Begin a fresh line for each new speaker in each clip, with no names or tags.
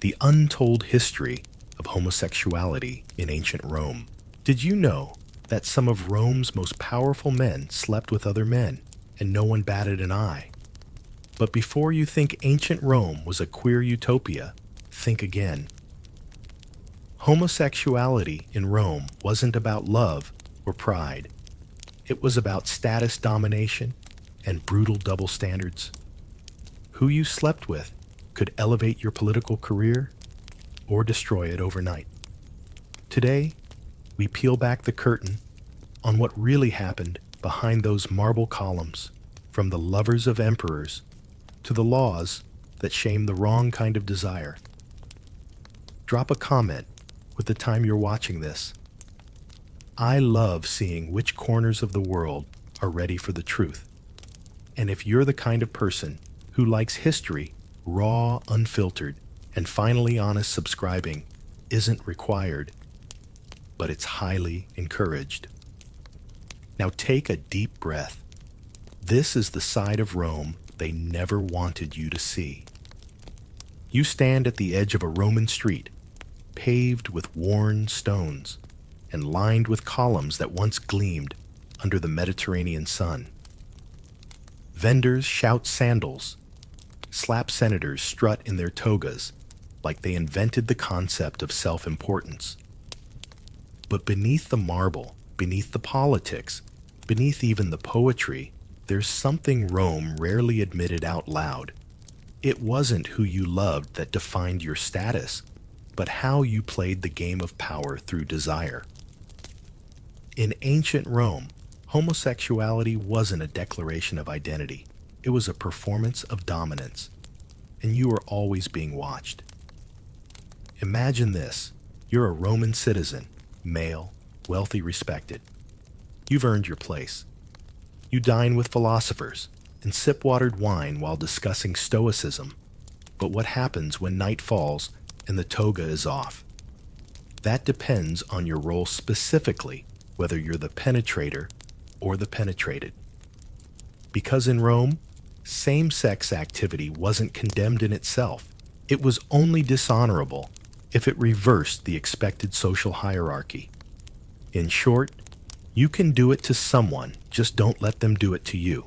the untold history of homosexuality in ancient Rome. Did you know that some of Rome's most powerful men slept with other men and no one batted an eye? But before you think ancient Rome was a queer utopia, think again. Homosexuality in Rome wasn't about love or pride. It was about status domination and brutal double standards. Who you slept with could elevate your political career or destroy it overnight. Today, we peel back the curtain on what really happened behind those marble columns, from the lovers of emperors to the laws that shame the wrong kind of desire. Drop a comment with the time you're watching this. I love seeing which corners of the world are ready for the truth. And if you're the kind of person who likes history, raw, unfiltered, and finally honest, subscribing isn't required, but it's highly encouraged. Now take a deep breath. This is the side of Rome they never wanted you to see. You stand at the edge of a Roman street, paved with worn stones and lined with columns that once gleamed under the Mediterranean sun. Vendors shout sandals, slap senators strut in their togas like they invented the concept of self-importance. But beneath the marble, beneath the politics, beneath even the poetry, there's something Rome rarely admitted out loud. It wasn't who you loved that defined your status, but how you played the game of power through desire. In ancient Rome, homosexuality wasn't a declaration of identity. It was a performance of dominance, and you were always being watched. Imagine this. You're a Roman citizen, male, wealthy, respected. You've earned your place. You dine with philosophers and sip watered wine while discussing stoicism. But what happens when night falls and the toga is off? That depends on your role, specifically whether you're the penetrator or the penetrated. Because in Rome, same-sex activity wasn't condemned in itself. It was only dishonorable if it reversed the expected social hierarchy. In short, you can do it to someone, just don't let them do it to you.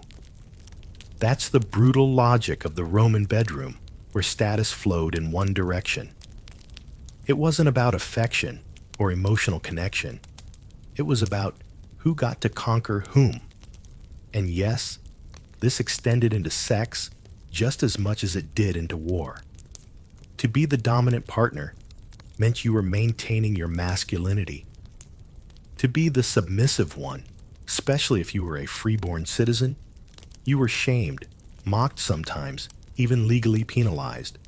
That's the brutal logic of the Roman bedroom, where status flowed in one direction. It wasn't about affection or emotional connection. It was about who got to conquer whom. And yes, this extended into sex just as much as it did into war. To be the dominant partner meant you were maintaining your masculinity. To be the submissive one, especially if you were a freeborn citizen, you were shamed, mocked sometimes, even legally penalized.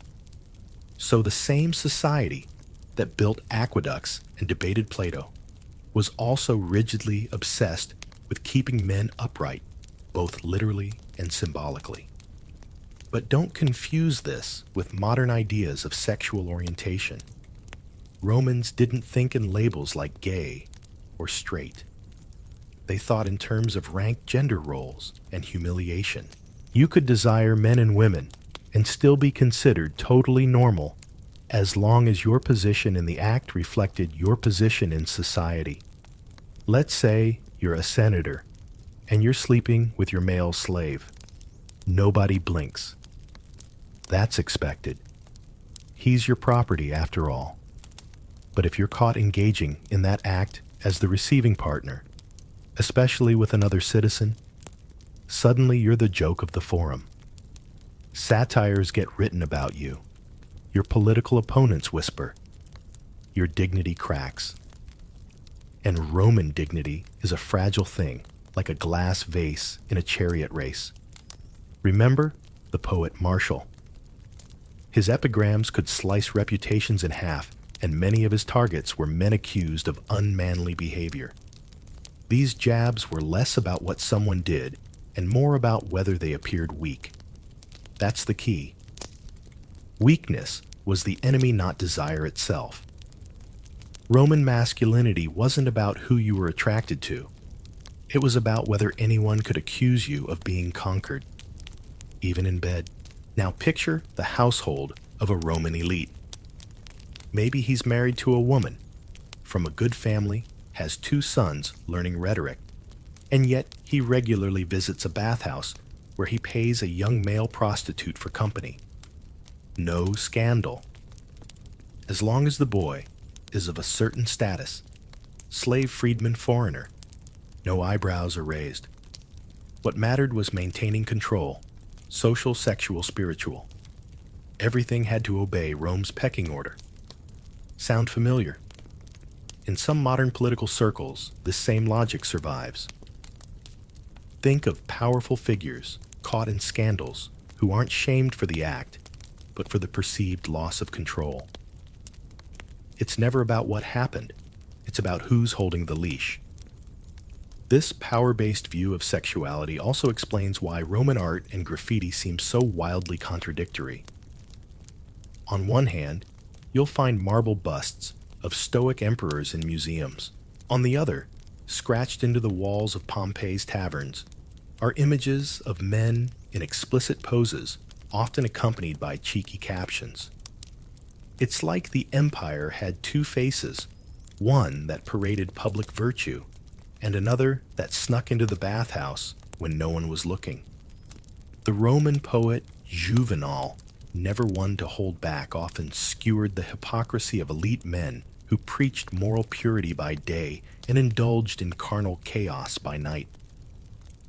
So the same society that built aqueducts and debated Plato was also rigidly obsessed with keeping men upright, both literally and symbolically. But don't confuse this with modern ideas of sexual orientation. Romans didn't think in labels like gay or straight. They thought in terms of ranked gender roles and humiliation. You could desire men and women and still be considered totally normal as long as your position in the act reflected your position in society. Let's say you're a senator and you're sleeping with your male slave. Nobody blinks. That's expected. He's your property after all. But if you're caught engaging in that act as the receiving partner, especially with another citizen, suddenly you're the joke of the forum. Satires get written about you. Your political opponents whisper. Your dignity cracks. And Roman dignity is a fragile thing, like a glass vase in a chariot race. Remember the poet Martial. His epigrams could slice reputations in half, and many of his targets were men accused of unmanly behavior. These jabs were less about what someone did and more about whether they appeared weak. That's the key. Weakness was the enemy, not desire itself. Roman masculinity wasn't about who you were attracted to. It was about whether anyone could accuse you of being conquered, even in bed. Now picture the household of a Roman elite. Maybe he's married to a woman, from a good family, has 2 sons learning rhetoric, and yet he regularly visits a bathhouse where he pays a young male prostitute for company. No scandal. As long as the boy is of a certain status, slave freedman foreigner, no eyebrows are raised. What mattered was maintaining control, social, sexual, spiritual. Everything had to obey Rome's pecking order. Sound familiar? In some modern political circles, this same logic survives. Think of powerful figures caught in scandals who aren't shamed for the act, but for the perceived loss of control. It's never about what happened, it's about who's holding the leash. This power-based view of sexuality also explains why Roman art and graffiti seem so wildly contradictory. On one hand, you'll find marble busts of Stoic emperors in museums. On the other, scratched into the walls of Pompeii's taverns, are images of men in explicit poses, often accompanied by cheeky captions. It's like the empire had 2 faces, one that paraded public virtue, and another that snuck into the bathhouse when no one was looking. The Roman poet Juvenal, never one to hold back, often skewered the hypocrisy of elite men who preached moral purity by day and indulged in carnal chaos by night.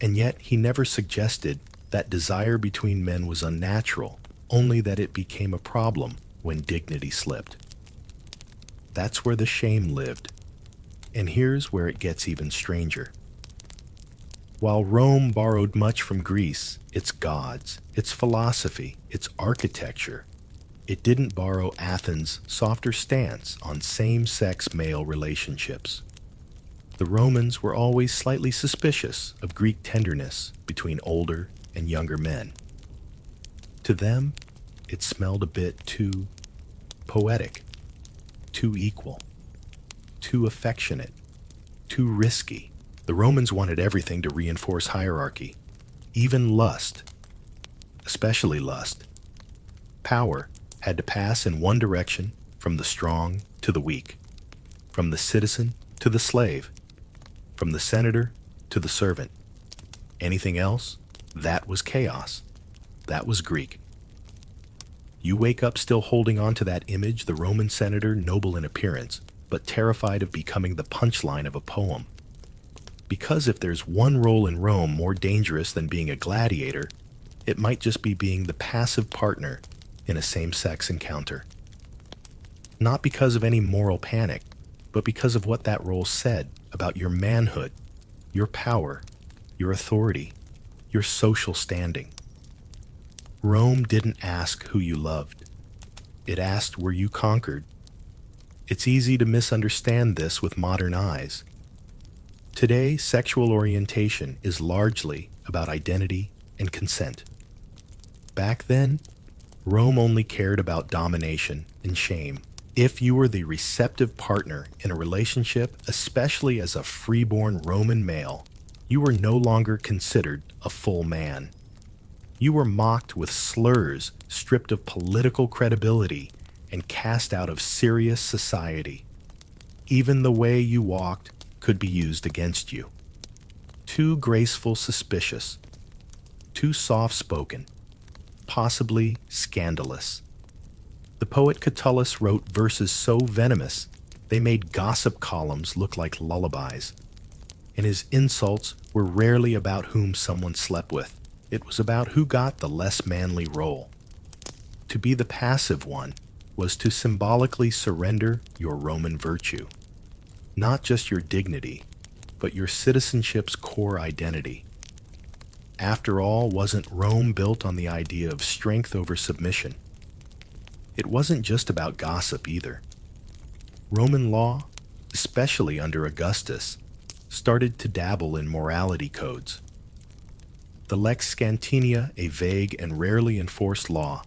And yet he never suggested that desire between men was unnatural, only that it became a problem when dignity slipped. That's where the shame lived. And here's where it gets even stranger. While Rome borrowed much from Greece, its gods, its philosophy, its architecture, it didn't borrow Athens' softer stance on same-sex male relationships. The Romans were always slightly suspicious of Greek tenderness between older and younger men. To them, it smelled a bit too poetic, too equal, too affectionate, too risky. The Romans wanted everything to reinforce hierarchy, even lust, especially lust. Power had to pass in one direction, from the strong to the weak, from the citizen to the slave, from the senator to the servant. Anything else, that was chaos. That was Greek. You wake up still holding on to that image, the Roman senator, noble in appearance, but terrified of becoming the punchline of a poem. Because if there's one role in Rome more dangerous than being a gladiator, it might just be being the passive partner in a same-sex encounter. Not because of any moral panic, but because of what that role said about your manhood, your power, your authority, your social standing. Rome didn't ask who you loved. It asked were you conquered. It's easy to misunderstand this with modern eyes. Today, sexual orientation is largely about identity and consent. Back then, Rome only cared about domination and shame. If you were the receptive partner in a relationship, especially as a freeborn Roman male, you were no longer considered a full man. You were mocked with slurs, stripped of political credibility, and cast out of serious society. Even the way you walked could be used against you. Too graceful, suspicious. Too soft-spoken. Possibly scandalous. The poet Catullus wrote verses so venomous they made gossip columns look like lullabies. And his insults were rarely about whom someone slept with. It was about who got the less manly role. To be the passive one was to symbolically surrender your Roman virtue. Not just your dignity, but your citizenship's core identity. After all, wasn't Rome built on the idea of strength over submission? It wasn't just about gossip either. Roman law, especially under Augustus, started to dabble in morality codes. The Lex Scantinia, a vague and rarely enforced law,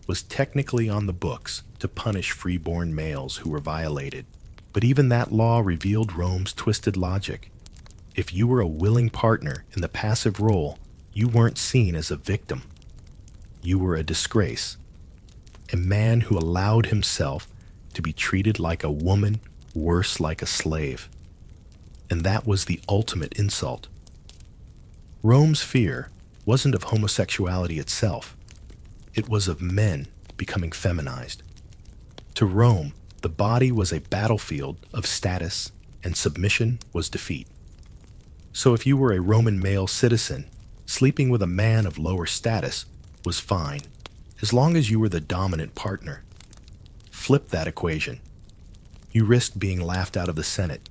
was technically on the books to punish freeborn males who were violated. But even that law revealed Rome's twisted logic. If you were a willing partner in the passive role, you weren't seen as a victim. You were a disgrace. A man who allowed himself to be treated like a woman, worse like a slave. And that was the ultimate insult. Rome's fear wasn't of homosexuality itself. It was of men becoming feminized. To Rome, the body was a battlefield of status, and submission was defeat. So if you were a Roman male citizen, sleeping with a man of lower status was fine, as long as you were the dominant partner. Flip that equation. You risked being laughed out of the Senate.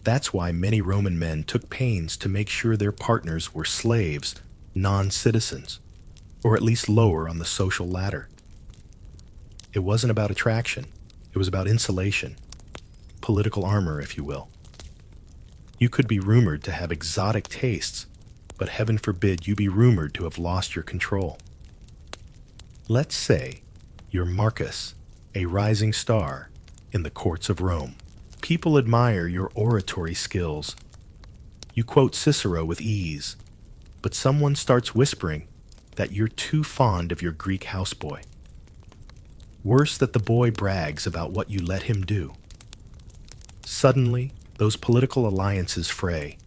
That's why many Roman men took pains to make sure their partners were slaves, non-citizens, or at least lower on the social ladder. It wasn't about attraction. It was about insulation, political armor, if you will. You could be rumored to have exotic tastes, but heaven forbid you be rumored to have lost your control. Let's say you're Marcus, a rising star in the courts of Rome. People admire your oratory skills. You quote Cicero with ease, but someone starts whispering that you're too fond of your Greek houseboy. Worse, that the boy brags about what you let him do. Suddenly, those political alliances fray.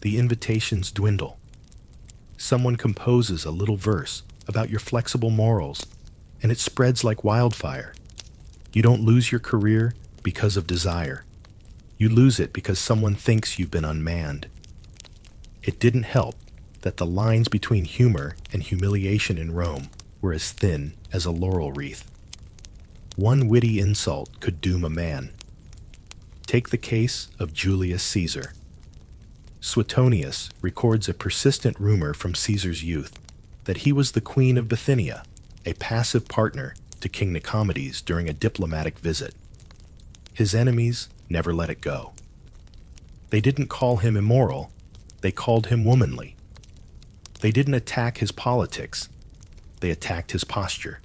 The invitations dwindle. Someone composes a little verse about your flexible morals, and it spreads like wildfire. You don't lose your career because of desire. You lose it because someone thinks you've been unmanned. It didn't help that the lines between humor and humiliation in Rome were as thin as a laurel wreath. One witty insult could doom a man. Take the case of Julius Caesar. Suetonius records a persistent rumor from Caesar's youth that he was the queen of Bithynia, a passive partner to King Nicomedes during a diplomatic visit. His enemies never let it go. They didn't call him immoral, they called him womanly. They didn't attack his politics, they attacked his posture.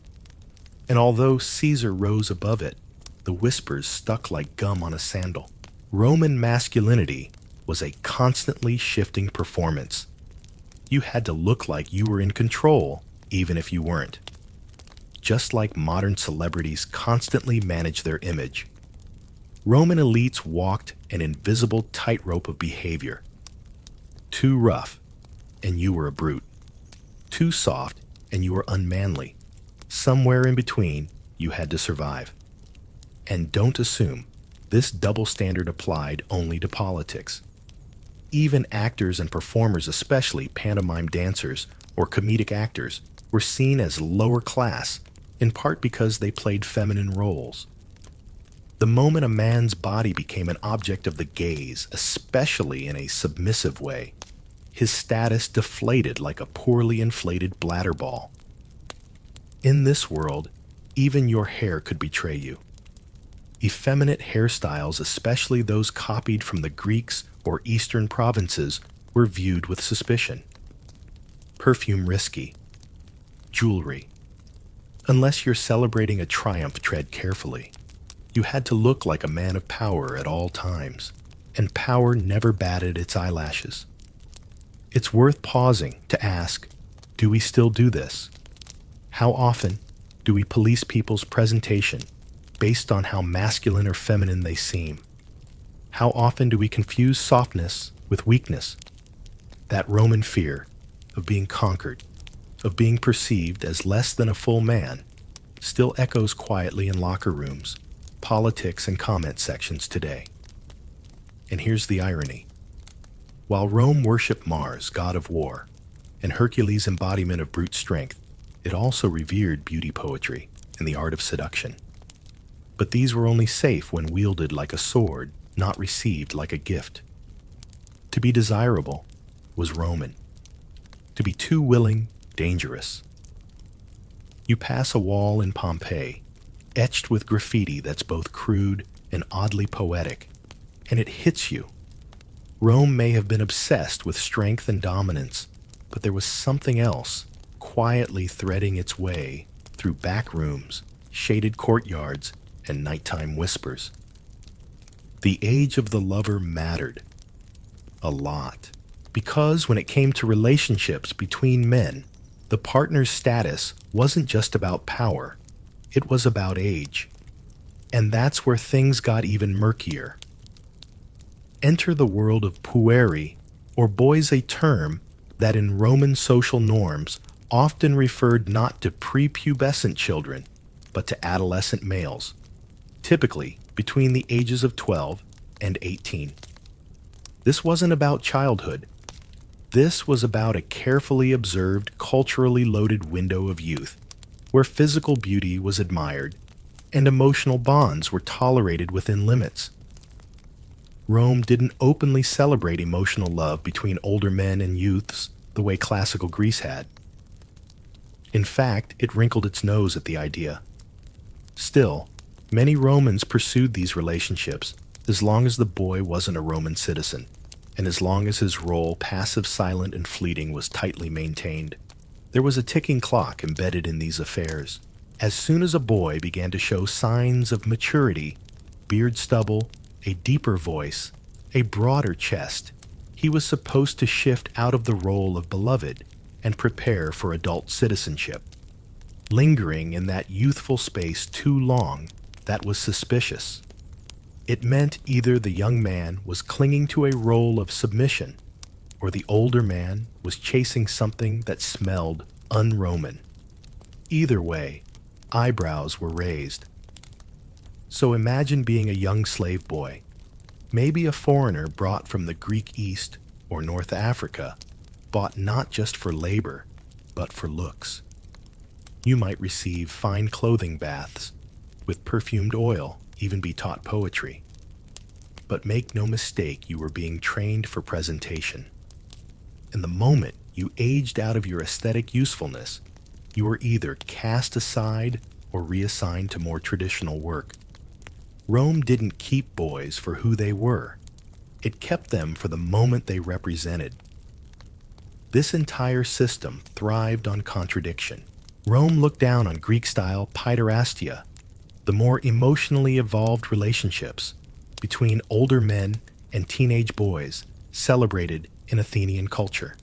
And although Caesar rose above it, the whispers stuck like gum on a sandal. Roman masculinity was a constantly shifting performance. You had to look like you were in control, even if you weren't. Just like modern celebrities constantly manage their image, Roman elites walked an invisible tightrope of behavior. Too rough, and you were a brute. Too soft, and you were unmanly. Somewhere in between, you had to survive. And don't assume this double standard applied only to politics. Even actors and performers, especially pantomime dancers or comedic actors, were seen as lower class, in part because they played feminine roles. The moment a man's body became an object of the gaze, especially in a submissive way, his status deflated like a poorly inflated bladder ball. In this world, even your hair could betray you. Effeminate hairstyles, especially those copied from the Greeks or Eastern provinces, were viewed with suspicion. Perfume risky. Jewelry. Unless you're celebrating a triumph, tread carefully. You had to look like a man of power at all times, and power never batted its eyelashes. It's worth pausing to ask, do we still do this? How often do we police people's presentation based on how masculine or feminine they seem? How often do we confuse softness with weakness? That Roman fear of being conquered, of being perceived as less than a full man, still echoes quietly in locker rooms, politics, and comment sections today. And here's the irony. While Rome worshipped Mars, god of war, and Hercules' embodiment of brute strength, it also revered beauty poetry and the art of seduction. But these were only safe when wielded like a sword, not received like a gift. To be desirable was Roman. To be too willing, dangerous. You pass a wall in Pompeii, etched with graffiti that's both crude and oddly poetic, and it hits you. Rome may have been obsessed with strength and dominance, but there was something else quietly threading its way through back rooms, shaded courtyards, and nighttime whispers. The age of the lover mattered a lot, because when it came to relationships between men, the partner's status wasn't just about power, it was about age. And that's where things got even murkier. Enter the world of pueri, or boys, a term that in Roman social norms often referred not to prepubescent children, but to adolescent males, typically between the ages of 12 and 18. This wasn't about childhood. This was about a carefully observed, culturally loaded window of youth, where physical beauty was admired and emotional bonds were tolerated within limits. Rome didn't openly celebrate emotional love between older men and youths the way classical Greece had. In fact, it wrinkled its nose at the idea. Still, many Romans pursued these relationships as long as the boy wasn't a Roman citizen, and as long as his role, passive, silent, and fleeting, was tightly maintained. There was a ticking clock embedded in these affairs. As soon as a boy began to show signs of maturity, beard stubble, a deeper voice, a broader chest, he was supposed to shift out of the role of beloved and prepare for adult citizenship. Lingering in that youthful space too long, that was suspicious. It meant either the young man was clinging to a role of submission, or the older man was chasing something that smelled un-Roman. Either way, eyebrows were raised. So imagine being a young slave boy, maybe a foreigner brought from the Greek East or North Africa, bought not just for labor, but for looks. You might receive fine clothing baths, with perfumed oil, even be taught poetry. But make no mistake, you were being trained for presentation. And the moment you aged out of your aesthetic usefulness, you were either cast aside or reassigned to more traditional work. Rome didn't keep boys for who they were. It kept them for the moment they represented. This entire system thrived on contradiction. Rome looked down on Greek-style paiderastia, the more emotionally evolved relationships between older men and teenage boys celebrated in Athenian culture.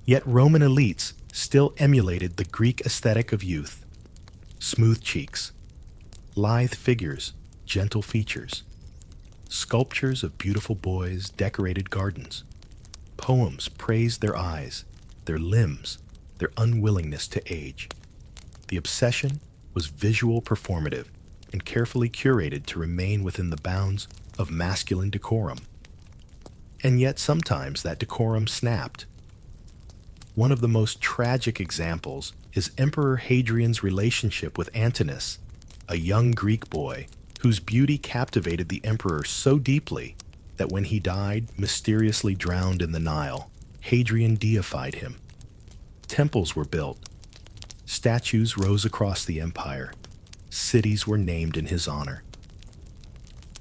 Yet Roman elites still emulated the Greek aesthetic of youth. Smooth cheeks, lithe figures, gentle features, sculptures of beautiful boys decorated gardens. Poems praised their eyes, their limbs, their unwillingness to age. The obsession was visual performative and carefully curated to remain within the bounds of masculine decorum. And yet sometimes that decorum snapped. One of the most tragic examples is Emperor Hadrian's relationship with Antinous, a young Greek boy whose beauty captivated the emperor so deeply that when he died, mysteriously drowned in the Nile, Hadrian deified him. Temples were built. Statues rose across the empire. Cities were named in his honor.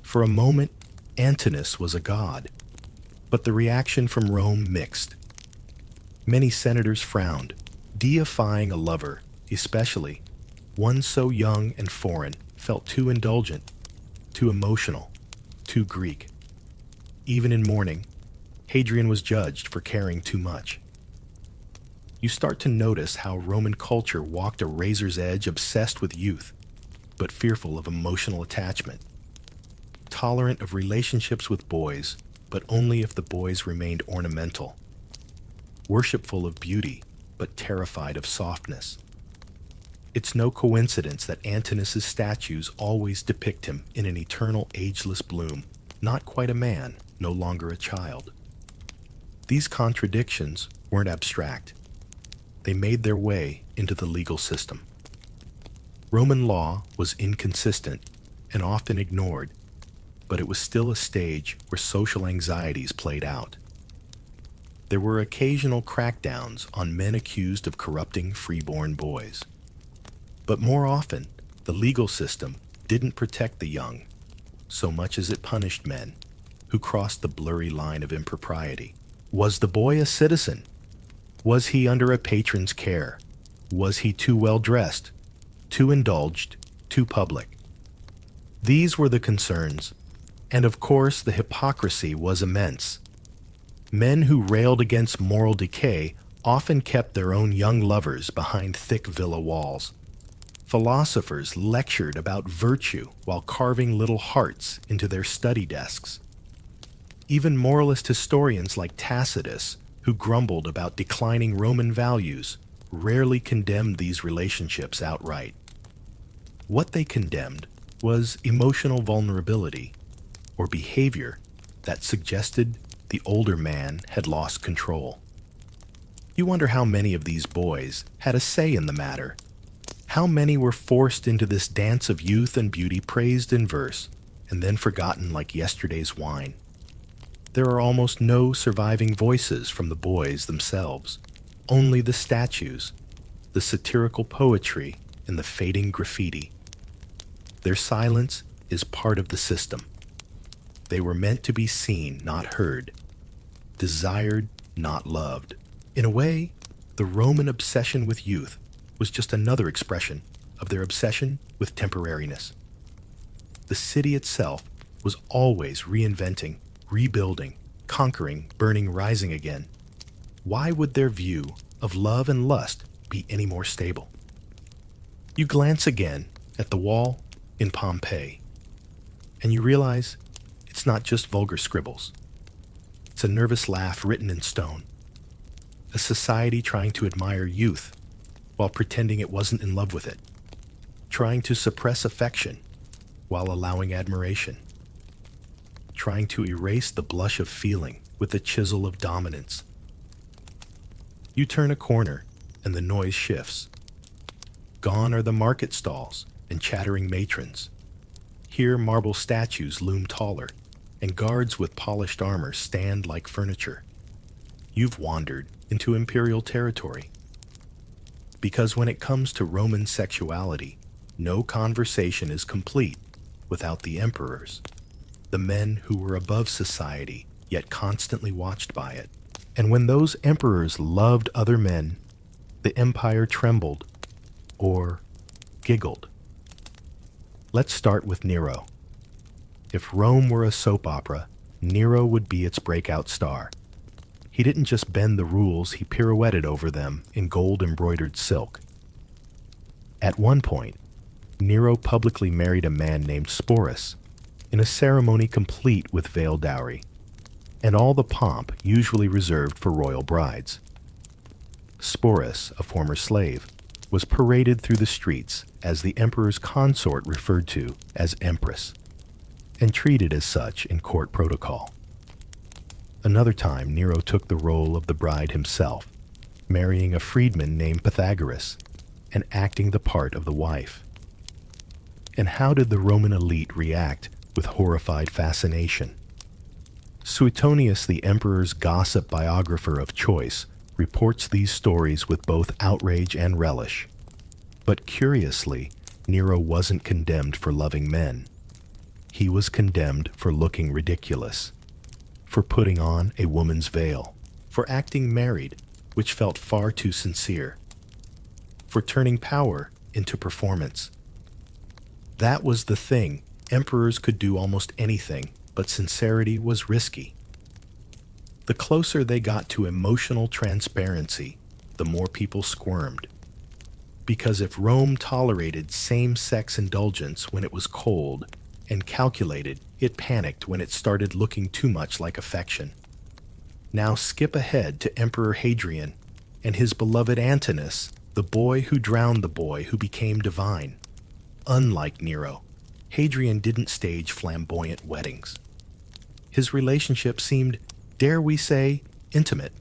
For a moment, Antinous was a god, but the reaction from Rome mixed. Many senators frowned, deifying a lover, especially one so young and foreign, felt too indulgent, too emotional, too Greek. Even in mourning, Hadrian was judged for caring too much. You start to notice how Roman culture walked a razor's edge, obsessed with youth, but fearful of emotional attachment. Tolerant of relationships with boys, but only if the boys remained ornamental. Worshipful of beauty, but terrified of softness. It's no coincidence that Antinous' statues always depict him in an eternal ageless bloom, not quite a man, no longer a child. These contradictions weren't abstract. They made their way into the legal system. Roman law was inconsistent and often ignored, but it was still a stage where social anxieties played out. There were occasional crackdowns on men accused of corrupting freeborn boys. But more often, the legal system didn't protect the young so much as it punished men who crossed the blurry line of impropriety. Was the boy a citizen? Was he under a patron's care? Was he too well dressed, too indulged, too public? These were the concerns, and of course the hypocrisy was immense. Men who railed against moral decay often kept their own young lovers behind thick villa walls. Philosophers lectured about virtue while carving little hearts into their study desks. Even moralist historians like Tacitus, who grumbled about declining Roman values, rarely condemned these relationships outright. What they condemned was emotional vulnerability, or behavior that suggested the older man had lost control. You wonder how many of these boys had a say in the matter. How many were forced into this dance of youth and beauty praised in verse, and then forgotten like yesterday's wine. There are almost no surviving voices from the boys themselves, only the statues, the satirical poetry, and the fading graffiti. Their silence is part of the system. They were meant to be seen, not heard, desired, not loved. In a way, the Roman obsession with youth was just another expression of their obsession with temporariness. The city itself was always reinventing, rebuilding, conquering, burning, rising again. Why would their view of love and lust be any more stable? You glance again at the wall in Pompeii, and you realize it's not just vulgar scribbles. It's a nervous laugh written in stone. A society trying to admire youth while pretending it wasn't in love with it. Trying to suppress affection while allowing admiration. Trying to erase the blush of feeling with the chisel of dominance. You turn a corner and the noise shifts. Gone are the market stalls and chattering matrons. Here marble statues loom taller, and guards with polished armor stand like furniture. You've wandered into imperial territory. Because when it comes to Roman sexuality, no conversation is complete without the emperors, the men who were above society, yet constantly watched by it. And when those emperors loved other men, the empire trembled or giggled. Let's start with Nero. If Rome were a soap opera, Nero would be its breakout star. He didn't just bend the rules, he pirouetted over them in gold-embroidered silk. At one point, Nero publicly married a man named Sporus, in a ceremony complete with veiled dowry, and all the pomp usually reserved for royal brides. Sporus, a former slave, was paraded through the streets as the emperor's consort referred to as empress, and treated as such in court protocol. Another time, Nero took the role of the bride himself, marrying a freedman named Pythagoras, and acting the part of the wife. And how did the Roman elite react with horrified fascination? Suetonius, the emperor's gossip biographer of choice, reports these stories with both outrage and relish. But curiously, Nero wasn't condemned for loving men. He was condemned for looking ridiculous, for putting on a woman's veil, for acting married, which felt far too sincere, for turning power into performance. That was the thing. Emperors could do almost anything, but sincerity was risky. The closer they got to emotional transparency, the more people squirmed. Because if Rome tolerated same-sex indulgence when it was cold and calculated, it panicked when it started looking too much like affection. Now skip ahead to Emperor Hadrian and his beloved Antinous, the boy who drowned the boy who became divine. Unlike Nero, Hadrian didn't stage flamboyant weddings. His relationship seemed, dare we say, intimate.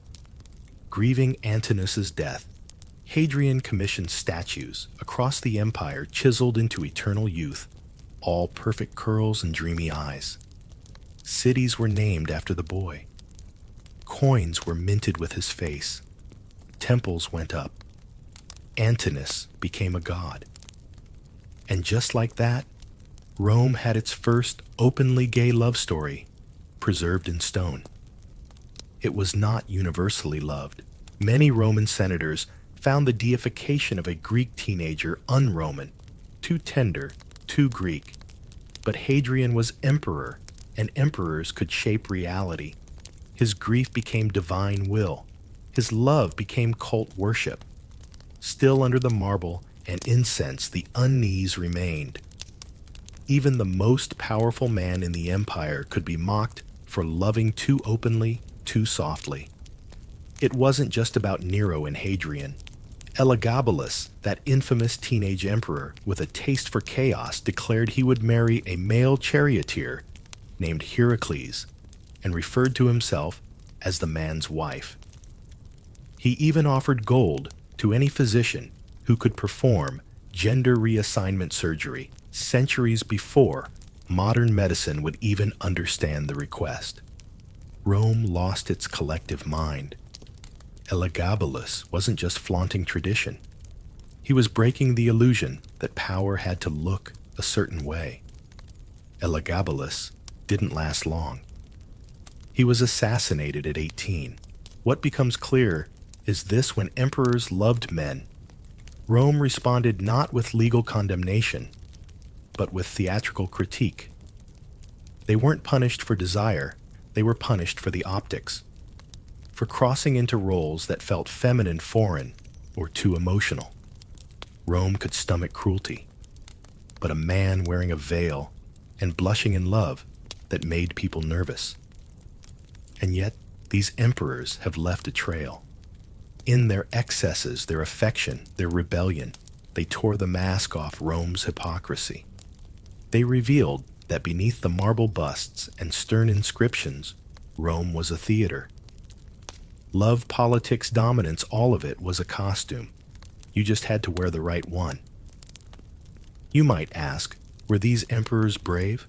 Grieving Antinous' death, Hadrian commissioned statues across the empire chiseled into eternal youth, all perfect curls and dreamy eyes. Cities were named after the boy. Coins were minted with his face. Temples went up. Antinous became a god. And just like that, Rome had its first openly gay love story, preserved in stone. It was not universally loved. Many Roman senators found the deification of a Greek teenager un-Roman, too tender, too Greek. But Hadrian was emperor, and emperors could shape reality. His grief became divine will. His love became cult worship. Still under the marble, and incense, the unease remained. Even the most powerful man in the empire could be mocked for loving too openly, too softly. It wasn't just about Nero and Hadrian. Elagabalus, that infamous teenage emperor with a taste for chaos, declared he would marry a male charioteer named Heracles and referred to himself as the man's wife. He even offered gold to any physician who could perform gender reassignment surgery centuries before modern medicine would even understand the request. Rome lost its collective mind. Elagabalus wasn't just flaunting tradition. He was breaking the illusion that power had to look a certain way. Elagabalus didn't last long. He was assassinated at 18. What becomes clear is this: when emperors loved men, Rome responded not with legal condemnation, but with theatrical critique. They weren't punished for desire, they were punished for the optics, for crossing into roles that felt feminine, foreign, or too emotional. Rome could stomach cruelty, but a man wearing a veil and blushing in love that made people nervous. And yet, these emperors have left a trail. In their excesses, their affection, their rebellion, they tore the mask off Rome's hypocrisy. They revealed that beneath the marble busts and stern inscriptions, Rome was a theater. Love, politics, dominance, all of it was a costume. You just had to wear the right one. You might ask, were these emperors brave,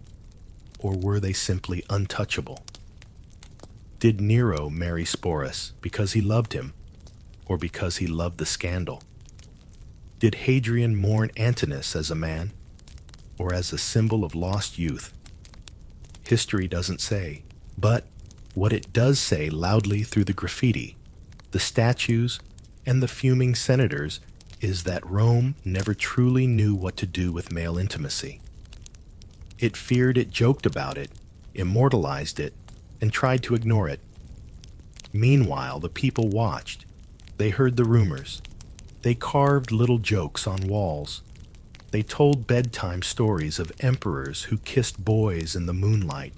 or were they simply untouchable? Did Nero marry Sporus because he loved him, or because he loved the scandal? Did Hadrian mourn Antinous as a man, or as a symbol of lost youth? History doesn't say, but what it does say loudly through the graffiti, the statues, and the fuming senators is that Rome never truly knew what to do with male intimacy. It feared it, joked about it, immortalized it, and tried to ignore it. Meanwhile, the people watched. They heard the rumors. They carved little jokes on walls. They told bedtime stories of emperors who kissed boys in the moonlight.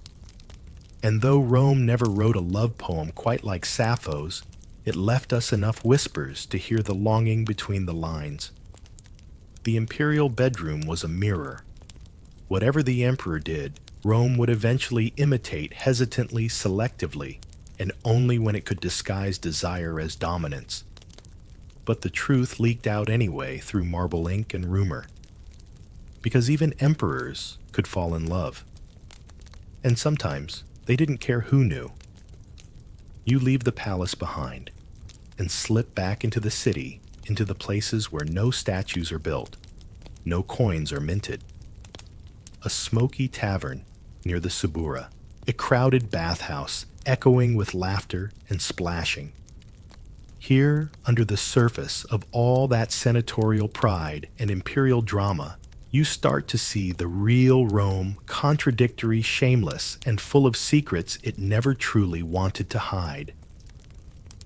And though Rome never wrote a love poem quite like Sappho's, it left us enough whispers to hear the longing between the lines. The imperial bedroom was a mirror. Whatever the emperor did, Rome would eventually imitate hesitantly, selectively, and only when it could disguise desire as dominance. But the truth leaked out anyway through marble ink and rumor. Because even emperors could fall in love. And sometimes they didn't care who knew. You leave the palace behind and slip back into the city, into the places where no statues are built, no coins are minted. A smoky tavern near the Subura, a crowded bathhouse echoing with laughter and splashing. Here, under the surface of all that senatorial pride and imperial drama, you start to see the real Rome, contradictory, shameless, and full of secrets it never truly wanted to hide.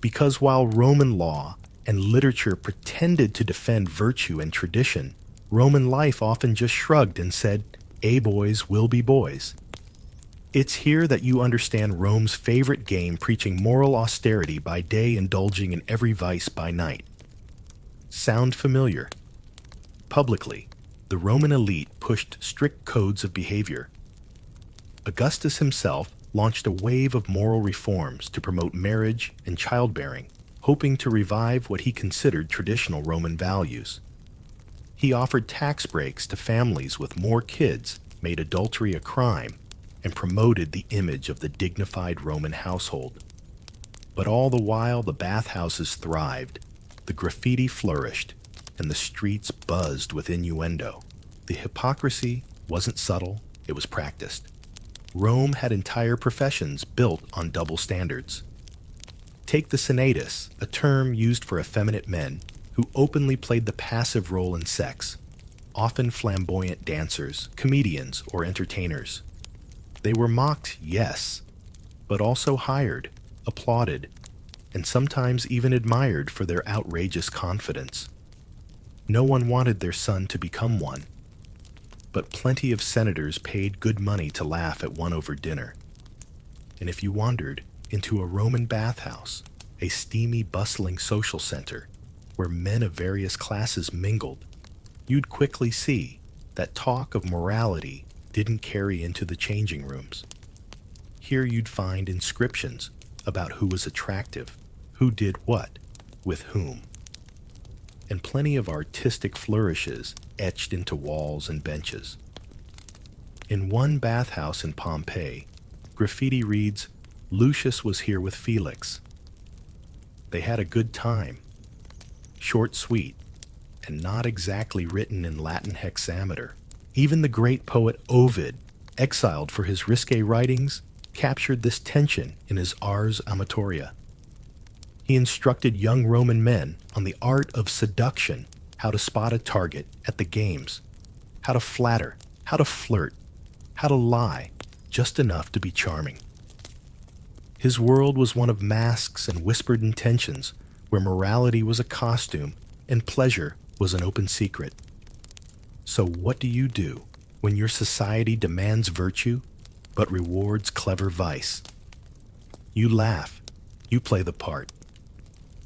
Because while Roman law and literature pretended to defend virtue and tradition, Roman life often just shrugged and said, boys will be boys. It's here that you understand Rome's favorite game, preaching moral austerity by day, indulging in every vice by night. Sound familiar? Publicly, the Roman elite pushed strict codes of behavior. Augustus himself launched a wave of moral reforms to promote marriage and childbearing, hoping to revive what he considered traditional Roman values. He offered tax breaks to families with more kids, made adultery a crime, and promoted the image of the dignified Roman household. But all the while, the bathhouses thrived, the graffiti flourished, and the streets buzzed with innuendo. The hypocrisy wasn't subtle, it was practiced. Rome had entire professions built on double standards. Take the senatus, a term used for effeminate men who openly played the passive role in sex, often flamboyant dancers, comedians, or entertainers. They were mocked, yes, but also hired, applauded, and sometimes even admired for their outrageous confidence. No one wanted their son to become one, but plenty of senators paid good money to laugh at one over dinner. And if you wandered into a Roman bathhouse, a steamy, bustling social center where men of various classes mingled, you'd quickly see that talk of morality didn't carry into the changing rooms. Here you'd find inscriptions about who was attractive, who did what, with whom, and plenty of artistic flourishes etched into walls and benches. In one bathhouse in Pompeii, graffiti reads, "Lucius was here with Felix." They had a good time. Short, sweet, and not exactly written in Latin hexameter. Even the great poet Ovid, exiled for his risque writings, captured this tension in his Ars Amatoria. He instructed young Roman men on the art of seduction, how to spot a target at the games, how to flatter, how to flirt, how to lie, just enough to be charming. His world was one of masks and whispered intentions, where morality was a costume and pleasure was an open secret. So what do you do when your society demands virtue but rewards clever vice? You laugh. You play the part.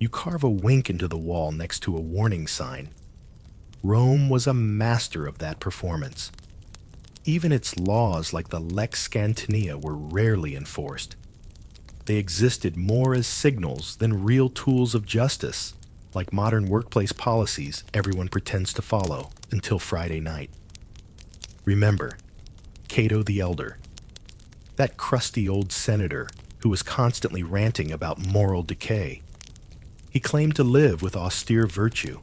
You carve a wink into the wall next to a warning sign. Rome was a master of that performance. Even its laws like the Lex Scantinia were rarely enforced. They existed more as signals than real tools of justice, like modern workplace policies everyone pretends to follow until Friday night. Remember, Cato the Elder, that crusty old senator who was constantly ranting about moral decay. He claimed to live with austere virtue,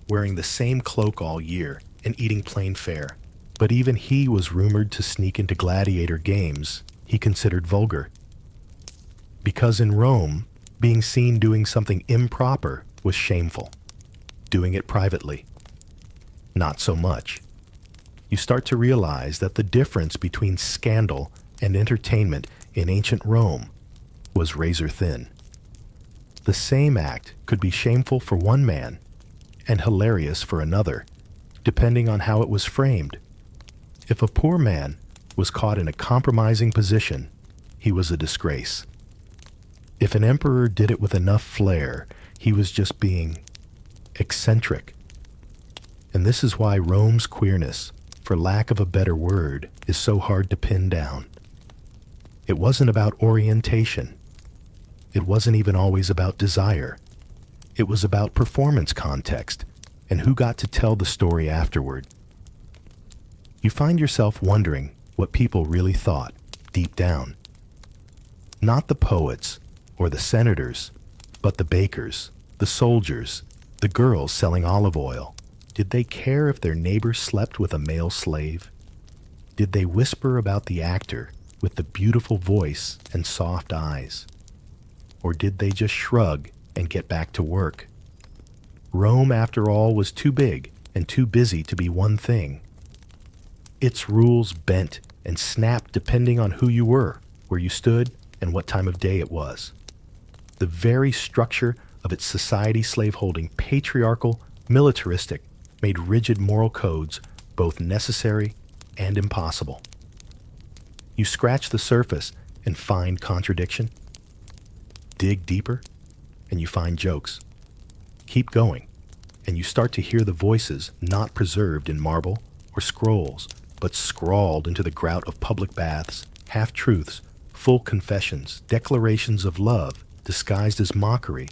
wearing the same cloak all year and eating plain fare. But even he was rumored to sneak into gladiator games he considered vulgar. Because in Rome, being seen doing something improper was shameful. Doing it privately, not so much. You start to realize that the difference between scandal and entertainment in ancient Rome was razor thin. The same act could be shameful for one man and hilarious for another, depending on how it was framed. If a poor man was caught in a compromising position, he was a disgrace. If an emperor did it with enough flair, he was just being eccentric. And this is why Rome's queerness, for lack of a better word, is so hard to pin down. It wasn't about orientation. It wasn't even always about desire. It was about performance context and who got to tell the story afterward. You find yourself wondering what people really thought deep down. Not the poets or the senators, but the bakers, the soldiers, the girls selling olive oil. Did they care if their neighbor slept with a male slave? Did they whisper about the actor with the beautiful voice and soft eyes? Or did they just shrug and get back to work? Rome, after all, was too big and too busy to be one thing. Its rules bent and snapped depending on who you were, where you stood, and what time of day it was. The very structure of its society, slaveholding, patriarchal, militaristic, made rigid moral codes both necessary and impossible. You scratch the surface and find contradiction. Dig deeper, and you find jokes. Keep going, and you start to hear the voices not preserved in marble or scrolls, but scrawled into the grout of public baths, half-truths, full confessions, declarations of love disguised as mockery.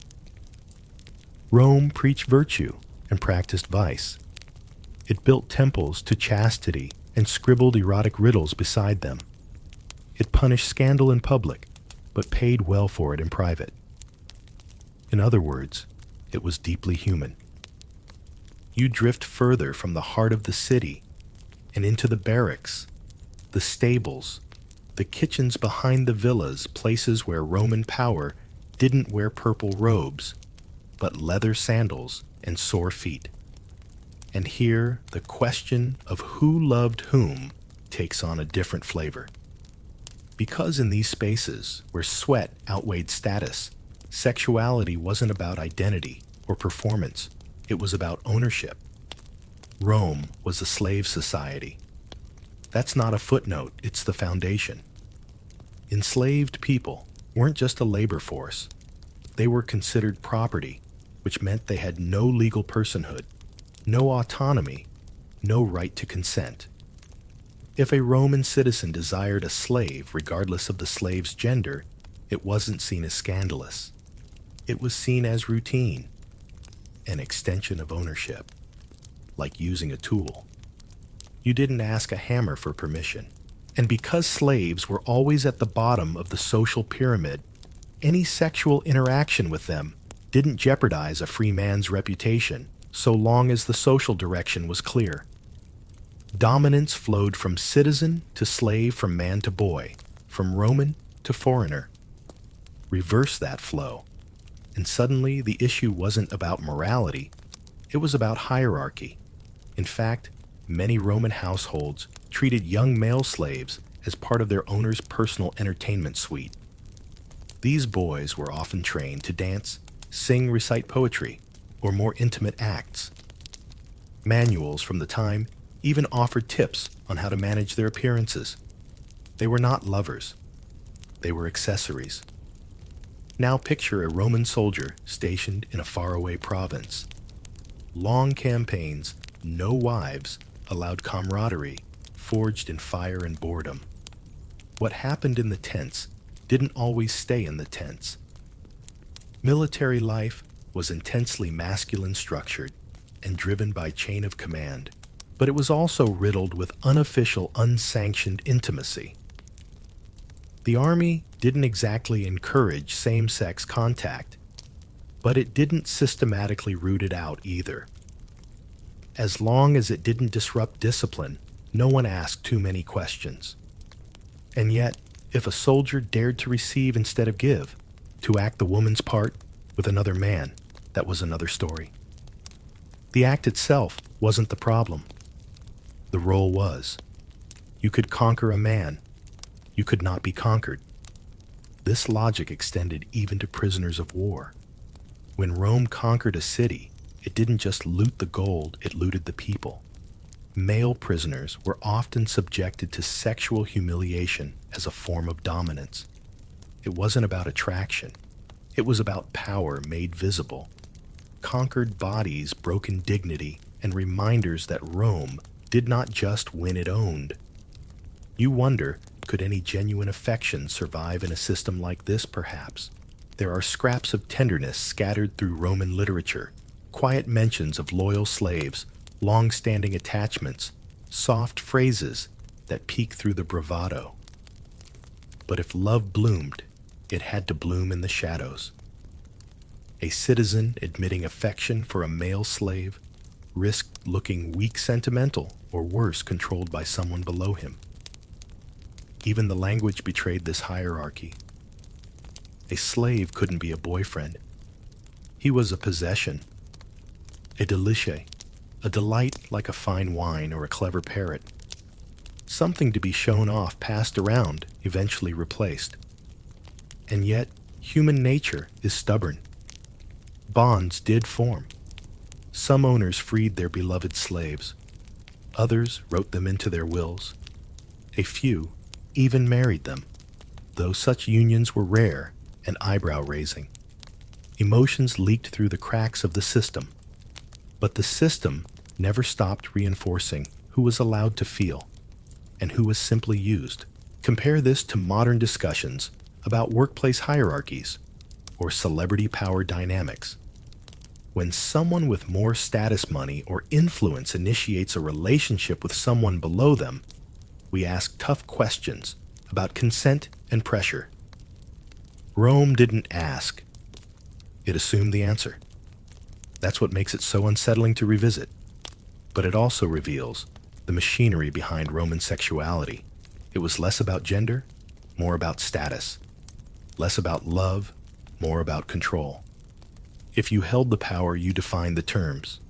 Rome preached virtue and practiced vice. It built temples to chastity and scribbled erotic riddles beside them. It punished scandal in public, but paid well for it in private. In other words, it was deeply human. You drift further from the heart of the city and into the barracks, the stables, the kitchens behind the villas, places where Roman power didn't wear purple robes, but leather sandals and sore feet. And here, the question of who loved whom takes on a different flavor. Because in these spaces, where sweat outweighed status, sexuality wasn't about identity or performance. It was about ownership. Rome was a slave society. That's not a footnote, it's the foundation. Enslaved people weren't just a labor force. They were considered property, which meant they had no legal personhood, no autonomy, no right to consent. If a Roman citizen desired a slave, regardless of the slave's gender, it wasn't seen as scandalous. It was seen as routine, an extension of ownership, like using a tool. You didn't ask a hammer for permission. And because slaves were always at the bottom of the social pyramid, any sexual interaction with them didn't jeopardize a free man's reputation, so long as the social direction was clear. Dominance flowed from citizen to slave, from man to boy, from Roman to foreigner. Reverse that flow, and suddenly the issue wasn't about morality, it was about hierarchy. In fact, many Roman households treated young male slaves as part of their owner's personal entertainment suite. These boys were often trained to dance, sing, recite poetry, or more intimate acts. Manuals from the time even offered tips on how to manage their appearances. They were not lovers. They were accessories. Now picture a Roman soldier stationed in a faraway province. Long campaigns, no wives, allowed camaraderie, forged in fire and boredom. What happened in the tents didn't always stay in the tents. Military life was intensely masculine structured and driven by chain of command, but it was also riddled with unofficial, unsanctioned intimacy. The army didn't exactly encourage same-sex contact, but it didn't systematically root it out either. As long as it didn't disrupt discipline, no one asked too many questions. And yet, if a soldier dared to receive instead of give, to act the woman's part with another man, that was another story. The act itself wasn't the problem. The role was. You could conquer a man. You could not be conquered. This logic extended even to prisoners of war. When Rome conquered a city, it didn't just loot the gold, it looted the people. Male prisoners were often subjected to sexual humiliation as a form of dominance. It wasn't about attraction. It was about power made visible. Conquered bodies, broken dignity, and reminders that Rome did not just win it owned. You wonder, could any genuine affection survive in a system like this, perhaps? There are scraps of tenderness scattered through Roman literature, quiet mentions of loyal slaves, long-standing attachments, soft phrases that peek through the bravado. But if love bloomed, it had to bloom in the shadows. A citizen admitting affection for a male slave risked looking weak, sentimental, or worse, controlled by someone below him. Even the language betrayed this hierarchy. A slave couldn't be a boyfriend. He was a possession, a delicia, a delight like a fine wine or a clever parrot. Something to be shown off, passed around, eventually replaced. And yet, human nature is stubborn. Bonds did form. Some owners freed their beloved slaves. Others wrote them into their wills. A few even married them, though such unions were rare and eyebrow-raising. Emotions leaked through the cracks of the system. But the system never stopped reinforcing who was allowed to feel and who was simply used. Compare this to modern discussions about workplace hierarchies or celebrity power dynamics. When someone with more status, money, or influence initiates a relationship with someone below them, we ask tough questions about consent and pressure. Rome didn't ask. It assumed the answer. That's what makes it so unsettling to revisit. But it also reveals the machinery behind Roman sexuality. It was less about gender, more about status. Less about love, more about control. If you held the power, you defined the terms.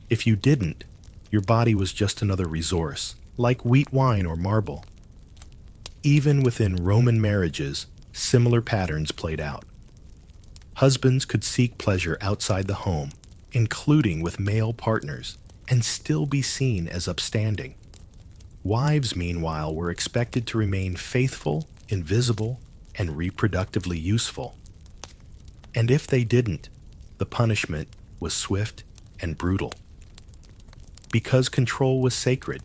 If you didn't, your body was just another resource, like wheat, wine, or marble. Even within Roman marriages, similar patterns played out. Husbands could seek pleasure outside the home, including with male partners, and still be seen as upstanding. Wives, meanwhile, were expected to remain faithful, invisible, and reproductively useful. And if they didn't, the punishment was swift and brutal. Because control was sacred,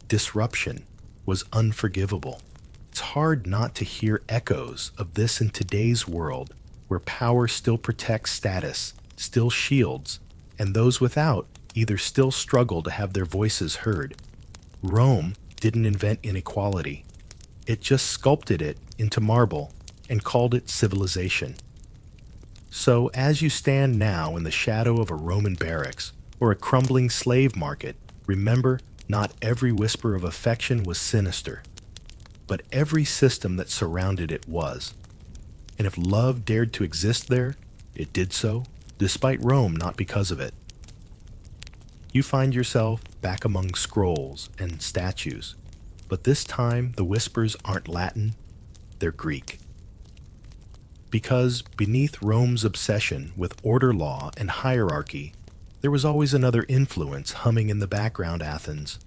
disruption was unforgivable. It's hard not to hear echoes of this in today's world, where power still protects status, still shields, and those without either still struggle to have their voices heard. Rome didn't invent inequality. It just sculpted it into marble and called it civilization. So as you stand now in the shadow of a Roman barracks or a crumbling slave market, remember, not every whisper of affection was sinister, but every system that surrounded it was. And if love dared to exist there, it did so, despite Rome, not because of it. You find yourself back among scrolls and statues, but this time the whispers aren't Latin, they're Greek. Because beneath Rome's obsession with order, law, and hierarchy, there was always another influence humming in the background. Athens.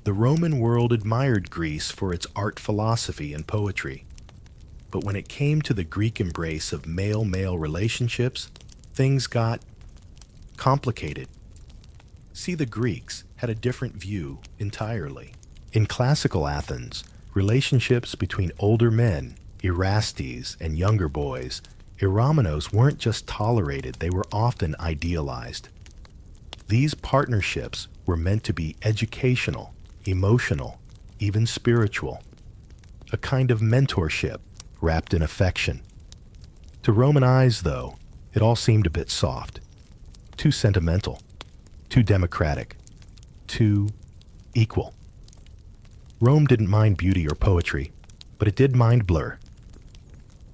The Roman world admired Greece for its art, philosophy, and poetry. But when it came to the Greek embrace of male-male relationships, things got complicated. See, the Greeks had a different view entirely. In classical Athens, relationships between older men, Erastes, and younger boys, eromenos, weren't just tolerated, they were often idealized. These partnerships were meant to be educational, emotional, even spiritual. A kind of mentorship wrapped in affection. To Roman eyes, though, it all seemed a bit soft, too sentimental, too democratic, too equal. Rome didn't mind beauty or poetry, but it did mind blur.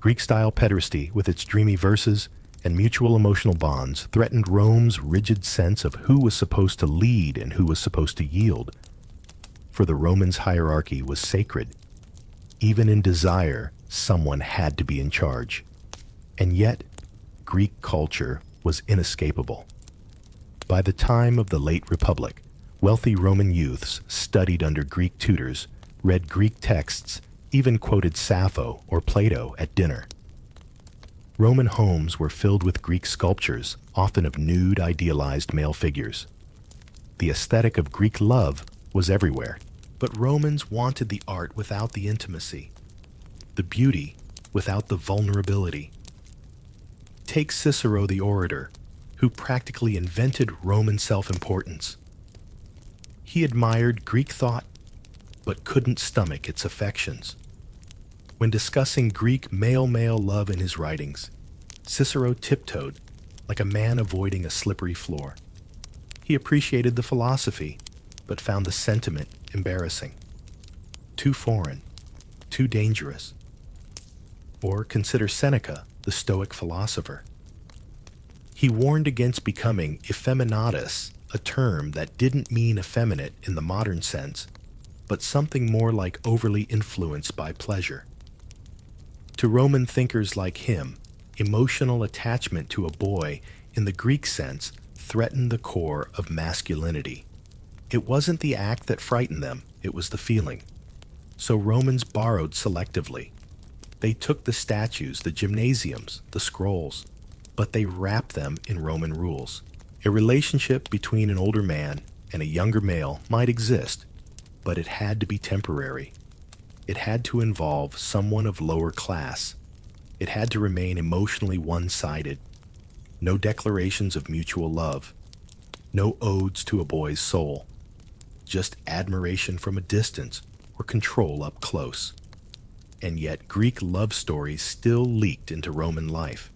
Greek-style pederasty, with its dreamy verses and mutual emotional bonds, threatened Rome's rigid sense of who was supposed to lead and who was supposed to yield. For the Romans' hierarchy was sacred. Even in desire, someone had to be in charge. And yet, Greek culture was inescapable. By the time of the late Republic, wealthy Roman youths studied under Greek tutors, read Greek texts, even quoted Sappho or Plato at dinner. Roman homes were filled with Greek sculptures, often of nude, idealized male figures. The aesthetic of Greek love was everywhere, but Romans wanted the art without the intimacy, the beauty without the vulnerability. Take Cicero the orator, who practically invented Roman self-importance. He admired Greek thought, but couldn't stomach its affections. When discussing Greek male-male love in his writings, Cicero tiptoed like a man avoiding a slippery floor. He appreciated the philosophy, but found the sentiment embarrassing. Too foreign, too dangerous. Or consider Seneca, the Stoic philosopher. He warned against becoming effeminatus, a term that didn't mean effeminate in the modern sense, but something more like overly influenced by pleasure. To Roman thinkers like him, emotional attachment to a boy, in the Greek sense, threatened the core of masculinity. It wasn't the act that frightened them, it was the feeling. So Romans borrowed selectively. They took the statues, the gymnasiums, the scrolls, but they wrapped them in Roman rules. A relationship between an older man and a younger male might exist, but it had to be temporary. It had to involve someone of lower class. It had to remain emotionally one-sided. No declarations of mutual love. No odes to a boy's soul. Just admiration from a distance or control up close. And yet Greek love stories still leaked into Roman life.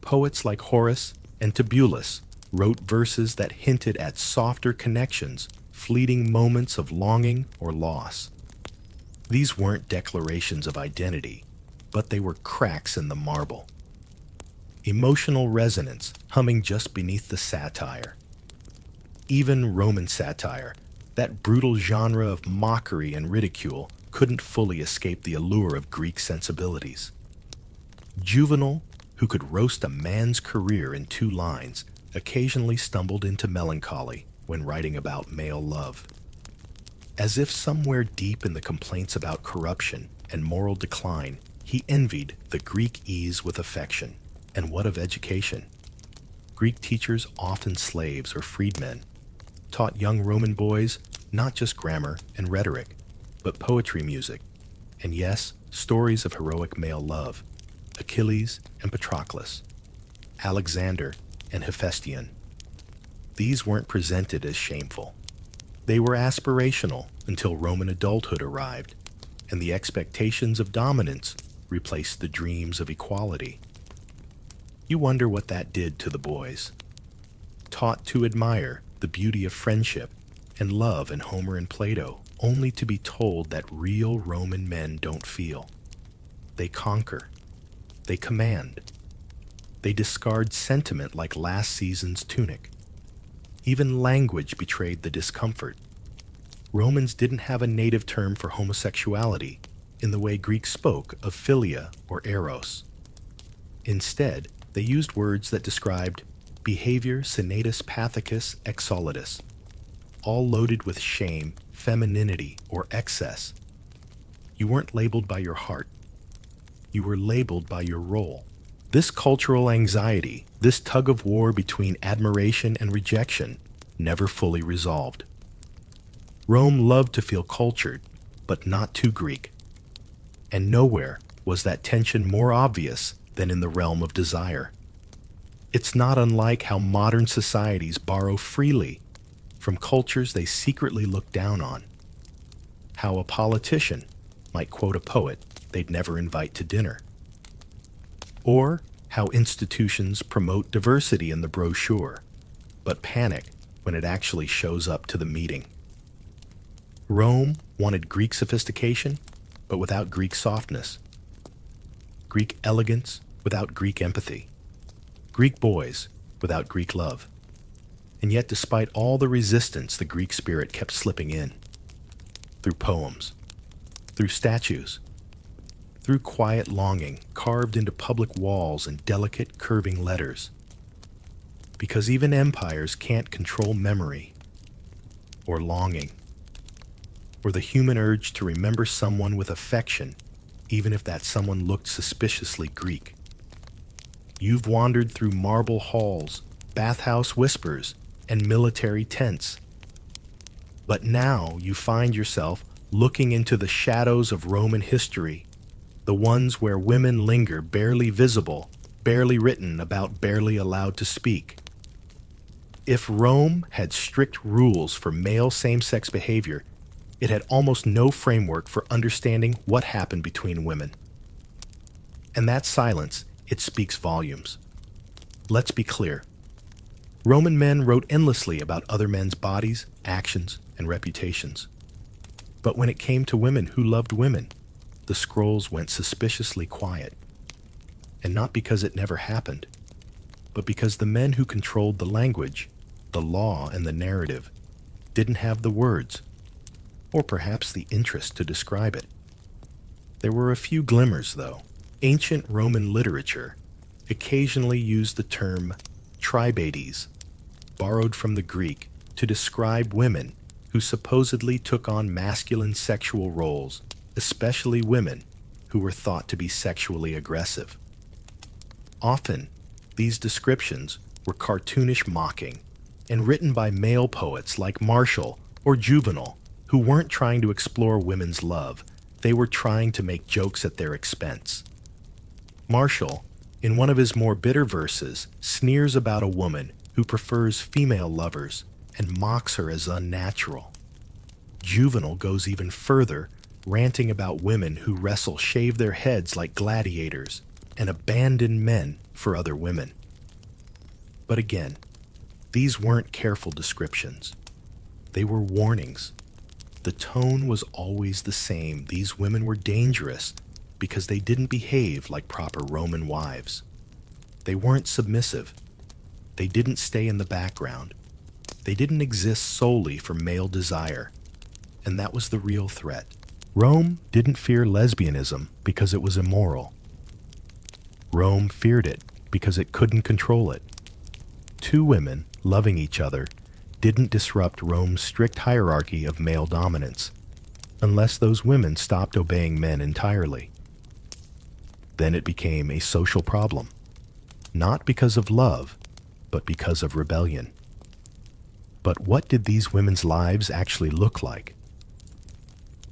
Poets like Horace and Tibullus wrote verses that hinted at softer connections, fleeting moments of longing or loss. These weren't declarations of identity, but they were cracks in the marble. Emotional resonance humming just beneath the satire. Even Roman satire, that brutal genre of mockery and ridicule, couldn't fully escape the allure of Greek sensibilities. Juvenal, who could roast a man's career in 2 lines, occasionally stumbled into melancholy when writing about male love. As if somewhere deep in the complaints about corruption and moral decline, he envied the Greek ease with affection. And what of education? Greek teachers, often slaves or freedmen, taught young Roman boys not just grammar and rhetoric, but poetry, music, and yes, stories of heroic male love, Achilles and Patroclus, Alexander and Hephaestion. These weren't presented as shameful. They were aspirational until Roman adulthood arrived, and the expectations of dominance replaced the dreams of equality. You wonder what that did to the boys. Taught to admire the beauty of friendship and love in Homer and Plato, only to be told that real Roman men don't feel. They conquer. They command. They discard sentiment like last season's tunic. Even language betrayed the discomfort. Romans didn't have a native term for homosexuality in the way Greeks spoke of philia or eros. Instead, they used words that described behavior senatus pathicus exolitus, all loaded with shame, femininity, or excess. You weren't labeled by your heart. You were labeled by your role. This cultural anxiety, this tug of war between admiration and rejection, never fully resolved. Rome loved to feel cultured, but not too Greek. And nowhere was that tension more obvious than in the realm of desire. It's not unlike how modern societies borrow freely from cultures they secretly look down on. How a politician might quote a poet they'd never invite to dinner. Or how institutions promote diversity in the brochure, but panic when it actually shows up to the meeting. Rome wanted Greek sophistication, but without Greek softness. Greek elegance without Greek empathy. Greek boys without Greek love. And yet, despite all the resistance, the Greek spirit kept slipping in. Through poems, through statues, through quiet longing carved into public walls and delicate curving letters. Because even empires can't control memory, or longing, or the human urge to remember someone with affection, even if that someone looked suspiciously Greek. You've wandered through marble halls, bathhouse whispers, and military tents. But now you find yourself looking into the shadows of Roman history, the ones where women linger barely visible, barely written about, barely allowed to speak. If Rome had strict rules for male same-sex behavior, it had almost no framework for understanding what happened between women. And that silence, it speaks volumes. Let's be clear. Roman men wrote endlessly about other men's bodies, actions, and reputations. But when it came to women who loved women, the scrolls went suspiciously quiet. And not because it never happened, but because the men who controlled the language, the law, and the narrative didn't have the words, or perhaps the interest to describe it. There were a few glimmers, though. Ancient Roman literature occasionally used the term tribades, borrowed from the Greek, to describe women who supposedly took on masculine sexual roles, especially women who were thought to be sexually aggressive. Often, these descriptions were cartoonish mocking and written by male poets like Martial or Juvenal, who weren't trying to explore women's love, they were trying to make jokes at their expense. Martial, in one of his more bitter verses, sneers about a woman who prefers female lovers and mocks her as unnatural. Juvenal goes even further, ranting about women who shave their heads like gladiators and abandon men for other women. But again, these weren't careful descriptions. They were warnings. The tone was always the same. These women were dangerous because they didn't behave like proper Roman wives. They weren't submissive. They didn't stay in the background. They didn't exist solely for male desire. And that was the real threat. Rome didn't fear lesbianism because it was immoral. Rome feared it because it couldn't control it. two women loving each other didn't disrupt Rome's strict hierarchy of male dominance, unless those women stopped obeying men entirely. Then it became a social problem, not because of love, but because of rebellion. But what did these women's lives actually look like?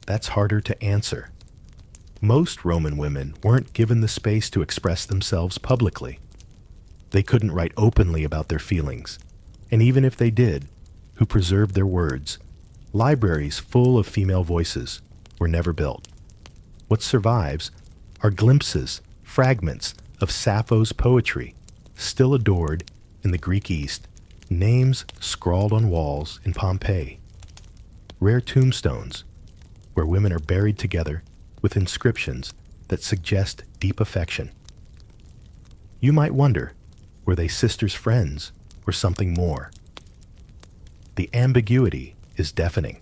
That's harder to answer. Most Roman women weren't given the space to express themselves publicly. They couldn't write openly about their feelings, and even if they did, who preserved their words, libraries full of female voices were never built. What survives are glimpses, fragments of Sappho's poetry, still adored in the Greek East, names scrawled on walls in Pompeii, rare tombstones where women are buried together with inscriptions that suggest deep affection. You might wonder, were they sisters' friends or something more? The ambiguity is deafening.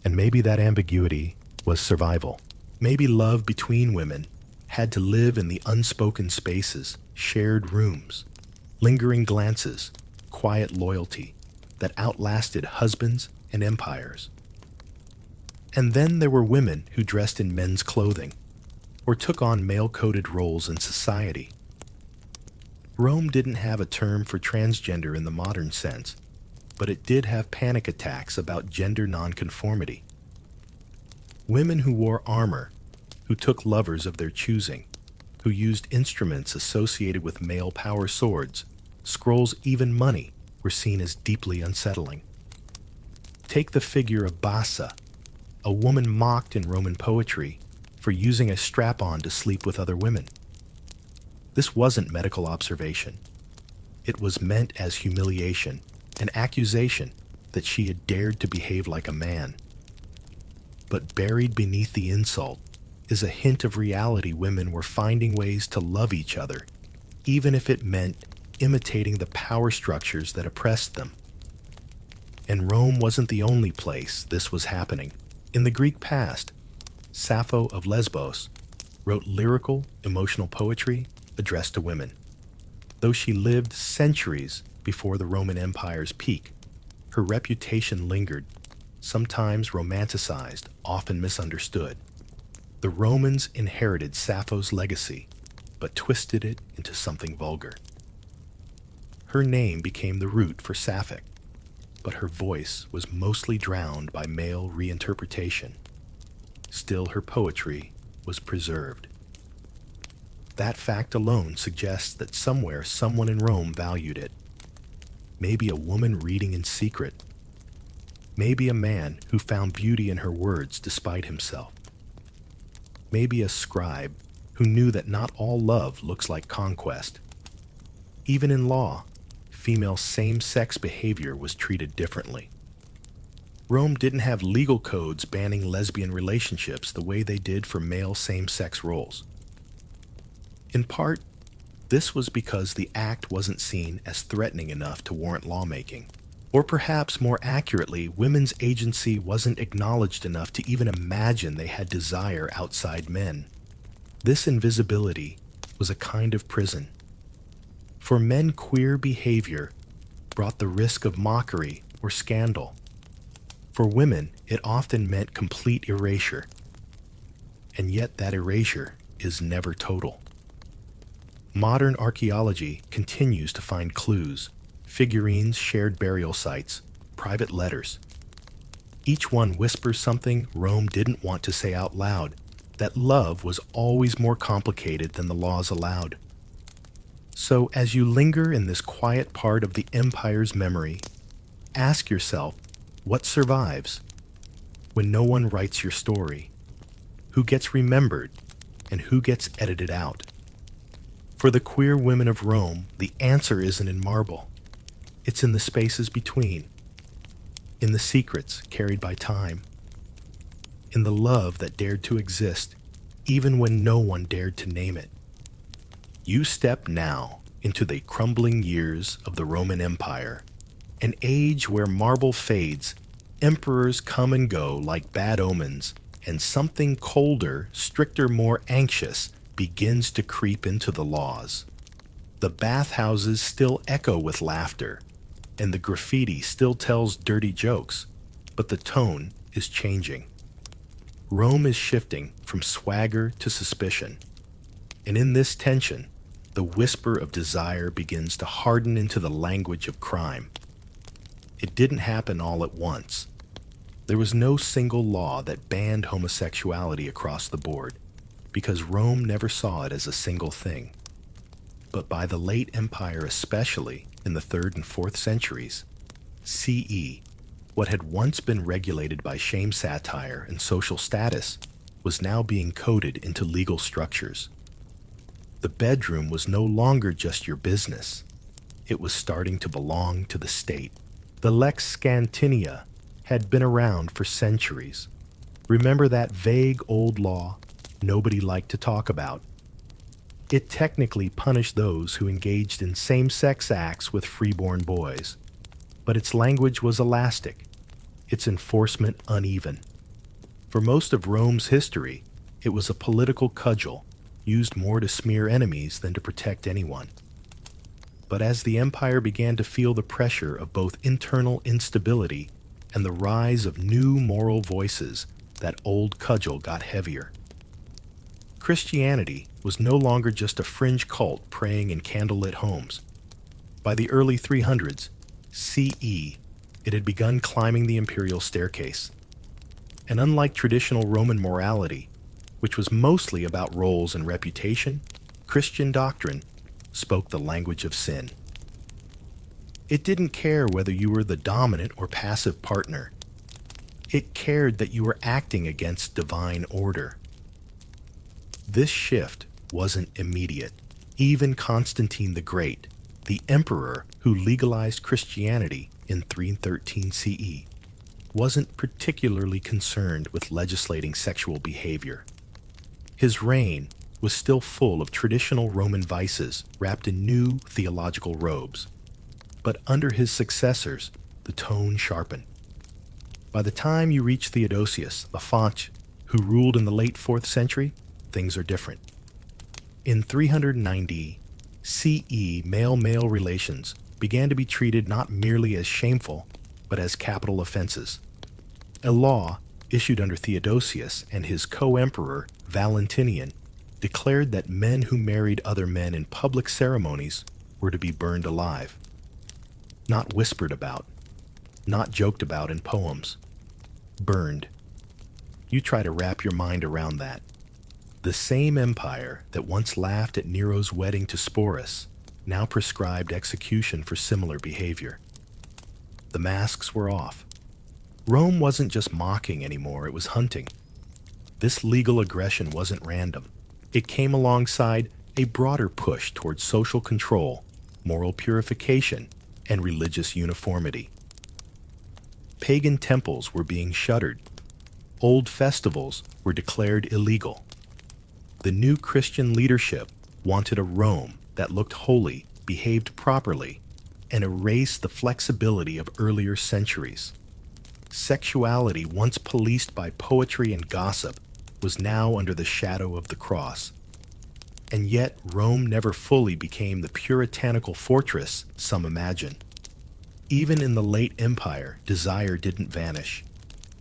And maybe that ambiguity was survival. Maybe love between women had to live in the unspoken spaces, shared rooms, lingering glances, quiet loyalty that outlasted husbands and empires. And then there were women who dressed in men's clothing or took on male-coded roles in society. Rome didn't have a term for transgender in the modern sense, but it did have panic attacks about gender nonconformity. Women who wore armor, who took lovers of their choosing, who used instruments associated with male power swords, scrolls, even money, were seen as deeply unsettling. Take the figure of Bassa, a woman mocked in Roman poetry for using a strap-on to sleep with other women. This wasn't medical observation. It was meant as humiliation, an accusation that she had dared to behave like a man. But buried beneath the insult is a hint of reality. Women were finding ways to love each other, even if it meant imitating the power structures that oppressed them. And Rome wasn't the only place this was happening. In the Greek past, Sappho of Lesbos wrote lyrical, emotional poetry addressed to women. Though she lived centuries before the Roman Empire's peak, her reputation lingered, sometimes romanticized, often misunderstood. The Romans inherited Sappho's legacy, but twisted it into something vulgar. Her name became the root for Sapphic, but her voice was mostly drowned by male reinterpretation. Still, her poetry was preserved. That fact alone suggests that somewhere someone in Rome valued it. Maybe a woman reading in secret. Maybe a man who found beauty in her words despite himself. Maybe a scribe who knew that not all love looks like conquest. Even in law, female same-sex behavior was treated differently. Rome didn't have legal codes banning lesbian relationships the way they did for male same-sex roles. In part, this was because the act wasn't seen as threatening enough to warrant lawmaking. Or perhaps more accurately, women's agency wasn't acknowledged enough to even imagine they had desire outside men. This invisibility was a kind of prison. For men, queer behavior brought the risk of mockery or scandal. For women, it often meant complete erasure. And yet that erasure is never total. Modern archaeology continues to find clues, figurines, shared burial sites, private letters. Each one whispers something Rome didn't want to say out loud, that love was always more complicated than the laws allowed. So as you linger in this quiet part of the empire's memory, ask yourself, what survives? When no one writes your story, who gets remembered and who gets edited out? For the queer women of Rome, the answer isn't in marble. It's in the spaces between, in the secrets carried by time, in the love that dared to exist even when no one dared to name it. You step now into the crumbling years of the Roman Empire, an age where marble fades, emperors come and go like bad omens, and something colder, stricter, more anxious begins to creep into the laws. The bathhouses still echo with laughter, and the graffiti still tells dirty jokes, but the tone is changing. Rome is shifting from swagger to suspicion, and in this tension, the whisper of desire begins to harden into the language of crime. It didn't happen all at once. There was no single law that banned homosexuality across the board, because Rome never saw it as a single thing. But by the late Empire, especially in the 3rd and 4th centuries, CE, what had once been regulated by shame satire and social status was now being coded into legal structures. The bedroom was no longer just your business. It was starting to belong to the state. The Lex Scantinia had been around for centuries. Remember that vague old law nobody liked to talk about? It technically punished those who engaged in same-sex acts with freeborn boys, but its language was elastic, its enforcement uneven. For most of Rome's history, it was a political cudgel, used more to smear enemies than to protect anyone. But as the empire began to feel the pressure of both internal instability and the rise of new moral voices, that old cudgel got heavier. Christianity was no longer just a fringe cult praying in candlelit homes. By the early 300s CE, it had begun climbing the imperial staircase. And unlike traditional Roman morality, which was mostly about roles and reputation, Christian doctrine spoke the language of sin. It didn't care whether you were the dominant or passive partner. It cared that you were acting against divine order. This shift wasn't immediate. Even Constantine the Great, the emperor who legalized Christianity in 313 CE, wasn't particularly concerned with legislating sexual behavior. His reign was still full of traditional Roman vices wrapped in new theological robes. But under his successors, the tone sharpened. By the time you reach Theodosius, the Font, who ruled in the late 4th century, things are different. In 390 CE, male-male relations began to be treated not merely as shameful, but as capital offenses. A law issued under Theodosius and his co-emperor Valentinian declared that men who married other men in public ceremonies were to be burned alive. Not whispered about, not joked about in poems. Burned. You try to wrap your mind around that. The same empire that once laughed at Nero's wedding to Sporus now prescribed execution for similar behavior. The masks were off. Rome wasn't just mocking anymore, it was hunting. This legal aggression wasn't random. It came alongside a broader push towards social control, moral purification, and religious uniformity. Pagan temples were being shuttered. Old festivals were declared illegal. The new Christian leadership wanted a Rome that looked holy, behaved properly, and erased the flexibility of earlier centuries. Sexuality, once policed by poetry and gossip, was now under the shadow of the cross. And yet Rome never fully became the puritanical fortress some imagine. Even in the late empire, desire didn't vanish.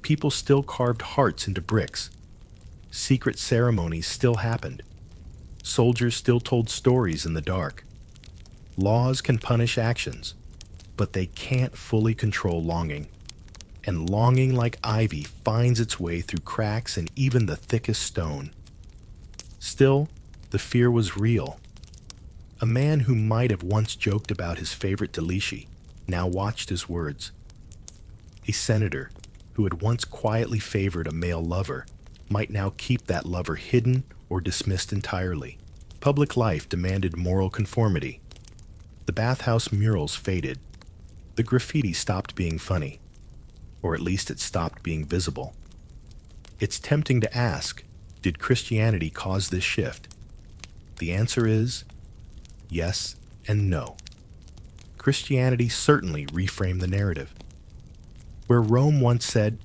People still carved hearts into bricks. Secret ceremonies still happened. Soldiers still told stories in the dark. Laws can punish actions, but they can't fully control longing. And longing, like ivy, finds its way through cracks in even the thickest stone. Still, the fear was real. A man who might have once joked about his favorite delici now watched his words. A senator who had once quietly favored a male lover might now keep that lover hidden or dismissed entirely. Public life demanded moral conformity. The bathhouse murals faded. The graffiti stopped being funny, or at least it stopped being visible. It's tempting to ask, did Christianity cause this shift? The answer is yes and no. Christianity certainly reframed the narrative. Where Rome once said,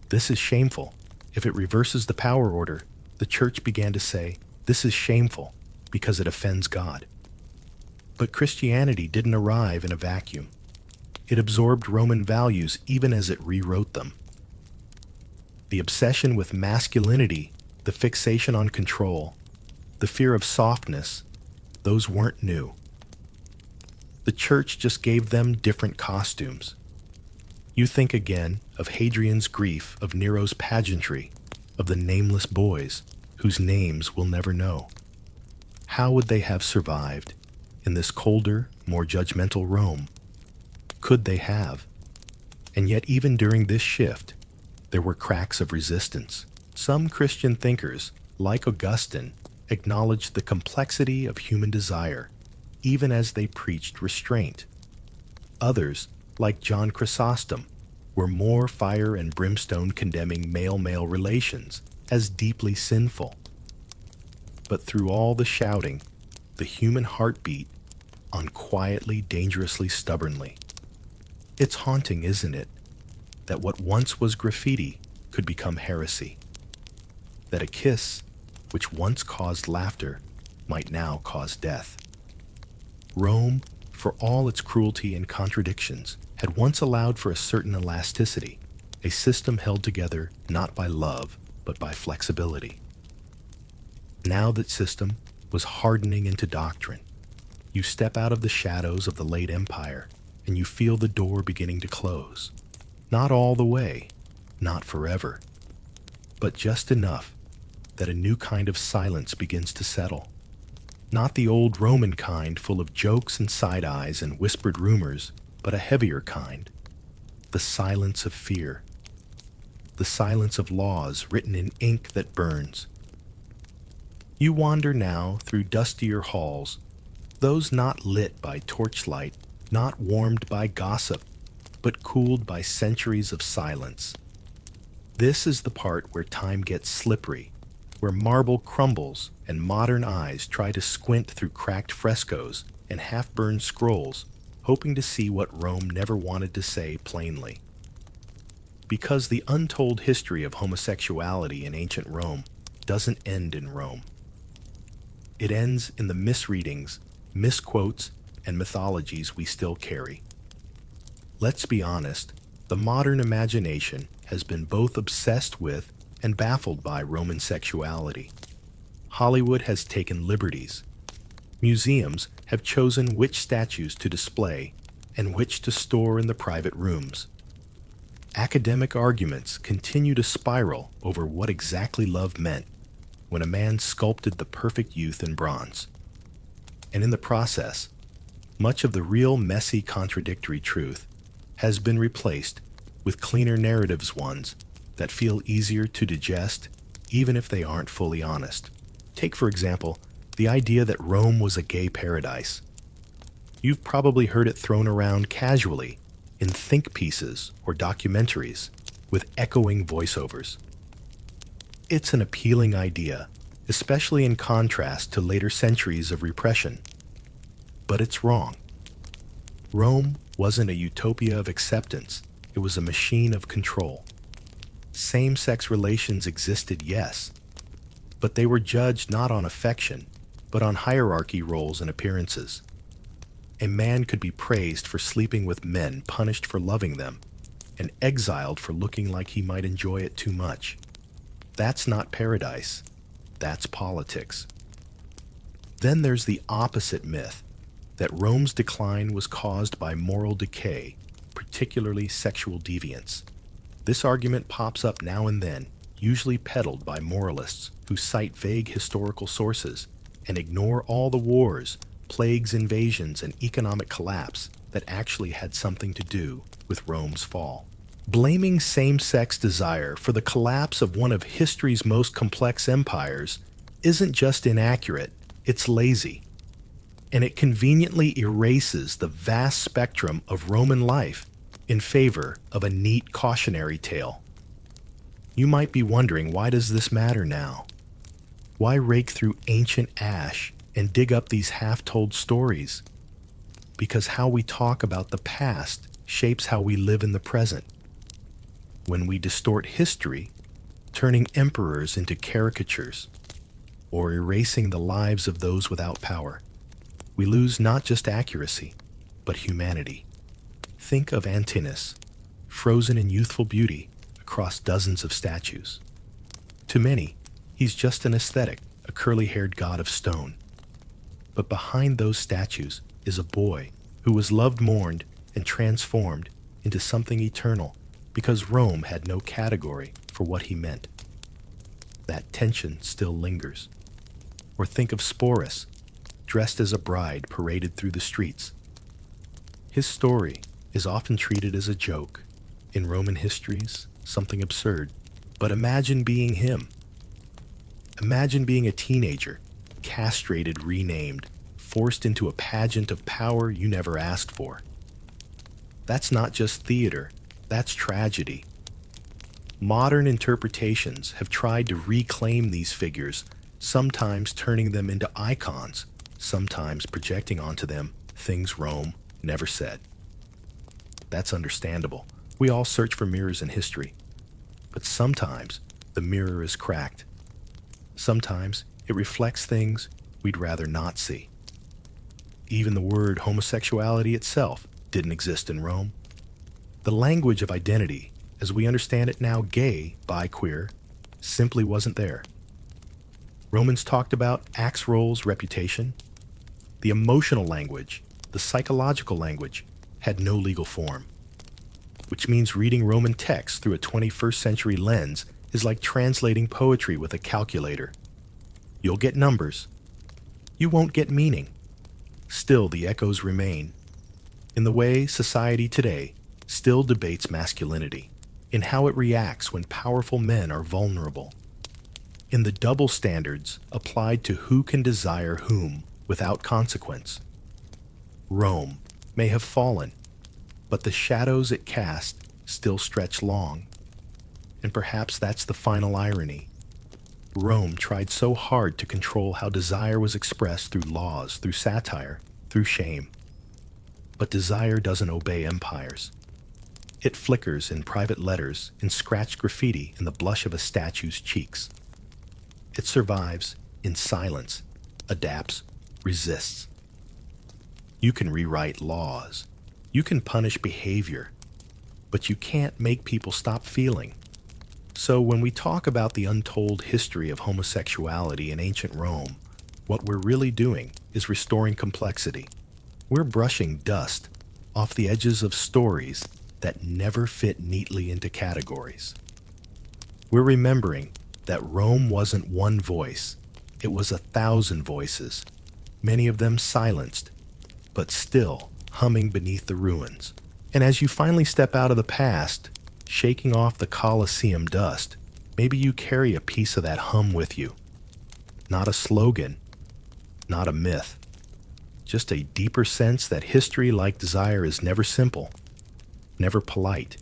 "This is shameful," if it reverses the power order, the church began to say, "This is shameful because it offends God." But Christianity didn't arrive in a vacuum. It absorbed Roman values even as it rewrote them. The obsession with masculinity, the fixation on control, the fear of softness, those weren't new. The church just gave them different costumes. You think again of Hadrian's grief, of Nero's pageantry, of the nameless boys whose names we'll never know. How would they have survived in this colder, more judgmental Rome? Could they have? And yet even during this shift, there were cracks of resistance. Some Christian thinkers, like Augustine, acknowledged the complexity of human desire, even as they preached restraint. Others, like John Chrysostom, were more fire and brimstone condemning male-male relations as deeply sinful. But through all the shouting, the human heart beat on quietly, dangerously, stubbornly. It's haunting, isn't it, that what once was graffiti could become heresy? That a kiss, which once caused laughter, might now cause death. Rome, for all its cruelty and contradictions, had once allowed for a certain elasticity, a system held together not by love, but by flexibility. Now that system was hardening into doctrine. You step out of the shadows of the late empire, and you feel the door beginning to close. Not all the way, not forever, but just enough that a new kind of silence begins to settle. Not the old Roman kind full of jokes and side eyes and whispered rumors, but a heavier kind. The silence of fear. The silence of laws written in ink that burns. You wander now through dustier halls, those not lit by torchlight, not warmed by gossip, but cooled by centuries of silence. This is the part where time gets slippery, where marble crumbles and modern eyes try to squint through cracked frescoes and half-burned scrolls, hoping to see what Rome never wanted to say plainly. Because the untold history of homosexuality in ancient Rome doesn't end in Rome. It ends in the misreadings, misquotes, and mythologies we still carry. Let's be honest, the modern imagination has been both obsessed with and baffled by Roman sexuality. Hollywood has taken liberties. Museums have chosen which statues to display and which to store in the private rooms. Academic arguments continue to spiral over what exactly love meant when a man sculpted the perfect youth in bronze. And in the process, much of the real messy contradictory truth has been replaced with cleaner narratives, ones that feel easier to digest even if they aren't fully honest. Take, for example, the idea that Rome was a gay paradise. You've probably heard it thrown around casually in think pieces or documentaries with echoing voiceovers. It's an appealing idea, especially in contrast to later centuries of repression. But it's wrong. Rome wasn't a utopia of acceptance, it was a machine of control. Same-sex relations existed, yes, but they were judged not on affection, but on hierarchy, roles, and appearances. A man could be praised for sleeping with men, punished for loving them, and exiled for looking like he might enjoy it too much. That's not paradise. That's politics. Then there's the opposite myth, that Rome's decline was caused by moral decay, particularly sexual deviance. This argument pops up now and then, usually peddled by moralists who cite vague historical sources and ignore all the wars, plagues, invasions, and economic collapse that actually had something to do with Rome's fall. Blaming same-sex desire for the collapse of one of history's most complex empires isn't just inaccurate, it's lazy. And it conveniently erases the vast spectrum of Roman life in favor of a neat cautionary tale. You might be wondering, why does this matter now? Why rake through ancient ash and dig up these half-told stories? Because how we talk about the past shapes how we live in the present. When we distort history, turning emperors into caricatures, or erasing the lives of those without power, we lose not just accuracy, but humanity. Think of Antinous, frozen in youthful beauty across dozens of statues. To many, he's just an aesthetic, a curly-haired god of stone. But behind those statues is a boy who was loved, mourned, and transformed into something eternal because Rome had no category for what he meant. That tension still lingers. Or think of Sporus, dressed as a bride paraded through the streets. His story is often treated as a joke, in Roman histories, something absurd. But imagine being him. Imagine being a teenager, castrated, renamed, forced into a pageant of power you never asked for. That's not just theater, that's tragedy. Modern interpretations have tried to reclaim these figures, sometimes turning them into icons, sometimes projecting onto them things Rome never said. That's understandable. We all search for mirrors in history. But sometimes the mirror is cracked. Sometimes it reflects things we'd rather not see. Even the word homosexuality itself didn't exist in Rome. The language of identity, as we understand it now, gay, bi, queer, simply wasn't there. Romans talked about axe roles, reputation. The emotional language, the psychological language, had no legal form. Which means reading Roman texts through a 21st century lens is like translating poetry with a calculator. You'll get numbers. You won't get meaning. Still, the echoes remain. In the way society today still debates masculinity, in how it reacts when powerful men are vulnerable, in the double standards applied to who can desire whom without consequence. Rome may have fallen, but the shadows it cast still stretch long. And perhaps that's the final irony. Rome tried so hard to control how desire was expressed through laws, through satire, through shame. But desire doesn't obey empires. It flickers in private letters, in scratched graffiti, in the blush of a statue's cheeks. It survives in silence, adapts, resists. You can rewrite laws. You can punish behavior, but you can't make people stop feeling. So when we talk about the untold history of homosexuality in ancient Rome, what we're really doing is restoring complexity. We're brushing dust off the edges of stories that never fit neatly into categories. We're remembering that Rome wasn't one voice, it was 1,000 voices, many of them silenced, but still humming beneath the ruins. And as you finally step out of the past, shaking off the Colosseum dust, maybe you carry a piece of that hum with you. Not a slogan, not a myth, just a deeper sense that history, like desire, is never simple, never polite,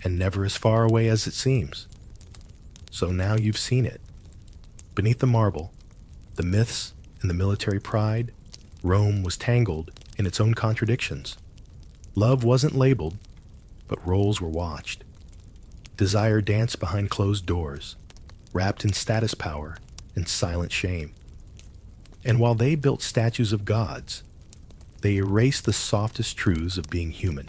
and never as far away as it seems. So now you've seen it. Beneath the marble, the myths and the military pride, Rome was tangled in its own contradictions. Love wasn't labeled, but roles were watched. Desire danced behind closed doors, wrapped in status power and silent shame. And while they built statues of gods, they erased the softest truths of being human.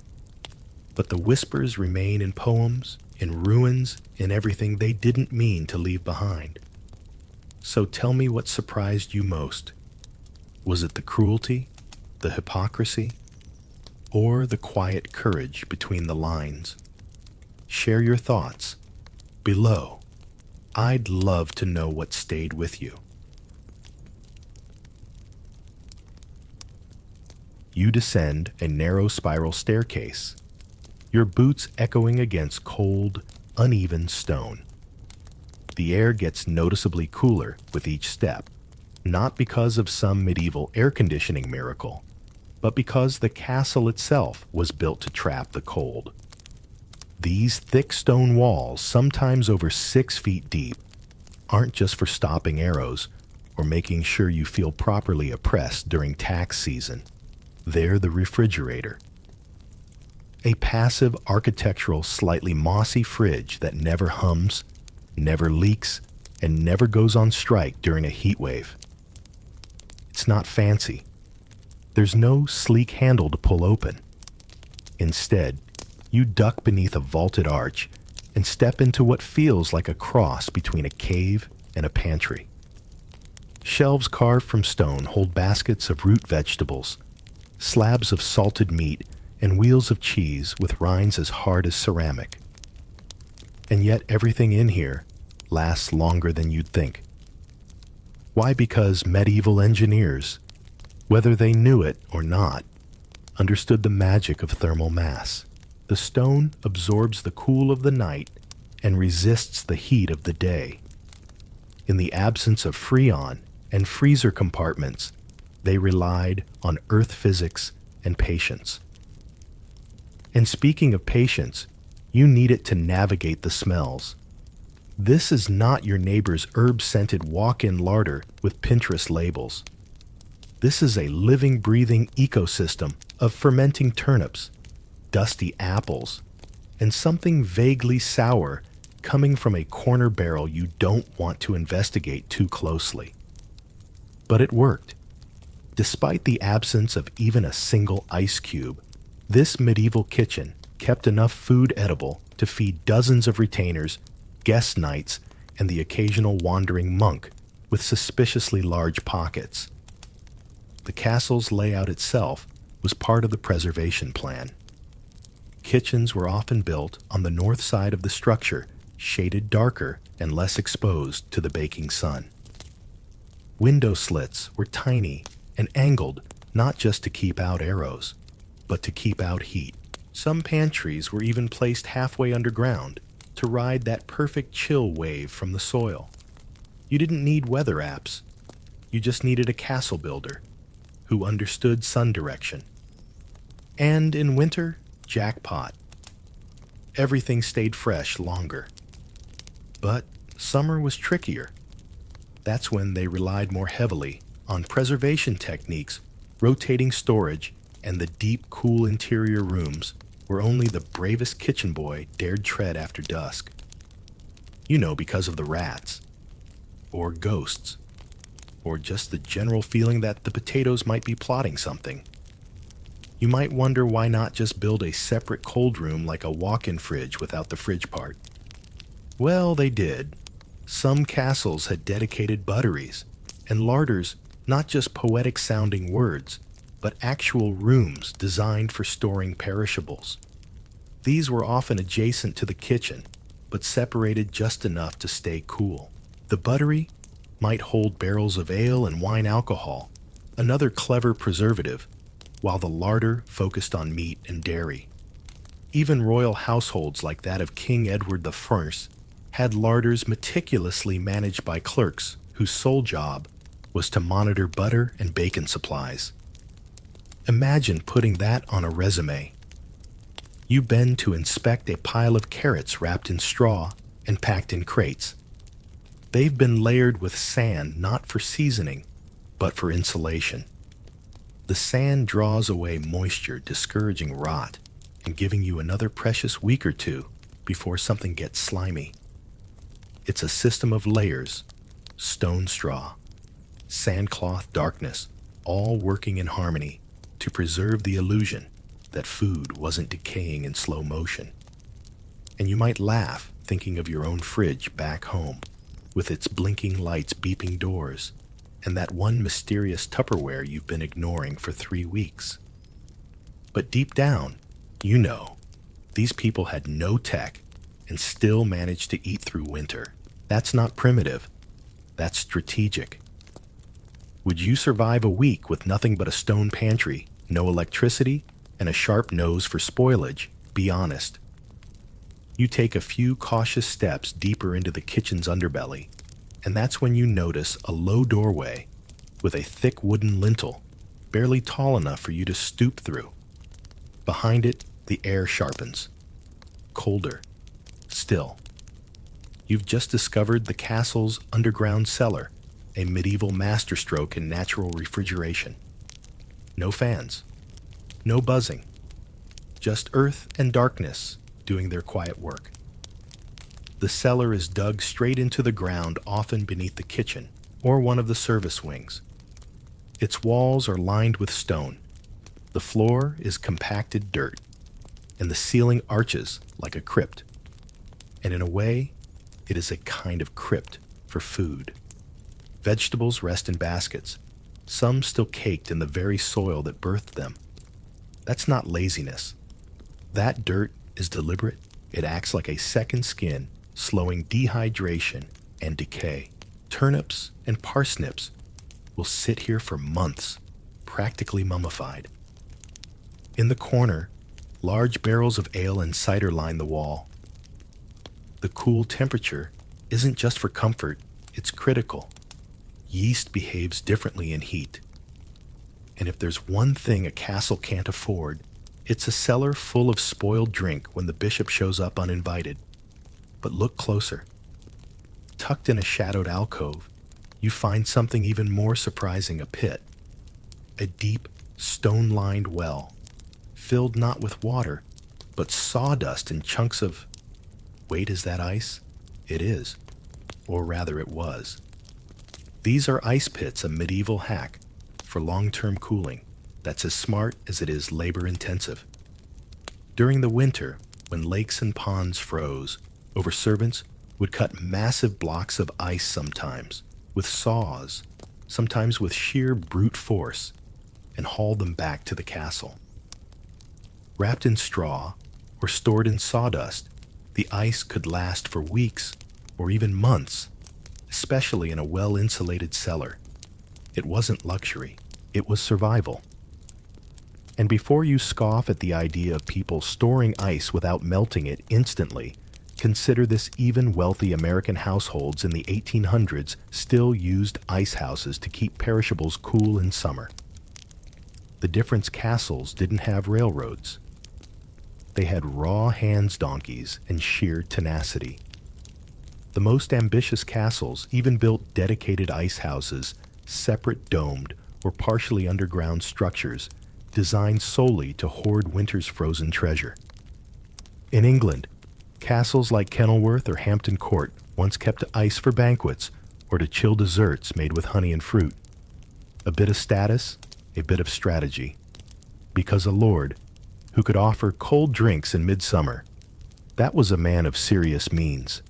But the whispers remain in poems, in ruins, in everything they didn't mean to leave behind. So tell me what surprised you most. Was it the cruelty, the hypocrisy, or the quiet courage between the lines? Share your thoughts below. I'd love to know what stayed with you. You descend a narrow spiral staircase, your boots echoing against cold, uneven stone. The air gets noticeably cooler with each step, not because of some medieval air conditioning miracle, but because the castle itself was built to trap the cold. These thick stone walls, sometimes over 6 feet deep, aren't just for stopping arrows or making sure you feel properly oppressed during tax season. They're the refrigerator. A passive, architectural, slightly mossy fridge that never hums, never leaks, and never goes on strike during a heat wave. It's not fancy. There's no sleek handle to pull open. Instead, you duck beneath a vaulted arch and step into what feels like a cross between a cave and a pantry. Shelves carved from stone hold baskets of root vegetables, slabs of salted meat, and wheels of cheese with rinds as hard as ceramic. And yet everything in here lasts longer than you'd think. Why? Because medieval engineers, whether they knew it or not, understood the magic of thermal mass. The stone absorbs the cool of the night and resists the heat of the day. In the absence of freon and freezer compartments, they relied on earth physics and patience. And speaking of patience, you need it to navigate the smells. This is not your neighbor's herb-scented walk-in larder with Pinterest labels. This is a living, breathing ecosystem of fermenting turnips, dusty apples, and something vaguely sour coming from a corner barrel you don't want to investigate too closely. But it worked. Despite the absence of even a single ice cube, this medieval kitchen kept enough food edible to feed dozens of retainers, guest nights, and the occasional wandering monk with suspiciously large pockets. The castle's layout itself was part of the preservation plan. Kitchens were often built on the north side of the structure, shaded darker and less exposed to the baking sun. Window slits were tiny and angled not just to keep out arrows, but to keep out heat. Some pantries were even placed halfway underground to ride that perfect chill wave from the soil. You didn't need weather apps. You just needed a castle builder who understood sun direction. And in winter, jackpot. Everything stayed fresh longer. But summer was trickier. That's when they relied more heavily on preservation techniques, rotating storage, and the deep, cool interior rooms where only the bravest kitchen boy dared tread after dusk. You know, because of the rats, or ghosts, or just the general feeling that the potatoes might be plotting something. You might wonder why not just build a separate cold room like a walk-in fridge without the fridge part. Well, they did. Some castles had dedicated butteries, and larders, not just poetic-sounding words, but actual rooms designed for storing perishables. These were often adjacent to the kitchen, but separated just enough to stay cool. The buttery might hold barrels of ale and wine alcohol, another clever preservative, while the larder focused on meat and dairy. Even royal households like that of King Edward I had larders meticulously managed by clerks whose sole job was to monitor butter and bacon supplies. Imagine putting that on a resume. You've been to inspect a pile of carrots wrapped in straw and packed in crates. They've been layered with sand not for seasoning, but for insulation. The sand draws away moisture, discouraging rot, and giving you another precious week or two before something gets slimy. It's a system of layers, stone straw, sandcloth darkness, all working in harmony to preserve the illusion that food wasn't decaying in slow motion. And you might laugh thinking of your own fridge back home, with its blinking lights, beeping doors, and that one mysterious Tupperware you've been ignoring for 3 weeks. But deep down, you know, these people had no tech and still managed to eat through winter. That's not primitive. That's strategic. Would you survive a week with nothing but a stone pantry, no electricity, and a sharp nose for spoilage? Be honest. You take a few cautious steps deeper into the kitchen's underbelly, and that's when you notice a low doorway with a thick wooden lintel, barely tall enough for you to stoop through. Behind it, the air sharpens. Colder. Still. You've just discovered the castle's underground cellar, a medieval masterstroke in natural refrigeration. No fans. No buzzing. Just earth and darkness doing their quiet work. The cellar is dug straight into the ground, often beneath the kitchen or one of the service wings. Its walls are lined with stone, The floor is compacted dirt, and the ceiling arches like a crypt. And in a way, it is a kind of crypt for food. Vegetables rest in baskets, some still caked in the very soil that birthed them. That's not laziness. That dirt is deliberate. It acts like a second skin, slowing dehydration and decay. Turnips and parsnips will sit here for months, practically mummified. In the corner, large barrels of ale and cider line the wall. The cool temperature isn't just for comfort, it's critical. Yeast behaves differently in heat. And if there's one thing a castle can't afford, it's a cellar full of spoiled drink when the bishop shows up uninvited. But look closer. Tucked in a shadowed alcove, you find something even more surprising, a pit. A deep, stone-lined well, filled not with water, but sawdust and chunks of... Wait, is that ice? It is. Or rather, it was. These are ice pits, a medieval hack for long-term cooling that's as smart as it is labor-intensive. During the winter, when lakes and ponds froze, overservants would cut massive blocks of ice sometimes with saws, sometimes with sheer brute force, and haul them back to the castle. Wrapped in straw or stored in sawdust, the ice could last for weeks or even months, especially in a well-insulated cellar. It wasn't luxury, it was survival. And before you scoff at the idea of people storing ice without melting it instantly, consider this: even wealthy American households in the 1800s still used ice houses to keep perishables cool in summer. The difference: castles didn't have railroads. They had raw hands donkeys and sheer tenacity. The most ambitious castles even built dedicated ice houses, separate domed or partially underground structures designed solely to hoard winter's frozen treasure. In England, castles like Kenilworth or Hampton Court once kept ice for banquets or to chill desserts made with honey and fruit. A bit of status, a bit of strategy. Because a lord, who could offer cold drinks in midsummer, that was a man of serious means.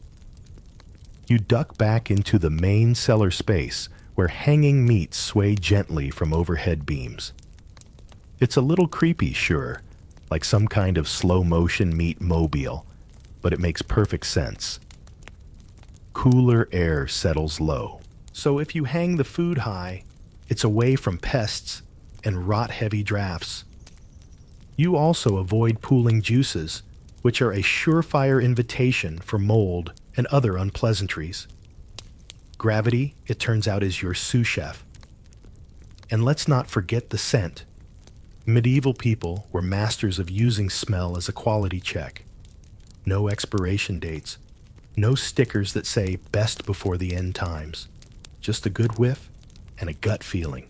You duck back into the main cellar space where hanging meats sway gently from overhead beams. It's a little creepy, sure, like some kind of slow-motion meat mobile, but it makes perfect sense. Cooler air settles low. So if you hang the food high, it's away from pests and rot-heavy drafts. You also avoid pooling juices, which are a surefire invitation for mold and other unpleasantries. Gravity, it turns out, is your sous chef. And let's not forget the scent. Medieval people were masters of using smell as a quality check. No expiration dates, no stickers that say best before the end times, just a good whiff and a gut feeling.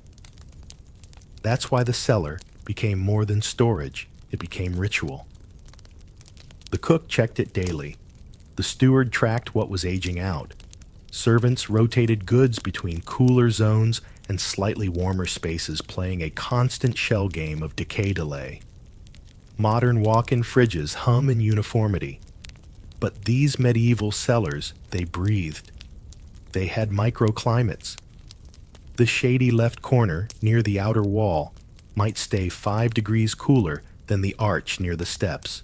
That's why the cellar became more than storage, it became ritual. The cook checked it daily. The steward tracked what was aging out. Servants rotated goods between cooler zones and slightly warmer spaces, playing a constant shell game of decay delay. Modern walk-in fridges hum in uniformity. But these medieval cellars, they breathed. They had microclimates. The shady left corner, near the outer wall, might stay 5 degrees cooler than the arch near the steps.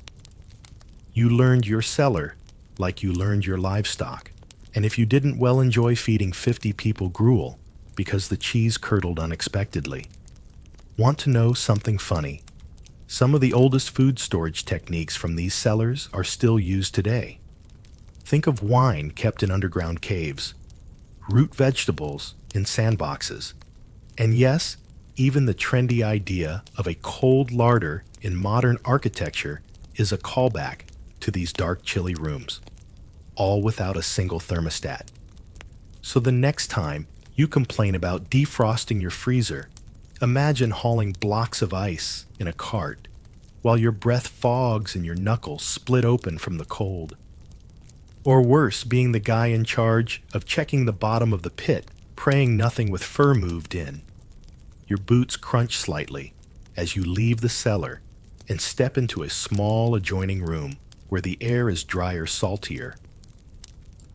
You learned your cellar like you learned your livestock. And if you didn't well enjoy feeding 50 people gruel because the cheese curdled unexpectedly. Want to know something funny? Some of the oldest food storage techniques from these cellars are still used today. Think of wine kept in underground caves, root vegetables in sandboxes, and yes, even the trendy idea of a cold larder in modern architecture is a callback to these dark, chilly rooms, all without a single thermostat. So the next time you complain about defrosting your freezer, imagine hauling blocks of ice in a cart while your breath fogs and your knuckles split open from the cold. Or worse, being the guy in charge of checking the bottom of the pit, praying nothing with fur moved in. Your boots crunch slightly, as you leave the cellar and step into a small adjoining room where the air is drier, saltier.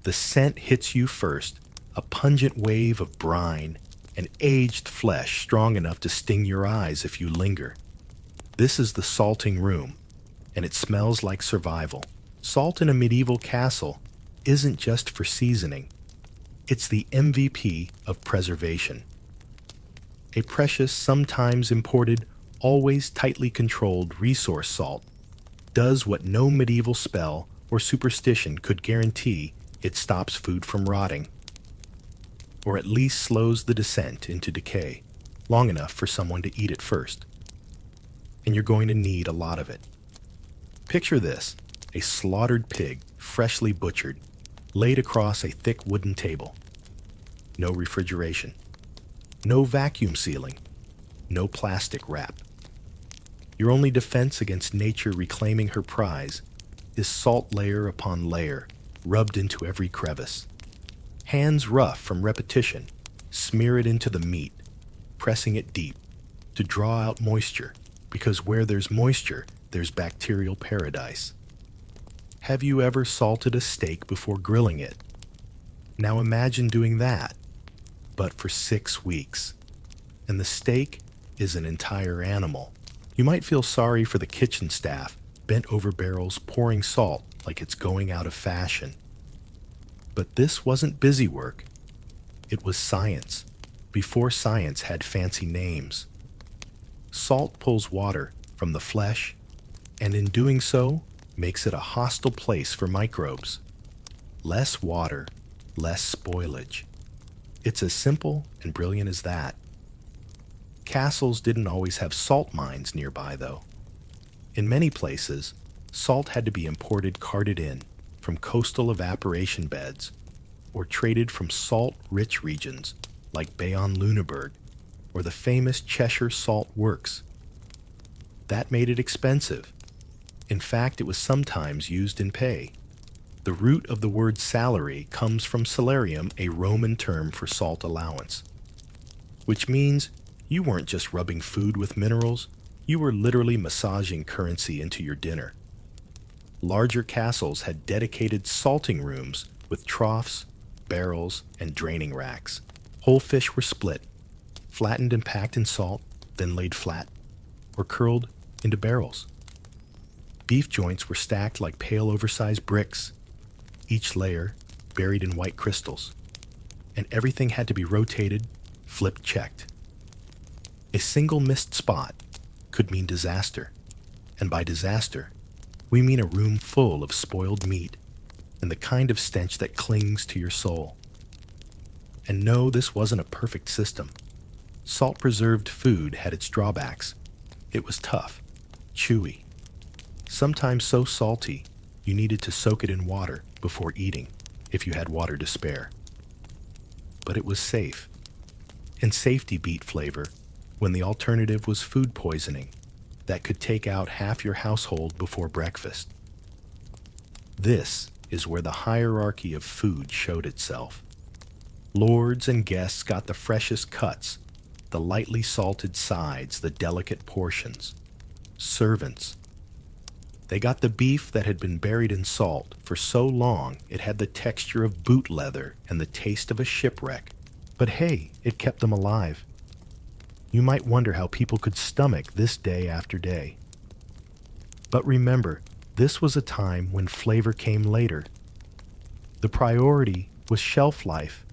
The scent hits you first, a pungent wave of brine and aged flesh strong enough to sting your eyes if you linger. This is the salting room, and it smells like survival. Salt in a medieval castle isn't just for seasoning. It's the MVP of preservation. A precious, sometimes imported, always tightly controlled resource salt does what no medieval spell or superstition could guarantee. It stops food from rotting, or at least slows the descent into decay long enough for someone to eat it first. And you're going to need a lot of it. Picture this: a slaughtered pig, freshly butchered, laid across a thick wooden table. No refrigeration, no vacuum sealing, no plastic wrap. Your only defense against nature reclaiming her prize is salt layer upon layer, rubbed into every crevice. Hands rough from repetition, smear it into the meat, pressing it deep to draw out moisture, because where there's moisture, there's bacterial paradise. Have you ever salted a steak before grilling it? Now imagine doing that, but for 6 weeks. And the steak is an entire animal. You might feel sorry for the kitchen staff, bent over barrels pouring salt like it's going out of fashion. But this wasn't busy work. It was science, before science had fancy names. Salt pulls water from the flesh, and in doing so, makes it a hostile place for microbes. Less water, less spoilage. It's as simple and brilliant as that. Castles didn't always have salt mines nearby, though. In many places, salt had to be imported carted in from coastal evaporation beds or traded from salt-rich regions like Bayonne-Lüneburg or the famous Cheshire Salt Works. That made it expensive. In fact, it was sometimes used in pay. The root of the word salary comes from salarium, a Roman term for salt allowance, which means you weren't just rubbing food with minerals, you were literally massaging currency into your dinner. Larger castles had dedicated salting rooms with troughs, barrels, and draining racks. Whole fish were split, flattened and packed in salt, then laid flat, or curled into barrels. Beef joints were stacked like pale oversized bricks, each layer buried in white crystals, and everything had to be rotated, flipped, checked. A single missed spot could mean disaster, and by disaster, we mean a room full of spoiled meat and the kind of stench that clings to your soul. And no, this wasn't a perfect system. Salt-preserved food had its drawbacks. It was tough, chewy, sometimes so salty you needed to soak it in water before eating if you had water to spare. But it was safe, and safety beat flavor when the alternative was food poisoning that could take out half your household before breakfast. This is where the hierarchy of food showed itself. Lords and guests got the freshest cuts, the lightly salted sides, the delicate portions. Servants, they got the beef that had been buried in salt for so long it had the texture of boot leather and the taste of a shipwreck. But hey, it kept them alive. You might wonder how people could stomach this day after day. But remember, this was a time when flavor came later. The priority was shelf life.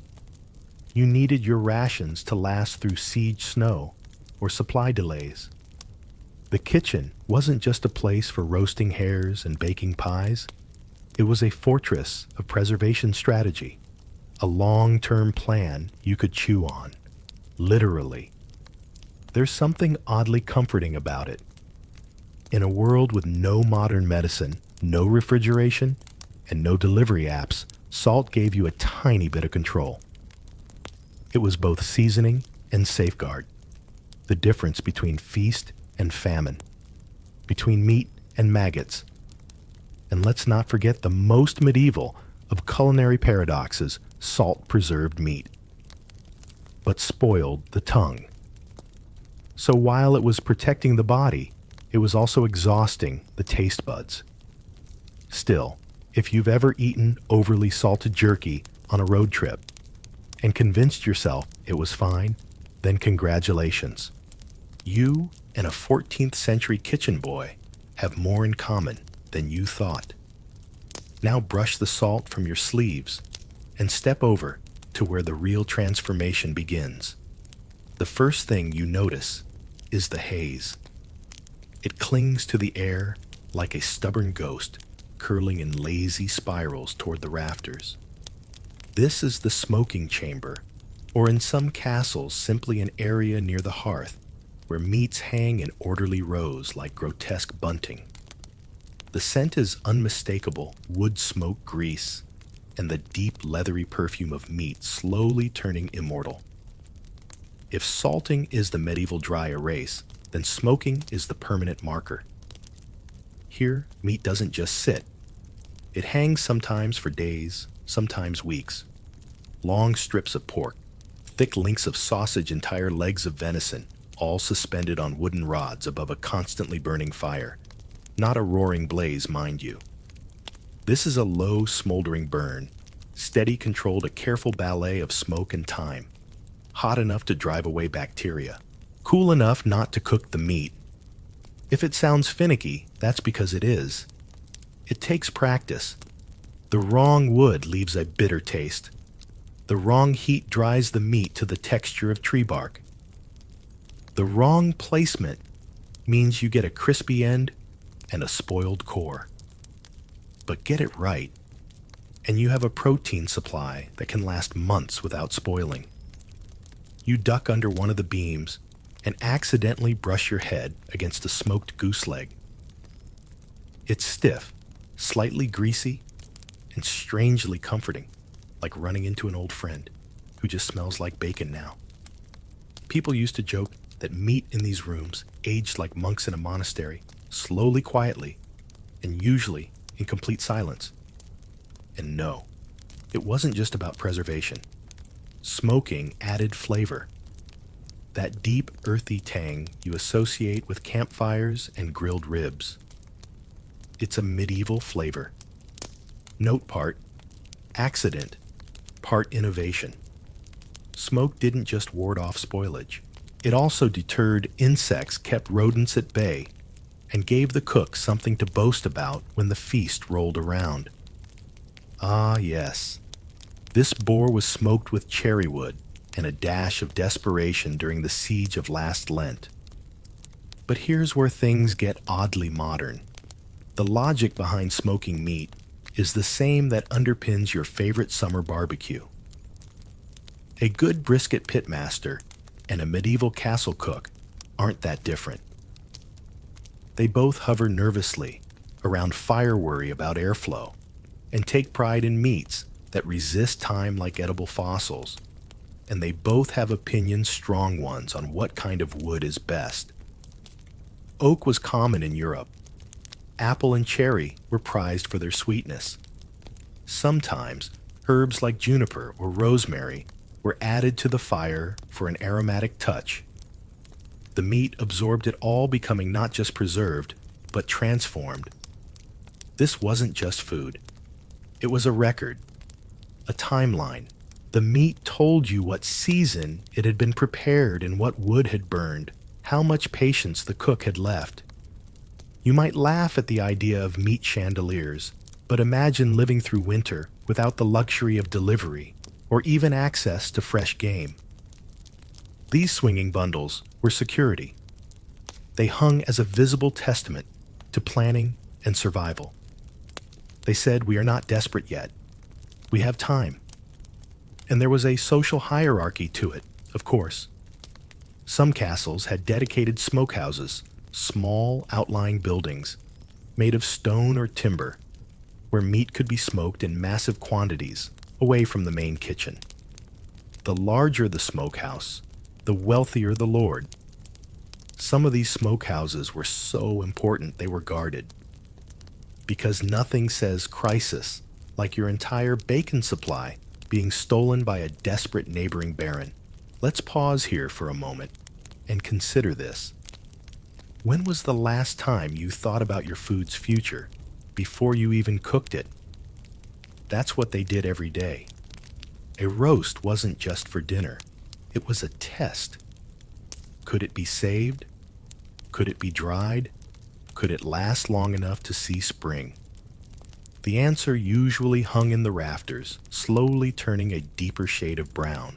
You needed your rations to last through siege snow or supply delays. The kitchen wasn't just a place for roasting hares and baking pies. It was a fortress of preservation strategy, a long-term plan you could chew on, literally. There's something oddly comforting about it. In a world with no modern medicine, no refrigeration, and no delivery apps, salt gave you a tiny bit of control. It was both seasoning and safeguard, the difference between feast and famine, between meat and maggots. And let's not forget the most medieval of culinary paradoxes, salt-preserved meat, but spoiled the tongue. So while it was protecting the body, it was also exhausting the taste buds. Still, if you've ever eaten overly salted jerky on a road trip and convinced yourself it was fine, then congratulations. You and a 14th century kitchen boy have more in common than you thought. Now brush the salt from your sleeves and step over to where the real transformation begins. The first thing you notice is the haze. It clings to the air like a stubborn ghost, curling in lazy spirals toward the rafters. This is the smoking chamber, or in some castles simply an area near the hearth where meats hang in orderly rows like grotesque bunting. The scent is unmistakable wood smoke grease and the deep leathery perfume of meat slowly turning immortal. If salting is the medieval dry erase, then smoking is the permanent marker. Here, meat doesn't just sit. It hangs sometimes for days, sometimes weeks. Long strips of pork, thick links of sausage, entire legs of venison, all suspended on wooden rods above a constantly burning fire. Not a roaring blaze, mind you. This is a low, smoldering burn, steady, controlled, a careful ballet of smoke and time. Hot enough to drive away bacteria, cool enough not to cook the meat. If it sounds finicky, that's because it is. It takes practice. The wrong wood leaves a bitter taste. The wrong heat dries the meat to the texture of tree bark. The wrong placement means you get a crispy end and a spoiled core. But get it right, and you have a protein supply that can last months without spoiling. You duck under one of the beams and accidentally brush your head against a smoked goose leg. It's stiff, slightly greasy, and strangely comforting, like running into an old friend who just smells like bacon now. People used to joke that meat in these rooms aged like monks in a monastery, slowly, quietly, and usually in complete silence. And no, it wasn't just about preservation. Smoking added flavor. That deep, earthy tang you associate with campfires and grilled ribs. It's a medieval flavor. Note part, accident, part innovation. Smoke didn't just ward off spoilage. It also deterred insects, kept rodents at bay, and gave the cook something to boast about when the feast rolled around. Ah, yes. This boar was smoked with cherry wood and a dash of desperation during the siege of last Lent. But here's where things get oddly modern. The logic behind smoking meat is the same that underpins your favorite summer barbecue. A good brisket pitmaster and a medieval castle cook aren't that different. They both hover nervously around fire worry about airflow and take pride in meats that resist time like edible fossils. And they both have opinions, strong ones, on what kind of wood is best. Oak was common in Europe. Apple and cherry were prized for their sweetness. Sometimes herbs like juniper or rosemary were added to the fire for an aromatic touch. The meat absorbed it all, becoming not just preserved, but transformed. This wasn't just food. It was a record, a timeline. The meat told you what season it had been prepared and what wood had burned, how much patience the cook had left. You might laugh at the idea of meat chandeliers, but imagine living through winter without the luxury of delivery or even access to fresh game. These swinging bundles were security. They hung as a visible testament to planning and survival. They said, "We are not desperate yet. We have time." And there was a social hierarchy to it, of course. Some castles had dedicated smokehouses, small outlying buildings made of stone or timber, where meat could be smoked in massive quantities away from the main kitchen. The larger the smokehouse, the wealthier the lord. Some of these smokehouses were so important they were guarded. Because nothing says crisis like your entire bacon supply being stolen by a desperate neighboring baron. Let's pause here for a moment. And consider this. When was the last time you thought about your food's future before you even cooked it? That's what they did every day. A roast wasn't just for dinner. It was a test. Could it be saved? Could it be dried? Could it last long enough to see spring? The answer usually hung in the rafters, slowly turning a deeper shade of brown.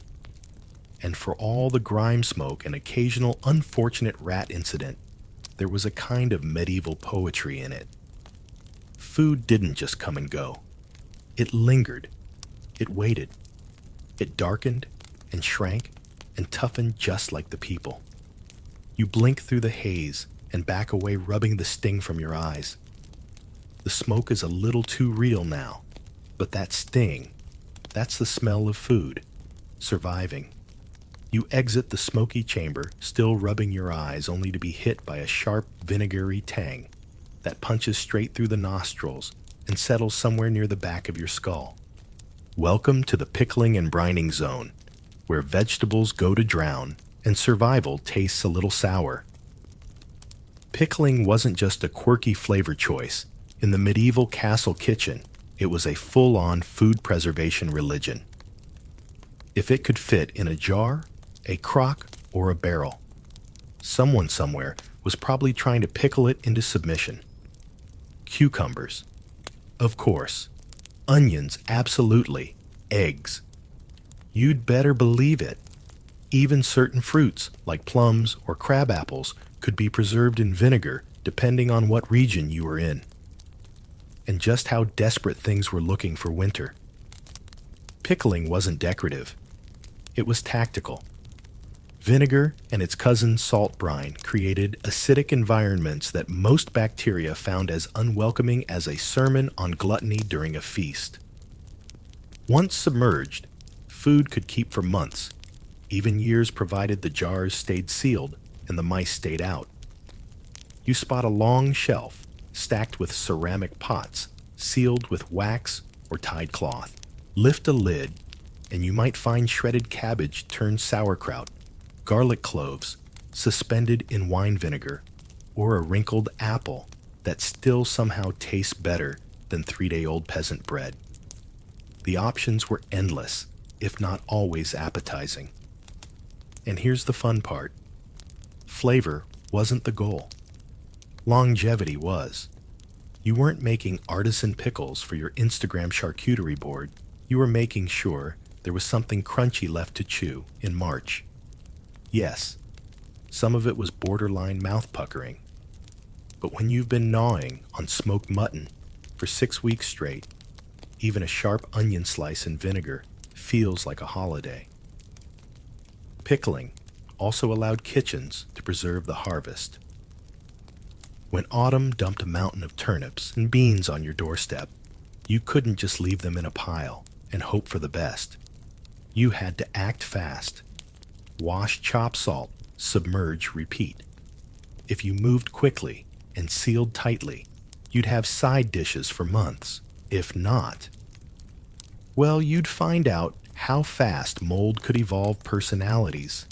And for all the grime smoke and occasional unfortunate rat incident, there was a kind of medieval poetry in it. Food didn't just come and go. It lingered. It waited. It darkened and shrank and toughened just like the people. You blink through the haze and back away, rubbing the sting from your eyes. The smoke is a little too real now, but that sting, that's the smell of food, surviving. You exit the smoky chamber, still rubbing your eyes, only to be hit by a sharp, vinegary tang that punches straight through the nostrils and settles somewhere near the back of your skull. Welcome to the pickling and brining zone, where vegetables go to drown and survival tastes a little sour. Pickling wasn't just a quirky flavor choice. In the medieval castle kitchen, it was a full-on food preservation religion. If it could fit in a jar, a crock, or a barrel, someone somewhere was probably trying to pickle it into submission. Cucumbers, of course. Onions, absolutely. Eggs. You'd better believe it. Even certain fruits, like plums or crab apples, could be preserved in vinegar depending on what region you were in, and just how desperate things were looking for winter. Pickling wasn't decorative. It was tactical. Vinegar and its cousin salt brine created acidic environments that most bacteria found as unwelcoming as a sermon on gluttony during a feast. Once submerged, food could keep for months, even years, provided the jars stayed sealed and the mice stayed out. You spot a long shelf stacked with ceramic pots, sealed with wax or tied cloth. Lift a lid, and you might find shredded cabbage turned sauerkraut, garlic cloves suspended in wine vinegar, or a wrinkled apple that still somehow tastes better than 3-day-old peasant bread. The options were endless, if not always appetizing. And here's the fun part. Flavor wasn't the goal. Longevity was. You weren't making artisan pickles for your Instagram charcuterie board. You were making sure there was something crunchy left to chew in March. Yes, some of it was borderline mouth-puckering. But when you've been gnawing on smoked mutton for 6 weeks straight, even a sharp onion slice in vinegar feels like a holiday. Pickling also allowed kitchens to preserve the harvest. When autumn dumped a mountain of turnips and beans on your doorstep, you couldn't just leave them in a pile and hope for the best. You had to act fast. Wash, chop salt, submerge, repeat. If you moved quickly and sealed tightly, you'd have side dishes for months. If not, well, you'd find out how fast mold could evolve personalities.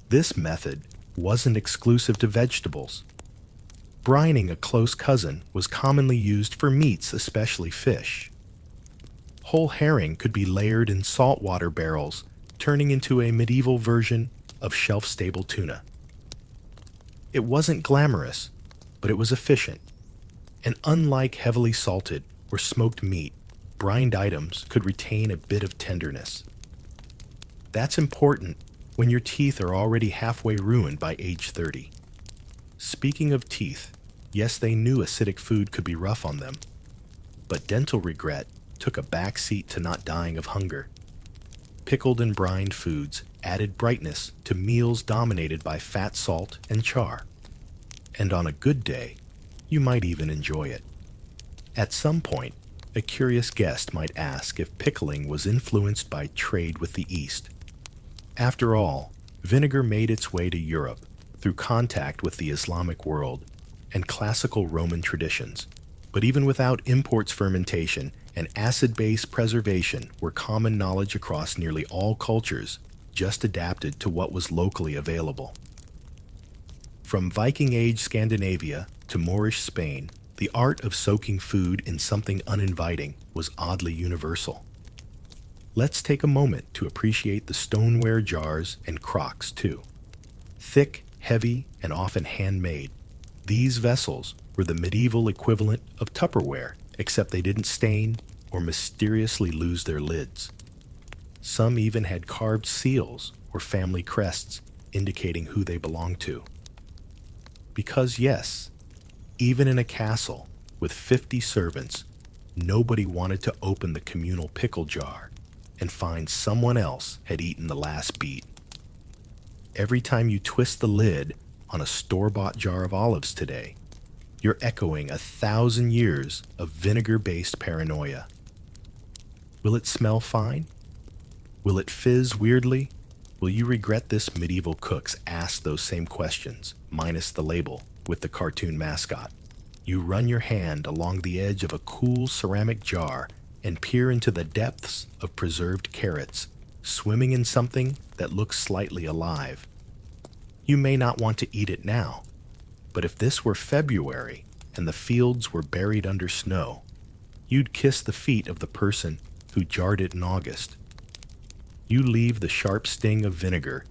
This method wasn't exclusive to vegetables. Brining a close cousin was commonly used for meats, especially fish. Whole herring could be layered in saltwater barrels, turning into a medieval version of shelf-stable tuna. It wasn't glamorous, but it was efficient. And unlike heavily salted or smoked meat, brined items could retain a bit of tenderness. That's important when your teeth are already halfway ruined by age 30. Speaking of teeth, yes, they knew acidic food could be rough on them, but dental regret took a back seat to not dying of hunger. Pickled and brined foods added brightness to meals dominated by fat, salt, and char. And on a good day, you might even enjoy it. At some point, a curious guest might ask if pickling was influenced by trade with the East. After all, vinegar made its way to Europe through contact with the Islamic world and classical Roman traditions. But even without imports, fermentation and acid-based preservation were common knowledge across nearly all cultures, just adapted to what was locally available. From Viking-age Scandinavia to Moorish Spain, the art of soaking food in something uninviting was oddly universal. Let's take a moment to appreciate the stoneware jars and crocks, too. Thick, heavy, and often handmade, these vessels were the medieval equivalent of Tupperware, except they didn't stain or mysteriously lose their lids. Some even had carved seals or family crests indicating who they belonged to. Because yes, even in a castle with 50 servants, nobody wanted to open the communal pickle jar and find someone else had eaten the last beet. Every time you twist the lid on a store-bought jar of olives today, you're echoing 1,000 years of vinegar-based paranoia. Will it smell fine? Will it fizz weirdly? Will you regret this? Medieval cooks asked those same questions, minus the label, with the cartoon mascot. You run your hand along the edge of a cool ceramic jar and peer into the depths of preserved carrots, swimming in something that looks slightly alive. You may not want to eat it now, but if this were February and the fields were buried under snow, you'd kiss the feet of the person who jarred it in August. You leave the sharp sting of vinegar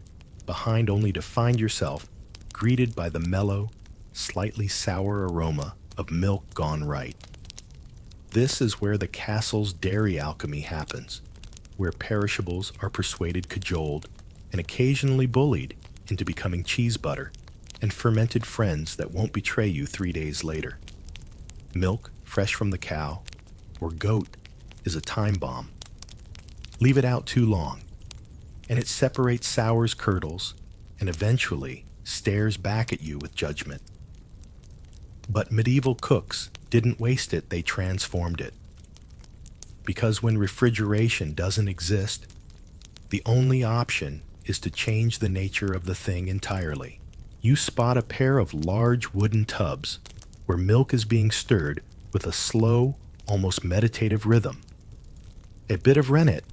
behind only to find yourself greeted by the mellow, slightly sour aroma of milk gone right. This is where the castle's dairy alchemy happens, where perishables are persuaded, cajoled, and occasionally bullied into becoming cheese butter and fermented friends that won't betray you 3 days later. Milk, fresh from the cow, or goat, is a time bomb. Leave it out too long, and it separates sours curdles and eventually stares back at you with judgment. But medieval cooks didn't waste it, they transformed it. Because when refrigeration doesn't exist, the only option is to change the nature of the thing entirely. You spot a pair of large wooden tubs where milk is being stirred with a slow, almost meditative rhythm. A bit of rennet,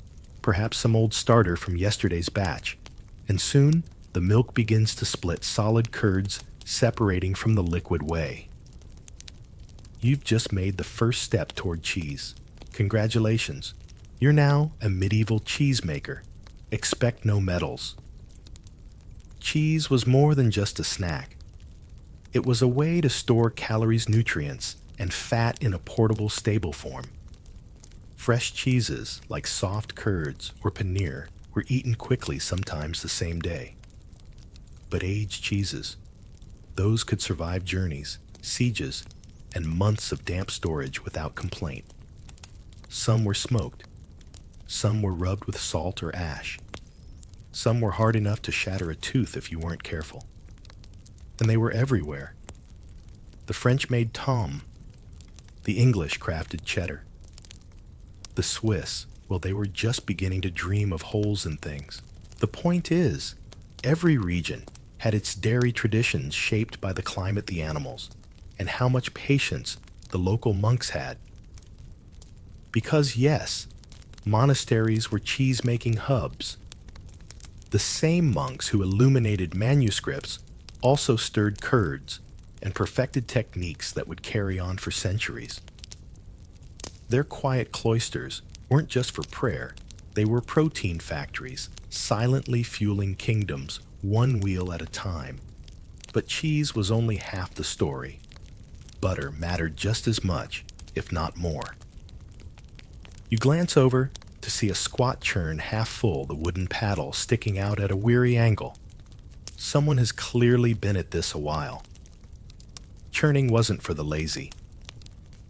perhaps some old starter from yesterday's batch, and soon the milk begins to split solid curds separating from the liquid whey. You've just made the first step toward cheese. Congratulations. You're now a medieval cheesemaker. Expect no medals. Cheese was more than just a snack. It was a way to store calories, nutrients, and fat in a portable, stable form. Fresh cheeses, like soft curds or paneer, were eaten quickly, sometimes the same day. But aged cheeses, those could survive journeys, sieges, and months of damp storage without complaint. Some were smoked. Some were rubbed with salt or ash. Some were hard enough to shatter a tooth if you weren't careful. And they were everywhere. The French made Tom. The English crafted cheddar. The Swiss, well, they were just beginning to dream of holes in things. The point is, every region had its dairy traditions shaped by the climate, the animals, and how much patience the local monks had. Because yes, monasteries were cheese-making hubs. The same monks who illuminated manuscripts also stirred curds and perfected techniques that would carry on for centuries. Their quiet cloisters weren't just for prayer, they were protein factories, silently fueling kingdoms, one wheel at a time. But cheese was only half the story. Butter mattered just as much, if not more. You glance over to see a squat churn half full, the wooden paddle sticking out at a weary angle. Someone has clearly been at this a while. Churning wasn't for the lazy.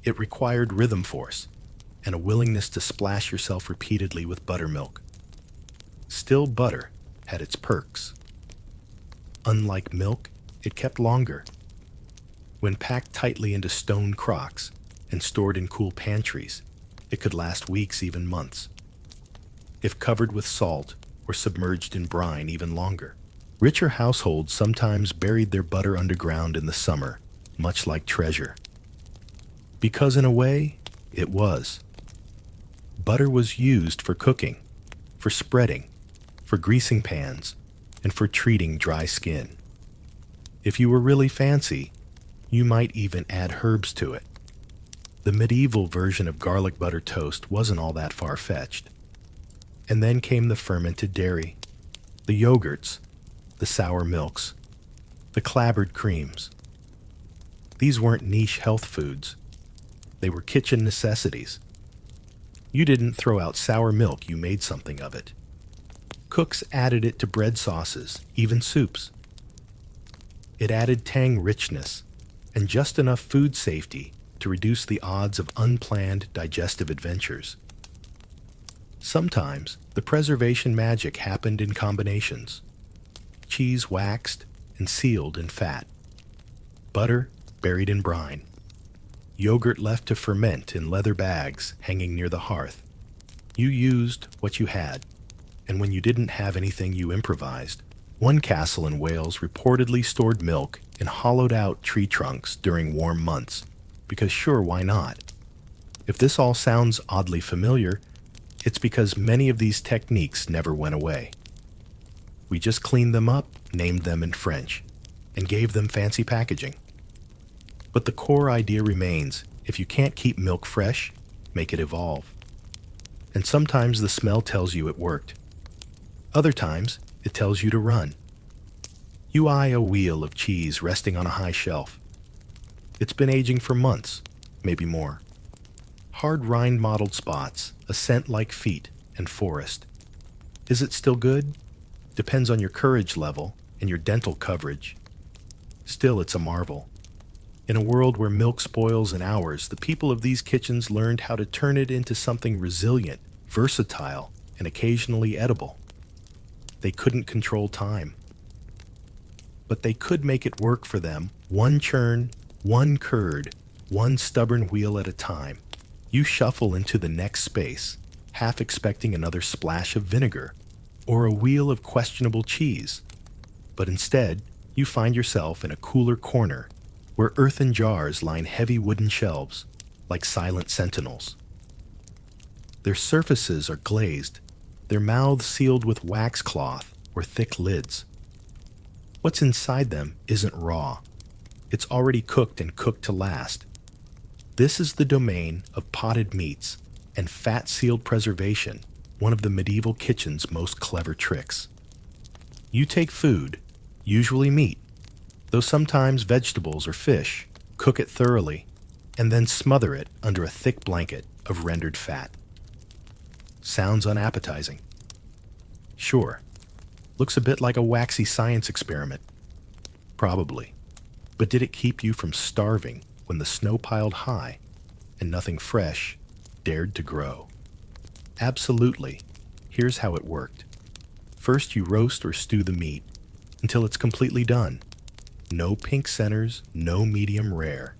It required rhythm force and a willingness to splash yourself repeatedly with buttermilk. Still, butter had its perks. Unlike milk, it kept longer. When packed tightly into stone crocks and stored in cool pantries, it could last weeks, even months. If covered with salt or submerged in brine, even longer. Richer households sometimes buried their butter underground in the summer, much like treasure. Because in a way, it was. Butter was used for cooking, for spreading, for greasing pans, and for treating dry skin. If you were really fancy, you might even add herbs to it. The medieval version of garlic butter toast wasn't all that far-fetched. And then came the fermented dairy, the yogurts, the sour milks, the clabbered creams. These weren't niche health foods. They were kitchen necessities. You didn't throw out sour milk, you made something of it. Cooks added it to bread sauces, even soups. It added tang richness and just enough food safety to reduce the odds of unplanned digestive adventures. Sometimes the preservation magic happened in combinations. Cheese waxed and sealed in fat. Butter buried in brine. Yogurt left to ferment in leather bags hanging near the hearth. You used what you had, and when you didn't have anything, you improvised. One castle in Wales reportedly stored milk in hollowed-out tree trunks during warm months, because sure, why not? If this all sounds oddly familiar, it's because many of these techniques never went away. We just cleaned them up, named them in French, and gave them fancy packaging. But the core idea remains: if you can't keep milk fresh, make it evolve. And sometimes the smell tells you it worked. Other times, it tells you to run. You eye a wheel of cheese resting on a high shelf. It's been aging for months, maybe more. Hard rind-mottled spots, a scent like feet and forest. Is it still good? Depends on your courage level and your dental coverage. Still, it's a marvel. In a world where milk spoils in hours, the people of these kitchens learned how to turn it into something resilient, versatile, and occasionally edible. They couldn't control time. But they could make it work for them, one churn, one curd, one stubborn wheel at a time. You shuffle into the next space, half expecting another splash of vinegar, or a wheel of questionable cheese. But instead, you find yourself in a cooler corner, where earthen jars line heavy wooden shelves, like silent sentinels. Their surfaces are glazed, their mouths sealed with wax cloth or thick lids. What's inside them isn't raw. It's already cooked and cooked to last. This is the domain of potted meats and fat-sealed preservation, one of the medieval kitchen's most clever tricks. You take food, usually meat, though sometimes vegetables or fish, cook it thoroughly, and then smother it under a thick blanket of rendered fat. Sounds unappetizing. Sure, looks a bit like a waxy science experiment. Probably. But did it keep you from starving when the snow piled high and nothing fresh dared to grow? Absolutely. Here's how it worked. First, you roast or stew the meat until it's completely done. No pink centers, no medium rare.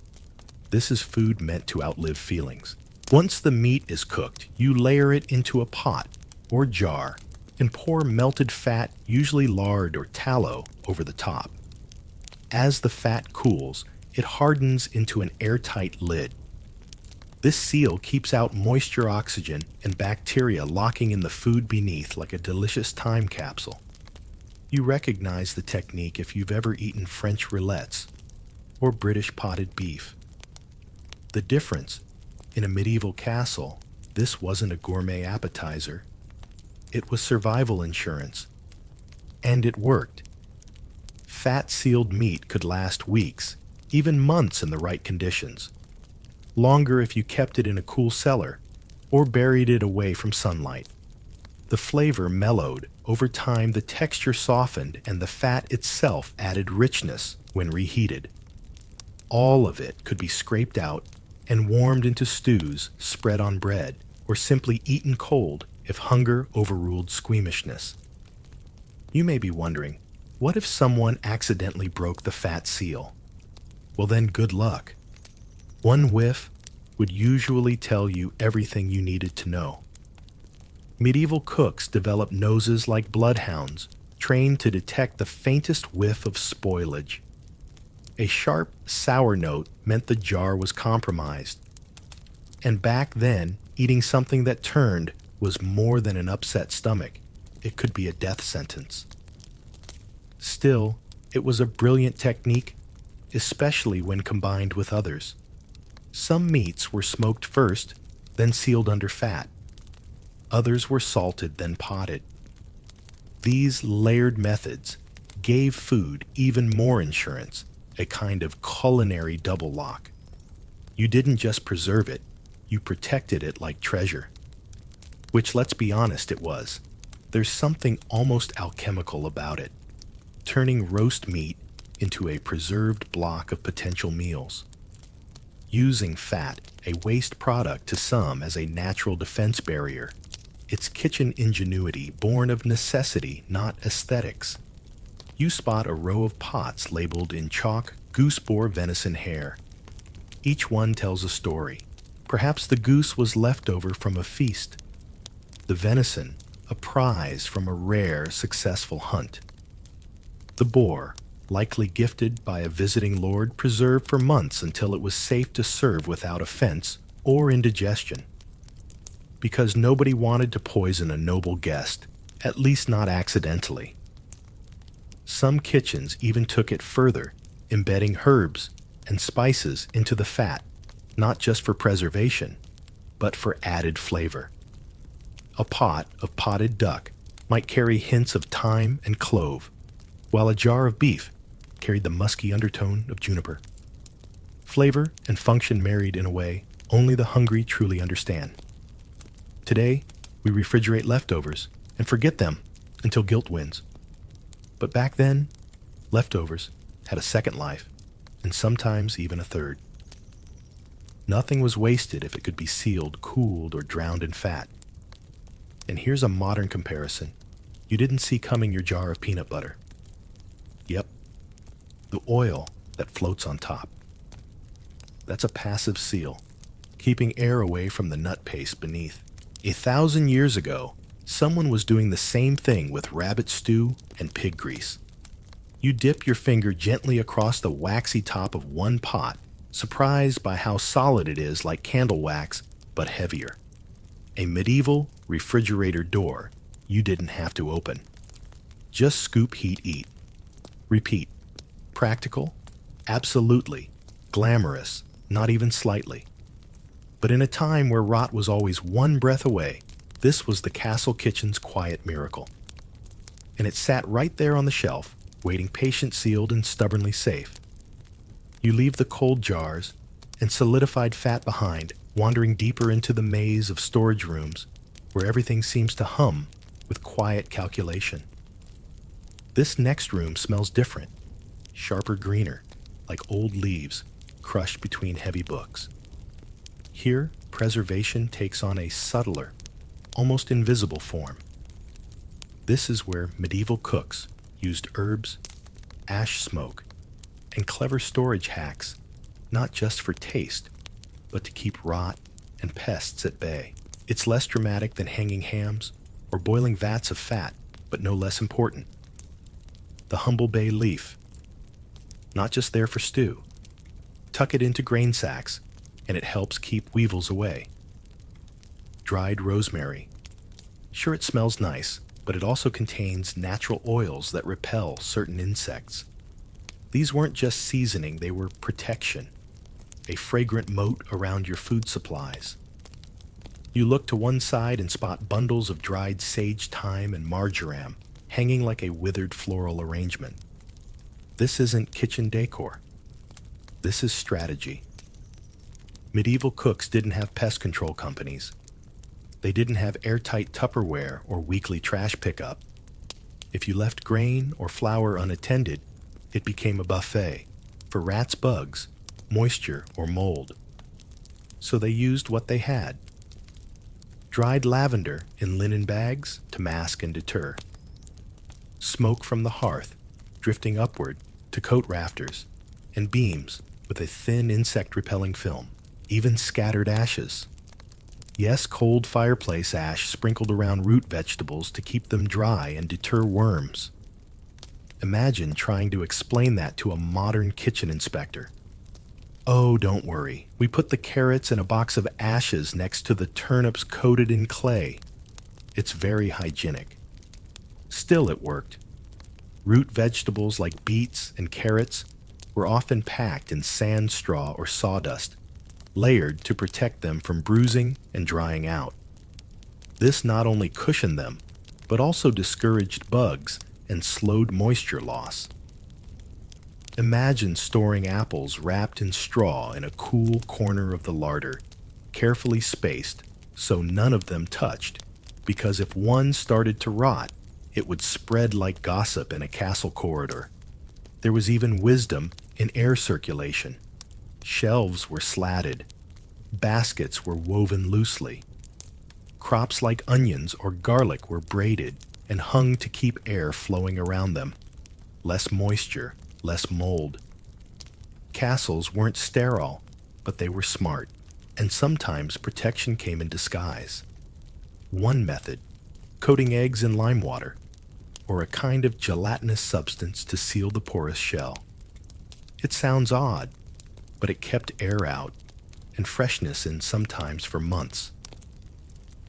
This is food meant to outlive feelings. Once the meat is cooked, you layer it into a pot or jar and pour melted fat, usually lard or tallow, over the top. As the fat cools, it hardens into an airtight lid. This seal keeps out moisture, oxygen, and bacteria, locking in the food beneath like a delicious time capsule. You recognize the technique if you've ever eaten French rillettes or British potted beef. The difference: in a medieval castle, this wasn't a gourmet appetizer. It was survival insurance. And it worked. Fat-sealed meat could last weeks, even months in the right conditions. Longer if you kept it in a cool cellar or buried it away from sunlight. The flavor mellowed. Over time, the texture softened and the fat itself added richness when reheated. All of it could be scraped out and warmed into stews, spread on bread, or simply eaten cold if hunger overruled squeamishness. You may be wondering, what if someone accidentally broke the fat seal? Well then, good luck. One whiff would usually tell you everything you needed to know. Medieval cooks developed noses like bloodhounds, trained to detect the faintest whiff of spoilage. A sharp, sour note meant the jar was compromised. And back then, eating something that turned was more than an upset stomach. It could be a death sentence. Still, It was a brilliant technique, especially when combined with others. Some meats were smoked first, then sealed under fat. Others were salted, then potted. These layered methods gave food even more insurance, a kind of culinary double lock. You didn't just preserve it, you protected it like treasure. Which, let's be honest, it was. There's something almost alchemical about it, turning roast meat into a preserved block of potential meals. Using fat, a waste product to some, as a natural defense barrier. It's kitchen ingenuity born of necessity, not aesthetics. You spot a row of pots labeled in chalk goose boar venison hare. Each one tells a story. Perhaps the goose was left over from a feast. The venison, a prize from a rare, successful hunt. The boar, likely gifted by a visiting lord, preserved for months until it was safe to serve without offense or indigestion. Because nobody wanted to poison a noble guest, at least not accidentally. Some kitchens even took it further, embedding herbs and spices into the fat, not just for preservation, but for added flavor. A pot of potted duck might carry hints of thyme and clove, while a jar of beef carried the musky undertone of juniper. Flavor and function married in a way only the hungry truly understand. Today, we refrigerate leftovers and forget them until guilt wins. But back then, leftovers had a second life, and sometimes even a third. Nothing was wasted if it could be sealed, cooled, or drowned in fat. And here's a modern comparison you didn't see coming: your jar of peanut butter. Yep, the oil that floats on top. That's a passive seal, keeping air away from the nut paste beneath. 1,000 years ago, someone was doing the same thing with rabbit stew and pig grease. You dip your finger gently across the waxy top of one pot, surprised by how solid it is, like candle wax, but heavier. A medieval refrigerator door you didn't have to open. Just scoop, heat, eat. Repeat. Practical? Absolutely. Glamorous? Not even slightly. But in a time where rot was always one breath away, this was the castle kitchen's quiet miracle. And it sat right there on the shelf, waiting, patient, sealed, and stubbornly safe. You leave the cold jars and solidified fat behind, wandering deeper into the maze of storage rooms where everything seems to hum with quiet calculation. This next room smells different, sharper, greener, like old leaves crushed between heavy books. Here, preservation takes on a subtler, almost invisible form. This is where medieval cooks used herbs, ash smoke, and clever storage hacks, not just for taste, but to keep rot and pests at bay. It's less dramatic than hanging hams or boiling vats of fat, but no less important. The humble bay leaf, not just there for stew. Tuck it into grain sacks, and it helps keep weevils away. Dried rosemary. Sure, it smells nice, but it also contains natural oils that repel certain insects. These weren't just seasoning, they were protection, a fragrant moat around your food supplies. You look to one side and spot bundles of dried sage, thyme, and marjoram hanging like a withered floral arrangement. This isn't kitchen decor. This is strategy. Medieval cooks didn't have pest control companies. They didn't have airtight Tupperware or weekly trash pickup. If you left grain or flour unattended, it became a buffet for rats, bugs, moisture, or mold. So they used what they had. Dried lavender in linen bags to mask and deter. Smoke from the hearth, drifting upward to coat rafters, and beams with a thin insect-repelling film. Even scattered ashes. Yes, cold fireplace ash sprinkled around root vegetables to keep them dry and deter worms. Imagine trying to explain that to a modern kitchen inspector. Oh, don't worry. We put the carrots in a box of ashes next to the turnips coated in clay. It's very hygienic. Still, it worked. Root vegetables like beets and carrots were often packed in sand straw or sawdust, layered to protect them from bruising and drying out. This not only cushioned them, but also discouraged bugs and slowed moisture loss. Imagine storing apples wrapped in straw in a cool corner of the larder, carefully spaced so none of them touched, because if one started to rot, it would spread like gossip in a castle corridor. There was even wisdom in air circulation. Shelves were slatted. Baskets were woven loosely. Crops like onions or garlic were braided and hung to keep air flowing around them. Less moisture, less mold. Castles weren't sterile, but they were smart, and sometimes protection came in disguise. One method, coating eggs in lime water, or a kind of gelatinous substance to seal the porous shell. It sounds odd, but it kept air out and freshness in sometimes for months.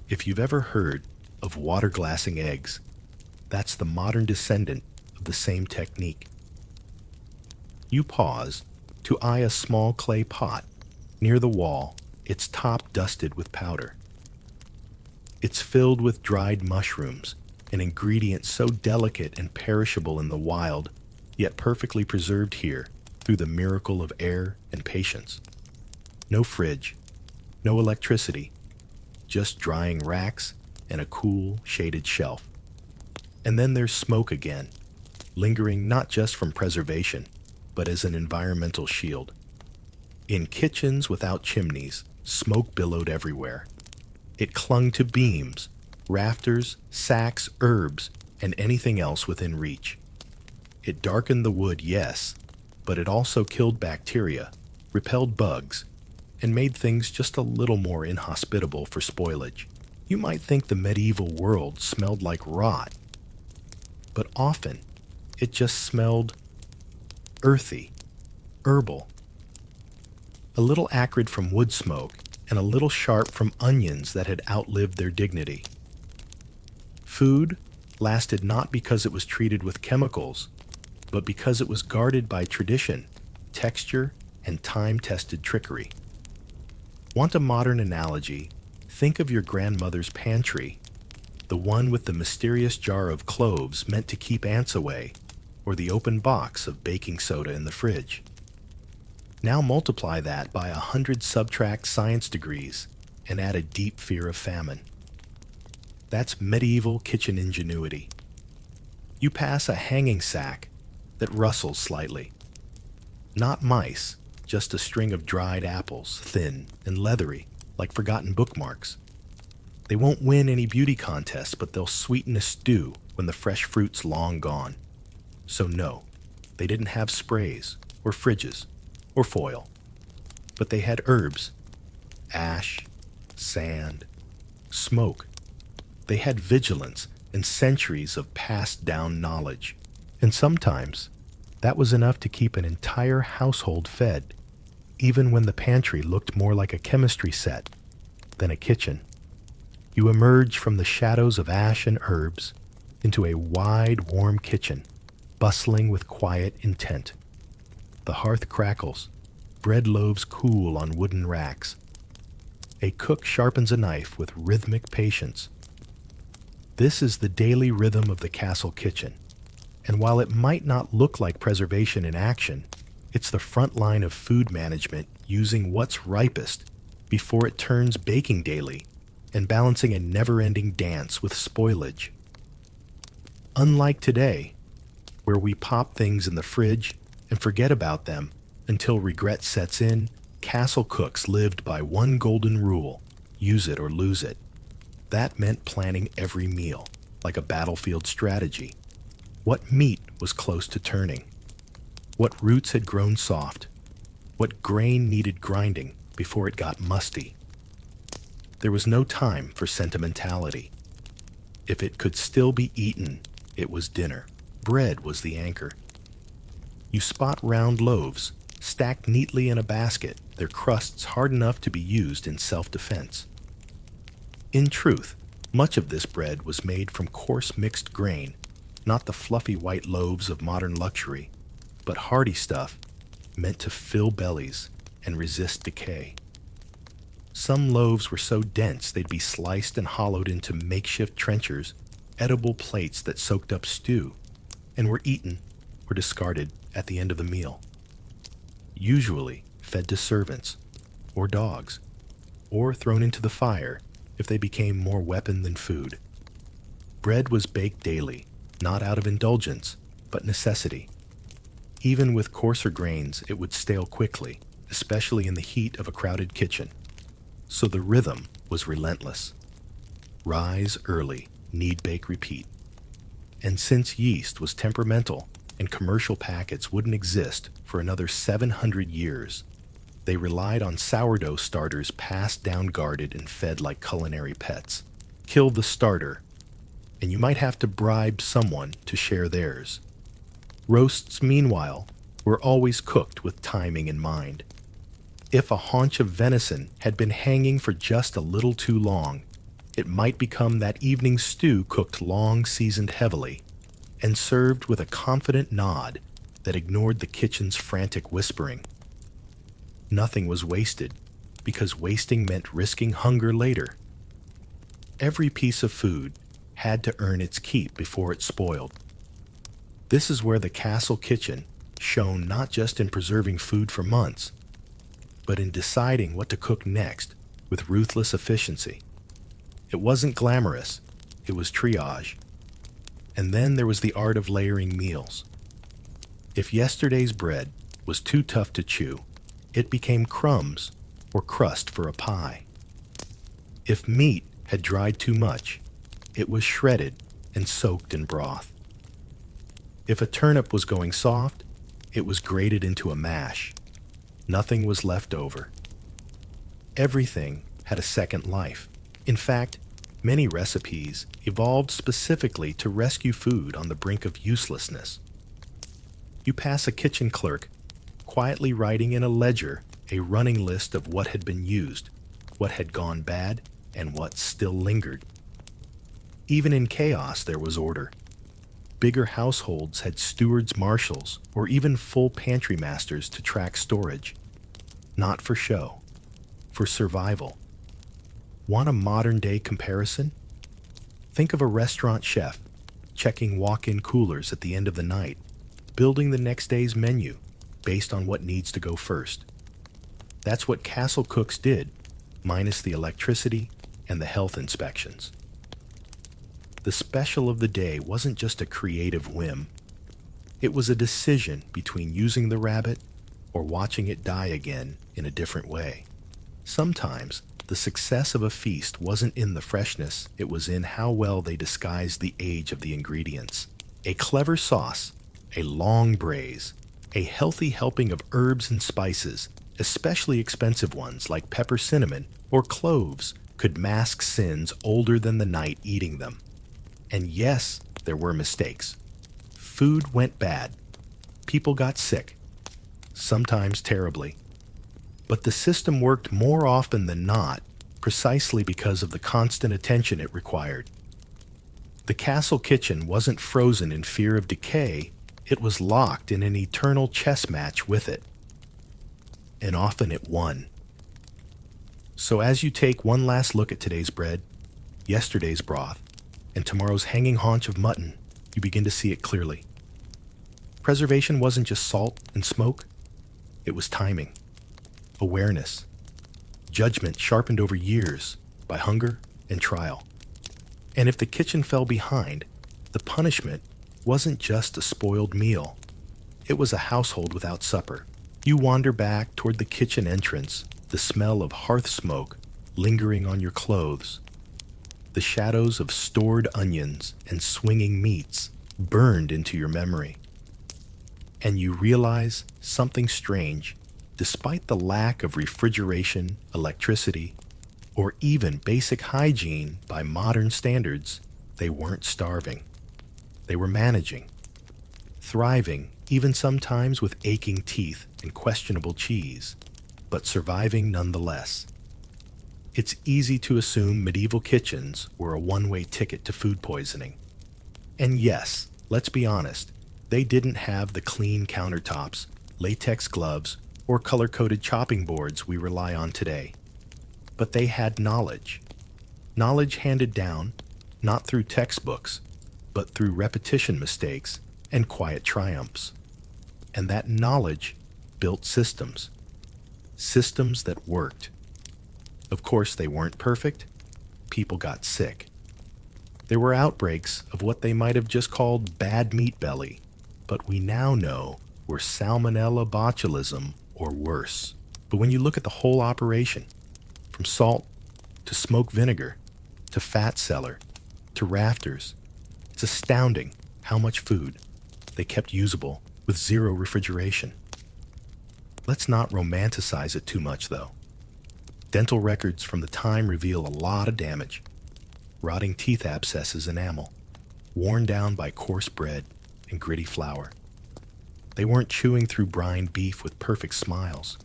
If you've ever heard of water glassing eggs, that's the modern descendant of the same technique. You pause to eye a small clay pot near the wall, its top dusted with powder. It's filled with dried mushrooms, an ingredient so delicate and perishable in the wild, yet perfectly preserved here through the miracle of air and patience. No fridge, no electricity, just drying racks and a cool, shaded shelf. And then there's smoke again, lingering not just from preservation, but as an environmental shield. In kitchens without chimneys, smoke billowed everywhere. It clung to beams, rafters, sacks, herbs, and anything else within reach. It darkened the wood, yes, but it also killed bacteria, repelled bugs, and made things just a little more inhospitable for spoilage. You might think the medieval world smelled like rot, but often it just smelled earthy, herbal. A little acrid from wood smoke and a little sharp from onions that had outlived their dignity. Food lasted not because it was treated with chemicals, but because it was guarded by tradition, texture, and time-tested trickery. Want a modern analogy? Think of your grandmother's pantry, the one with the mysterious jar of cloves meant to keep ants away, or the open box of baking soda in the fridge. Now multiply that by 100 subtract science degrees and add a deep fear of famine. That's medieval kitchen ingenuity. You pass a hanging sack that rustles slightly. Not mice, just a string of dried apples, thin and leathery, like forgotten bookmarks. They won't win any beauty contests, but they'll sweeten a stew when the fresh fruit's long gone. So no, they didn't have sprays, or fridges, or foil. But they had herbs, ash, sand, smoke. They had vigilance and centuries of passed down knowledge. And sometimes, that was enough to keep an entire household fed, even when the pantry looked more like a chemistry set than a kitchen. You emerge from the shadows of ash and herbs into a wide, warm kitchen, bustling with quiet intent. The hearth crackles, bread loaves cool on wooden racks. A cook sharpens a knife with rhythmic patience. This is the daily rhythm of the castle kitchen, and while it might not look like preservation in action, it's the front line of food management, using what's ripest before it turns baking daily and balancing a never-ending dance with spoilage. Unlike today, where we pop things in the fridge and forget about them until regret sets in, castle cooks lived by one golden rule: use it or lose it. That meant planning every meal, like a battlefield strategy. What meat was close to turning? What roots had grown soft? What grain needed grinding before it got musty? There was no time for sentimentality. If it could still be eaten, it was dinner. Bread was the anchor. You spot round loaves, stacked neatly in a basket, their crusts hard enough to be used in self-defense. In truth, much of this bread was made from coarse mixed grain, not the fluffy white loaves of modern luxury, but hearty stuff meant to fill bellies and resist decay. Some loaves were so dense they'd be sliced and hollowed into makeshift trenchers, edible plates that soaked up stew, and were eaten or discarded at the end of the meal. Usually fed to servants or dogs, or thrown into the fire if they became more weapon than food. Bread was baked daily, not out of indulgence, but necessity. Even with coarser grains, it would stale quickly, especially in the heat of a crowded kitchen. So the rhythm was relentless. Rise early, knead, bake, repeat. And since yeast was temperamental and commercial packets wouldn't exist for another 700 years, they relied on sourdough starters passed down guarded and fed like culinary pets. Kill the starter, and you might have to bribe someone to share theirs. Roasts, meanwhile, were always cooked with timing in mind. If a haunch of venison had been hanging for just a little too long, it might become that evening stew cooked long, seasoned heavily, and served with a confident nod that ignored the kitchen's frantic whispering. Nothing was wasted, because wasting meant risking hunger later. Every piece of food had to earn its keep before it spoiled. This is where the castle kitchen shone not just in preserving food for months, but in deciding what to cook next with ruthless efficiency. It wasn't glamorous, it was triage. And then there was the art of layering meals. If yesterday's bread was too tough to chew, it became crumbs or crust for a pie. If meat had dried too much, it was shredded and soaked in broth. If a turnip was going soft, it was grated into a mash. Nothing was left over. Everything had a second life. In fact, many recipes evolved specifically to rescue food on the brink of uselessness. You pass a kitchen clerk quietly writing in a ledger a running list of what had been used, what had gone bad, and what still lingered. Even in chaos, there was order. Bigger households had stewards, marshals, or even full pantry masters to track storage. Not for show, for survival. Want a modern-day comparison? Think of a restaurant chef checking walk-in coolers at the end of the night, building the next day's menu based on what needs to go first. That's what castle cooks did, minus the electricity and the health inspections. The special of the day wasn't just a creative whim. It was a decision between using the rabbit or watching it die again in a different way. Sometimes, the success of a feast wasn't in the freshness, it was in how well they disguised the age of the ingredients. A clever sauce, a long braise, a healthy helping of herbs and spices, especially expensive ones like pepper cinnamon or cloves, could mask sins older than the night eating them. And yes, there were mistakes. Food went bad. People got sick, sometimes terribly. But the system worked more often than not, precisely because of the constant attention it required. The castle kitchen wasn't frozen in fear of decay, it was locked in an eternal chess match with it. And often it won. So as you take one last look at today's bread, yesterday's broth, and tomorrow's hanging haunch of mutton, you begin to see it clearly. Preservation wasn't just salt and smoke, it was timing, awareness, judgment sharpened over years by hunger and trial. And if the kitchen fell behind, the punishment wasn't just a spoiled meal. It was a household without supper. You wander back toward the kitchen entrance, the smell of hearth smoke lingering on your clothes. The shadows of stored onions and swinging meats burned into your memory. And you realize something strange. Despite the lack of refrigeration, electricity, or even basic hygiene by modern standards, they weren't starving. They were managing, thriving, even sometimes with aching teeth and questionable cheese, but surviving nonetheless. It's easy to assume medieval kitchens were a one-way ticket to food poisoning. And yes, Let's be honest, they didn't have the clean countertops, latex gloves, or color-coded chopping boards we rely on today. But they had knowledge. Knowledge handed down, not through textbooks, but through repetition mistakes and quiet triumphs. And that knowledge built systems. Systems that worked. Of course, they weren't perfect. People got sick. There were outbreaks of what they might have just called bad meat belly, but we now know were salmonella botulism or worse. But when you look at the whole operation, from salt to smoked vinegar to fat cellar to rafters, it's astounding how much food they kept usable with zero refrigeration. Let's not romanticize it too much, though. Dental records from the time reveal a lot of damage. Rotting teeth abscesses enamel, worn down by coarse bread and gritty flour. They weren't chewing through brined beef with perfect smiles.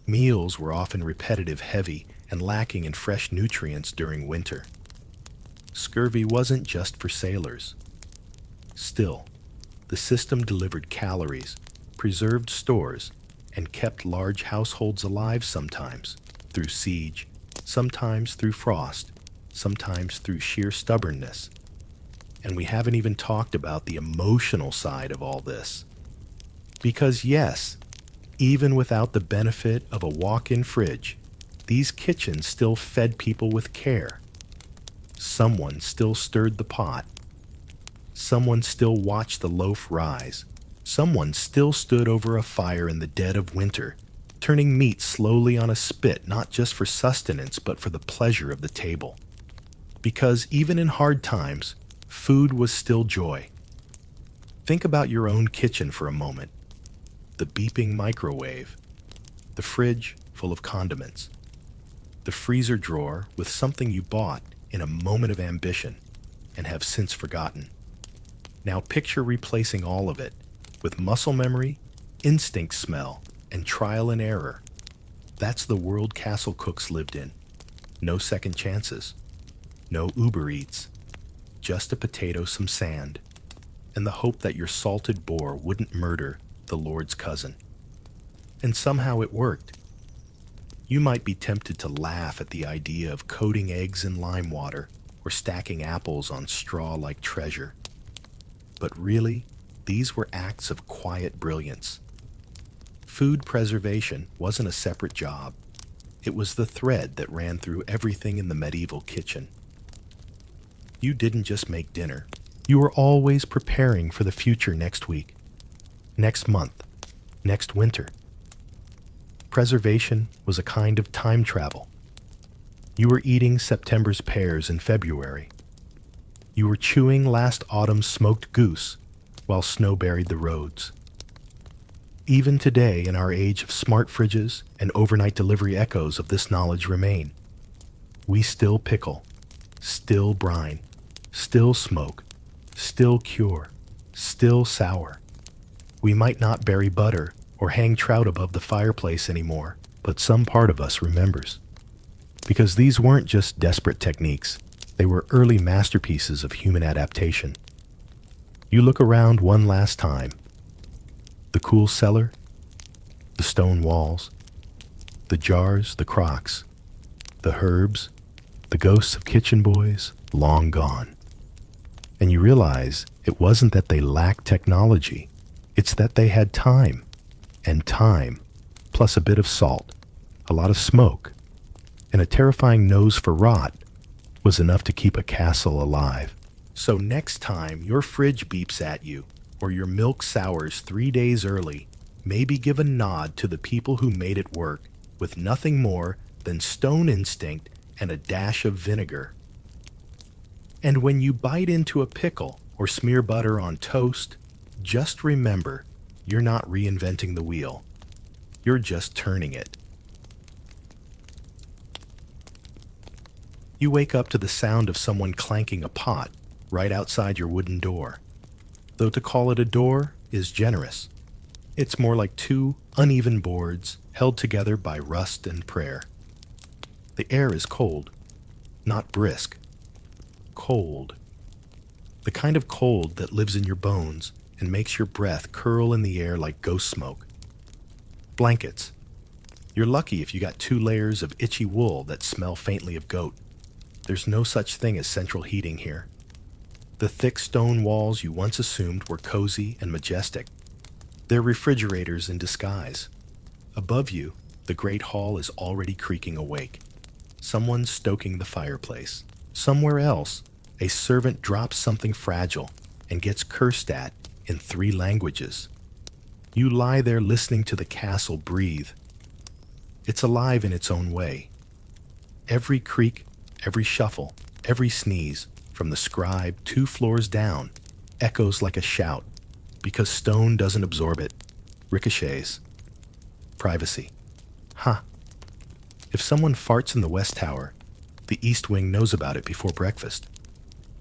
Meals were often repetitive, heavy, and lacking in fresh nutrients during winter. Scurvy wasn't just for sailors. Still, the system delivered calories, preserved stores, and kept large households alive sometimes through siege, sometimes through frost, sometimes through sheer stubbornness. And we haven't even talked about the emotional side of all this. Because yes, even without the benefit of a walk-in fridge, these kitchens still fed people with care. Someone still stirred the pot. Someone still watched the loaf rise. Someone still stood over a fire in the dead of winter, turning meat slowly on a spit, not just for sustenance, but for the pleasure of the table. Because even in hard times, food was still joy. Think about your own kitchen for a moment. The beeping microwave, the fridge full of condiments, the freezer drawer with something you bought in a moment of ambition and have since forgotten. Now picture replacing all of it with muscle memory, instinct smell, and trial and error. That's the world castle cooks lived in. No second chances. No Uber Eats, just a potato, some sand, and the hope that your salted boar wouldn't murder the Lord's cousin. And somehow it worked. You might be tempted to laugh at the idea of coating eggs in lime water or stacking apples on straw like treasure. But really, these were acts of quiet brilliance. Food preservation wasn't a separate job. It was the thread that ran through everything in the medieval kitchen. You didn't just make dinner. You were always preparing for the future next week, next month, next winter. Preservation was a kind of time travel. You were eating September's pears in February. You were chewing last autumn's smoked goose while snow buried the roads. Even today, in our age of smart fridges and overnight delivery, echoes of this knowledge remain. We still pickle, still brine, still smoke, still cure, still sour. We might not bury butter or hang trout above the fireplace anymore, but some part of us remembers. Because these weren't just desperate techniques, they were early masterpieces of human adaptation. You look around one last time. The cool cellar, the stone walls, the jars, the crocks, the herbs, the ghosts of kitchen boys, long gone. And you realize it wasn't that they lacked technology, it's that they had time, and time, plus a bit of salt, a lot of smoke, and a terrifying nose for rot, was enough to keep a castle alive. So next time your fridge beeps at you, or your milk sours 3 days early, maybe give a nod to the people who made it work with nothing more than stone instinct and a dash of vinegar. And when you bite into a pickle or smear butter on toast, just remember, you're not reinventing the wheel. You're just turning it. You wake up to the sound of someone clanking a pot right outside your wooden door. Though to call it a door is generous. It's more like two uneven boards held together by rust and prayer. The air is cold, not brisk. Cold. the kind of cold that lives in your bones and makes your breath curl in the air like ghost smoke. Blankets. You're lucky if you got 2 layers of itchy wool that smell faintly of goat. There's no such thing as central heating here. The thick stone walls you once assumed were cozy and majestic. They're refrigerators in disguise. Above you, the great hall is already creaking awake. Someone's stoking the fireplace. Somewhere else, a servant drops something fragile and gets cursed at in 3 languages. You lie there listening to the castle breathe. It's alive in its own way. Every creak, every shuffle, every sneeze, from the scribe 2 floors down, echoes like a shout, because stone doesn't absorb it, ricochets. Privacy. Huh. If someone farts in the West Tower, the East Wing knows about it before breakfast.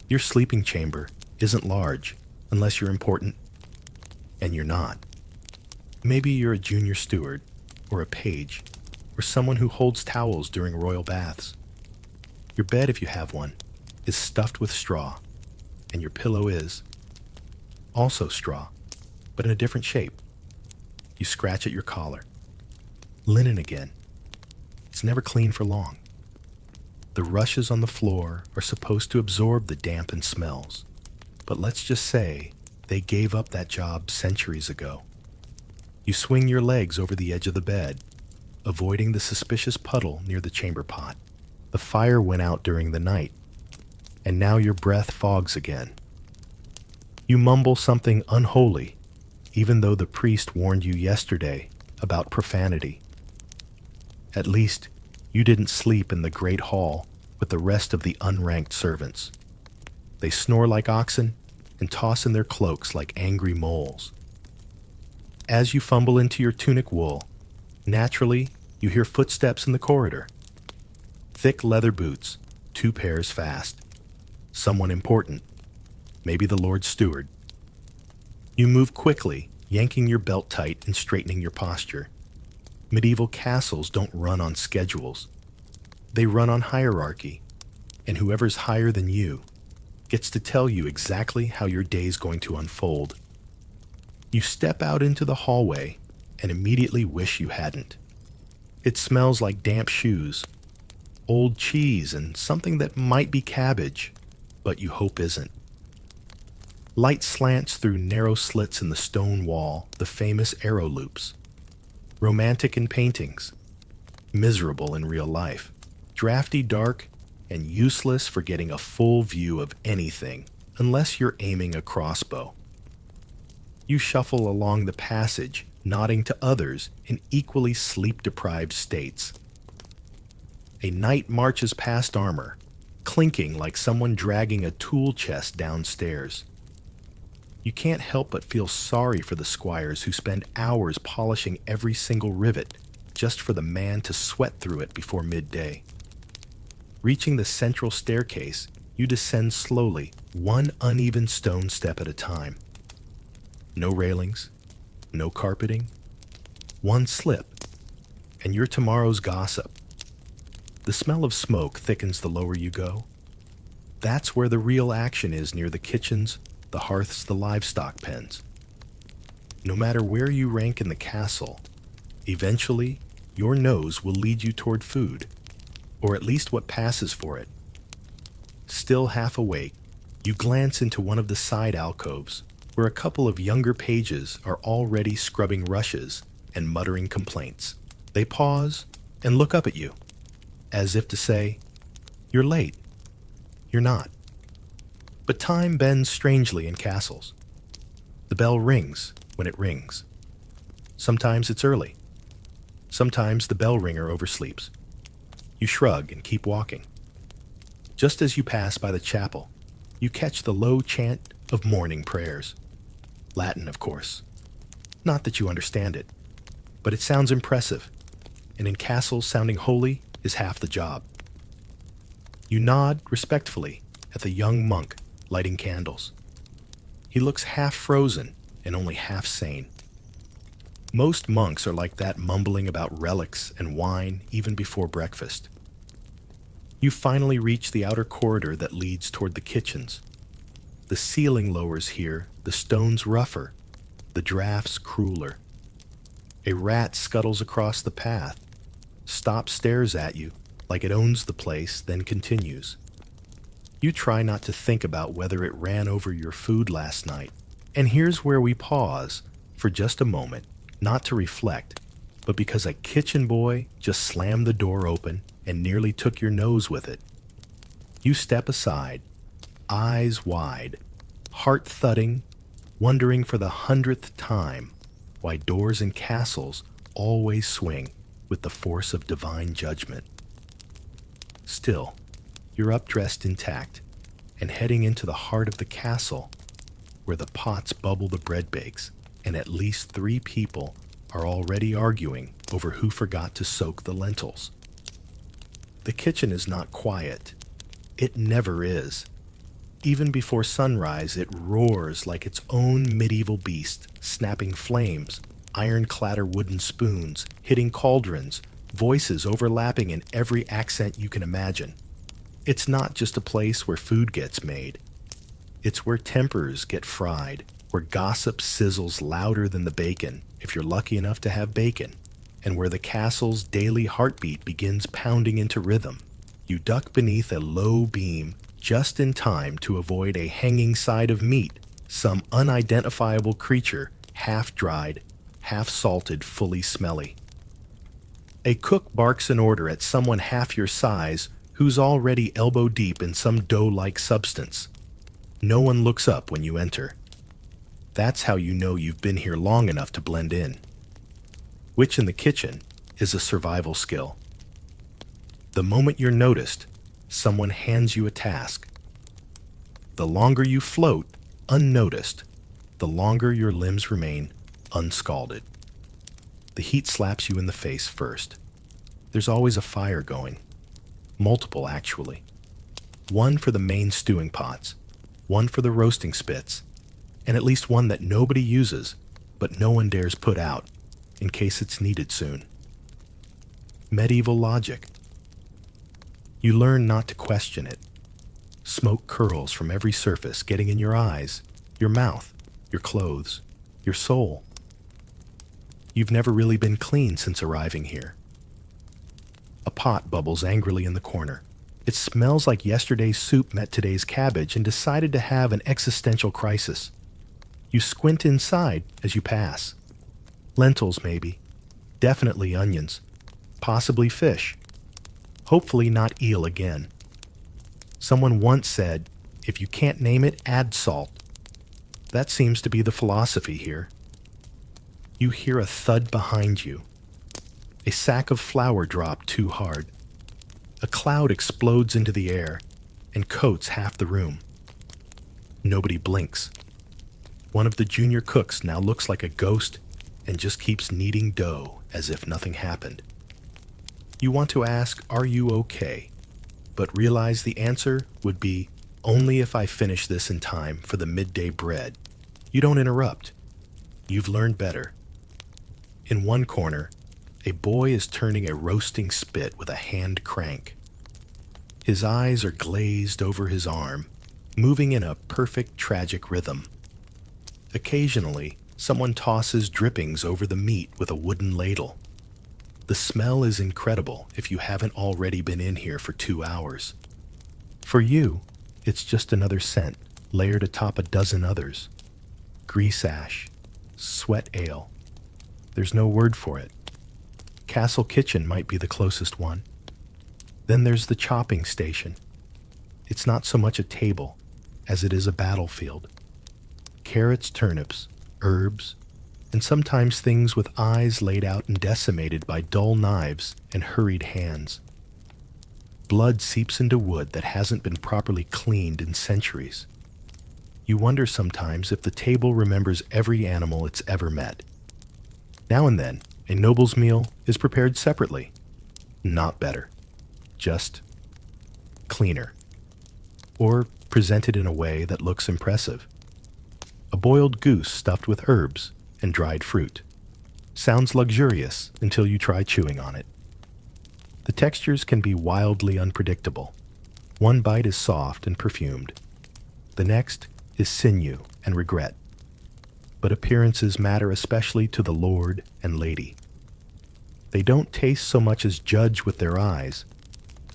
Your sleeping chamber isn't large unless you're important, and you're not. Maybe you're a junior steward, or a page, or someone who holds towels during royal baths. Your bed, if you have one, is stuffed with straw, and your pillow is also straw, but in a different shape. You scratch at your collar. Linen again. It's never clean for long. The rushes on the floor are supposed to absorb the damp and smells, but let's just say they gave up that job centuries ago. You swing your legs over the edge of the bed, avoiding the suspicious puddle near the chamber pot. The fire went out during the night, and now your breath fogs again. You mumble something unholy, even though the priest warned you yesterday about profanity. At least, you didn't sleep in the great hall with the rest of the unranked servants. They snore like oxen and toss in their cloaks like angry moles. As you fumble into your tunic wool, naturally, you hear footsteps in the corridor. Thick leather boots, 2 pairs fast. Someone important, maybe the Lord Steward. You move quickly, yanking your belt tight and straightening your posture. Medieval castles don't run on schedules. They run on hierarchy, and whoever's higher than you gets to tell you exactly how your day's going to unfold. You step out into the hallway and immediately wish you hadn't. It smells like damp shoes, old cheese, and something that might be cabbage, but you hope isn't. Light slants through narrow slits in the stone wall, the famous arrow loops. Romantic in paintings, miserable in real life, drafty dark, and useless for getting a full view of anything, unless you're aiming a crossbow. You shuffle along the passage, nodding to others in equally sleep-deprived states. A knight marches past armor, clinking like someone dragging a tool chest downstairs. You can't help but feel sorry for the squires who spend hours polishing every single rivet just for the man to sweat through it before midday. Reaching the central staircase, you descend slowly, 1 uneven stone step at a time. No railings, no carpeting, 1 slip, and you're tomorrow's gossip. The smell of smoke thickens the lower you go. That's where the real action is, near the kitchens, the hearths, the livestock pens. No matter where you rank in the castle, eventually your nose will lead you toward food, or at least what passes for it. Still half awake, you glance into one of the side alcoves, where a couple of younger pages are already scrubbing rushes and muttering complaints. They pause and look up at you, as if to say, "You're late." You're not. But time bends strangely in castles. The bell rings when it rings. Sometimes it's early. Sometimes the bell ringer oversleeps. You shrug and keep walking. Just as you pass by the chapel, you catch the low chant of morning prayers. Latin, of course. Not that you understand it, but it sounds impressive, and in castles sounding holy is half the job. You nod respectfully at the young monk lighting candles. He looks half frozen and only half sane. Most monks are like that, mumbling about relics and wine even before breakfast. You finally reach the outer corridor that leads toward the kitchens. The ceiling lowers here, the stones rougher, the drafts crueler. A rat scuttles across the path, stops, stares at you like it owns the place, then continues. You try not to think about whether it ran over your food last night. And here's where we pause for just a moment, not to reflect, but because a kitchen boy just slammed the door open and nearly took your nose with it. You step aside, eyes wide, heart thudding, wondering for the 100th time why doors in castles always swing with the force of divine judgment. Still, you're up dressed intact and heading into the heart of the castle where the pots bubble the bread bakes and at least 3 people are already arguing over who forgot to soak the lentils. The kitchen is not quiet. It never is. Even before sunrise, it roars like its own medieval beast, snapping flames, iron-clatter wooden spoons, hitting cauldrons, voices overlapping in every accent you can imagine. It's not just a place where food gets made. It's where tempers get fried, where gossip sizzles louder than the bacon, if you're lucky enough to have bacon, and where the castle's daily heartbeat begins pounding into rhythm. You duck beneath a low beam just in time to avoid a hanging side of meat, some unidentifiable creature, half-dried, half-salted, fully smelly. A cook barks an order at someone half your size who's already elbow-deep in some dough-like substance. No one looks up when you enter. That's how you know you've been here long enough to blend in. Which in the kitchen is a survival skill. The moment you're noticed, someone hands you a task. The longer you float, unnoticed, the longer your limbs remain unscalded. The heat slaps you in the face first. There's always a fire going. Multiple, actually. One for the main stewing pots, one for the roasting spits, and at least one that nobody uses, but no one dares put out, in case it's needed soon. Medieval logic. You learn not to question it. Smoke curls from every surface, getting in your eyes, your mouth, your clothes, your soul. You've never really been clean since arriving here. A pot bubbles angrily in the corner. It smells like yesterday's soup met today's cabbage and decided to have an existential crisis. You squint inside as you pass. Lentils, maybe. Definitely onions. Possibly fish. Hopefully not eel again. Someone once said, if you can't name it, add salt. That seems to be the philosophy here. You hear a thud behind you. A sack of flour dropped too hard. A cloud explodes into the air and coats half the room. Nobody blinks. One of the junior cooks now looks like a ghost and just keeps kneading dough as if nothing happened. You want to ask, are you okay? But realize the answer would be, only if I finish this in time for the midday bread. You don't interrupt. You've learned better. In one corner, a boy is turning a roasting spit with a hand crank. His eyes are glazed over his arm, moving in a perfect tragic rhythm. Occasionally, someone tosses drippings over the meat with a wooden ladle. The smell is incredible if you haven't already been in here for 2 hours. For you, it's just another scent layered atop a dozen others. Grease ash, sweat ale. There's no word for it. Castle kitchen might be the closest one. Then there's the chopping station. It's not so much a table as it is a battlefield. Carrots, turnips, herbs, and sometimes things with eyes laid out and decimated by dull knives and hurried hands. Blood seeps into wood that hasn't been properly cleaned in centuries. You wonder sometimes if the table remembers every animal it's ever met. Now and then, a noble's meal is prepared separately. Not better. Just cleaner. Or presented in a way that looks impressive. A boiled goose stuffed with herbs and dried fruit. Sounds luxurious until you try chewing on it. The textures can be wildly unpredictable. One bite is soft and perfumed. The next is sinew and regret. But appearances matter especially to the lord and lady. They don't taste so much as judge with their eyes.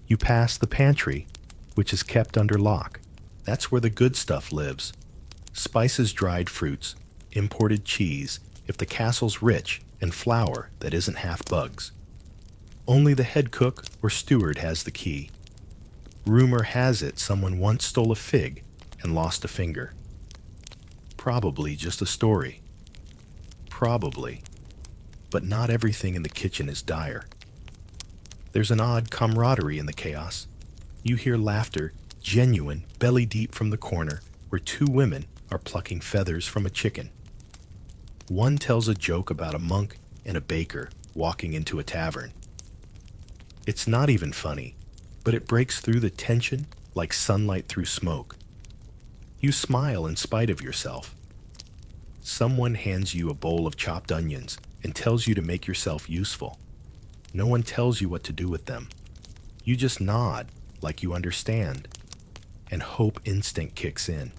You pass the pantry, which is kept under lock. That's where the good stuff lives. Spices, dried fruits, imported cheese, if the castle's rich, and flour that isn't half bugs. Only the head cook or steward has the key. Rumor has it someone once stole a fig and lost a finger. Probably just a story. Probably. But not everything in the kitchen is dire. There's an odd camaraderie in the chaos. You hear laughter, genuine, belly deep from the corner, where two women are plucking feathers from a chicken. One tells a joke about a monk and a baker walking into a tavern. It's not even funny, but it breaks through the tension like sunlight through smoke. You smile in spite of yourself. Someone hands you a bowl of chopped onions and tells you to make yourself useful. No one tells you what to do with them. You just nod like you understand, and hope instinct kicks in.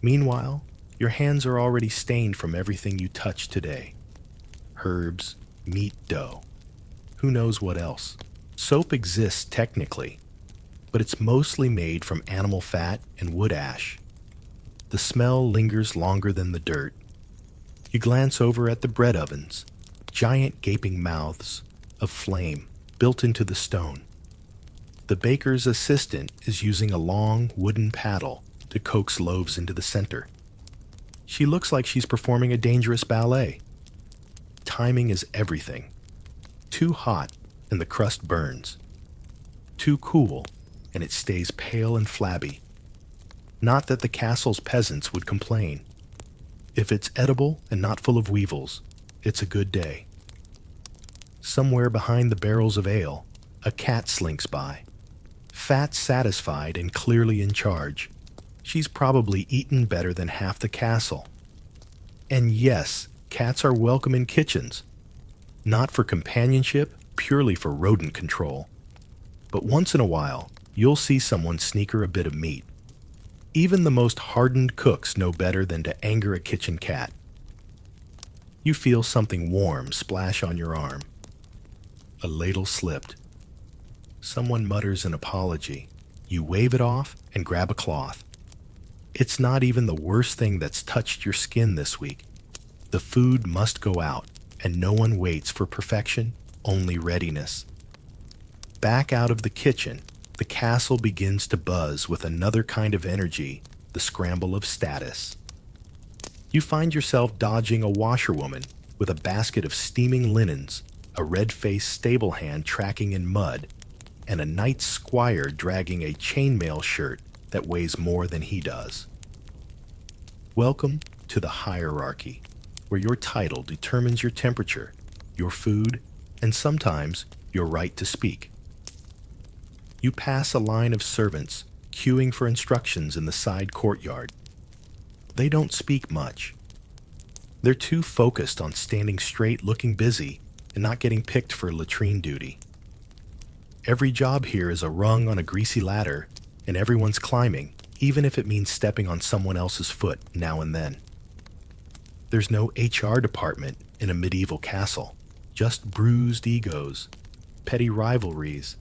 Meanwhile, your hands are already stained from everything you touched today. Herbs, meat dough. Who knows what else? Soap exists technically, but it's mostly made from animal fat and wood ash. The smell lingers longer than the dirt. You glance over at the bread ovens, giant gaping mouths of flame built into the stone. The baker's assistant is using a long wooden paddle to coax loaves into the center. She looks like she's performing a dangerous ballet. Timing is everything. Too hot and the crust burns. Too cool and it stays pale and flabby. Not that the castle's peasants would complain. If it's edible and not full of weevils, it's a good day. Somewhere behind the barrels of ale, a cat slinks by. Fat, satisfied, and clearly in charge. She's probably eaten better than half the castle. And yes, cats are welcome in kitchens. Not for companionship, purely for rodent control. But once in a while, you'll see someone sneak her a bit of meat. Even the most hardened cooks know better than to anger a kitchen cat. You feel something warm splash on your arm. A ladle slipped. Someone mutters an apology. You wave it off and grab a cloth. It's not even the worst thing that's touched your skin this week. The food must go out, and no one waits for perfection, only readiness. Back out of the kitchen, the castle begins to buzz with another kind of energy, the scramble of status. You find yourself dodging a washerwoman with a basket of steaming linens, a red-faced stable hand tracking in mud, and a knight squire dragging a chainmail shirt that weighs more than he does. Welcome to the hierarchy, where your title determines your temperature, your food, and sometimes your right to speak. You pass a line of servants queuing for instructions in the side courtyard. They don't speak much. They're too focused on standing straight, looking busy, and not getting picked for latrine duty. Every job here is a rung on a greasy ladder, and everyone's climbing, even if it means stepping on someone else's foot now and then. There's no HR department in a medieval castle, just bruised egos, petty rivalries,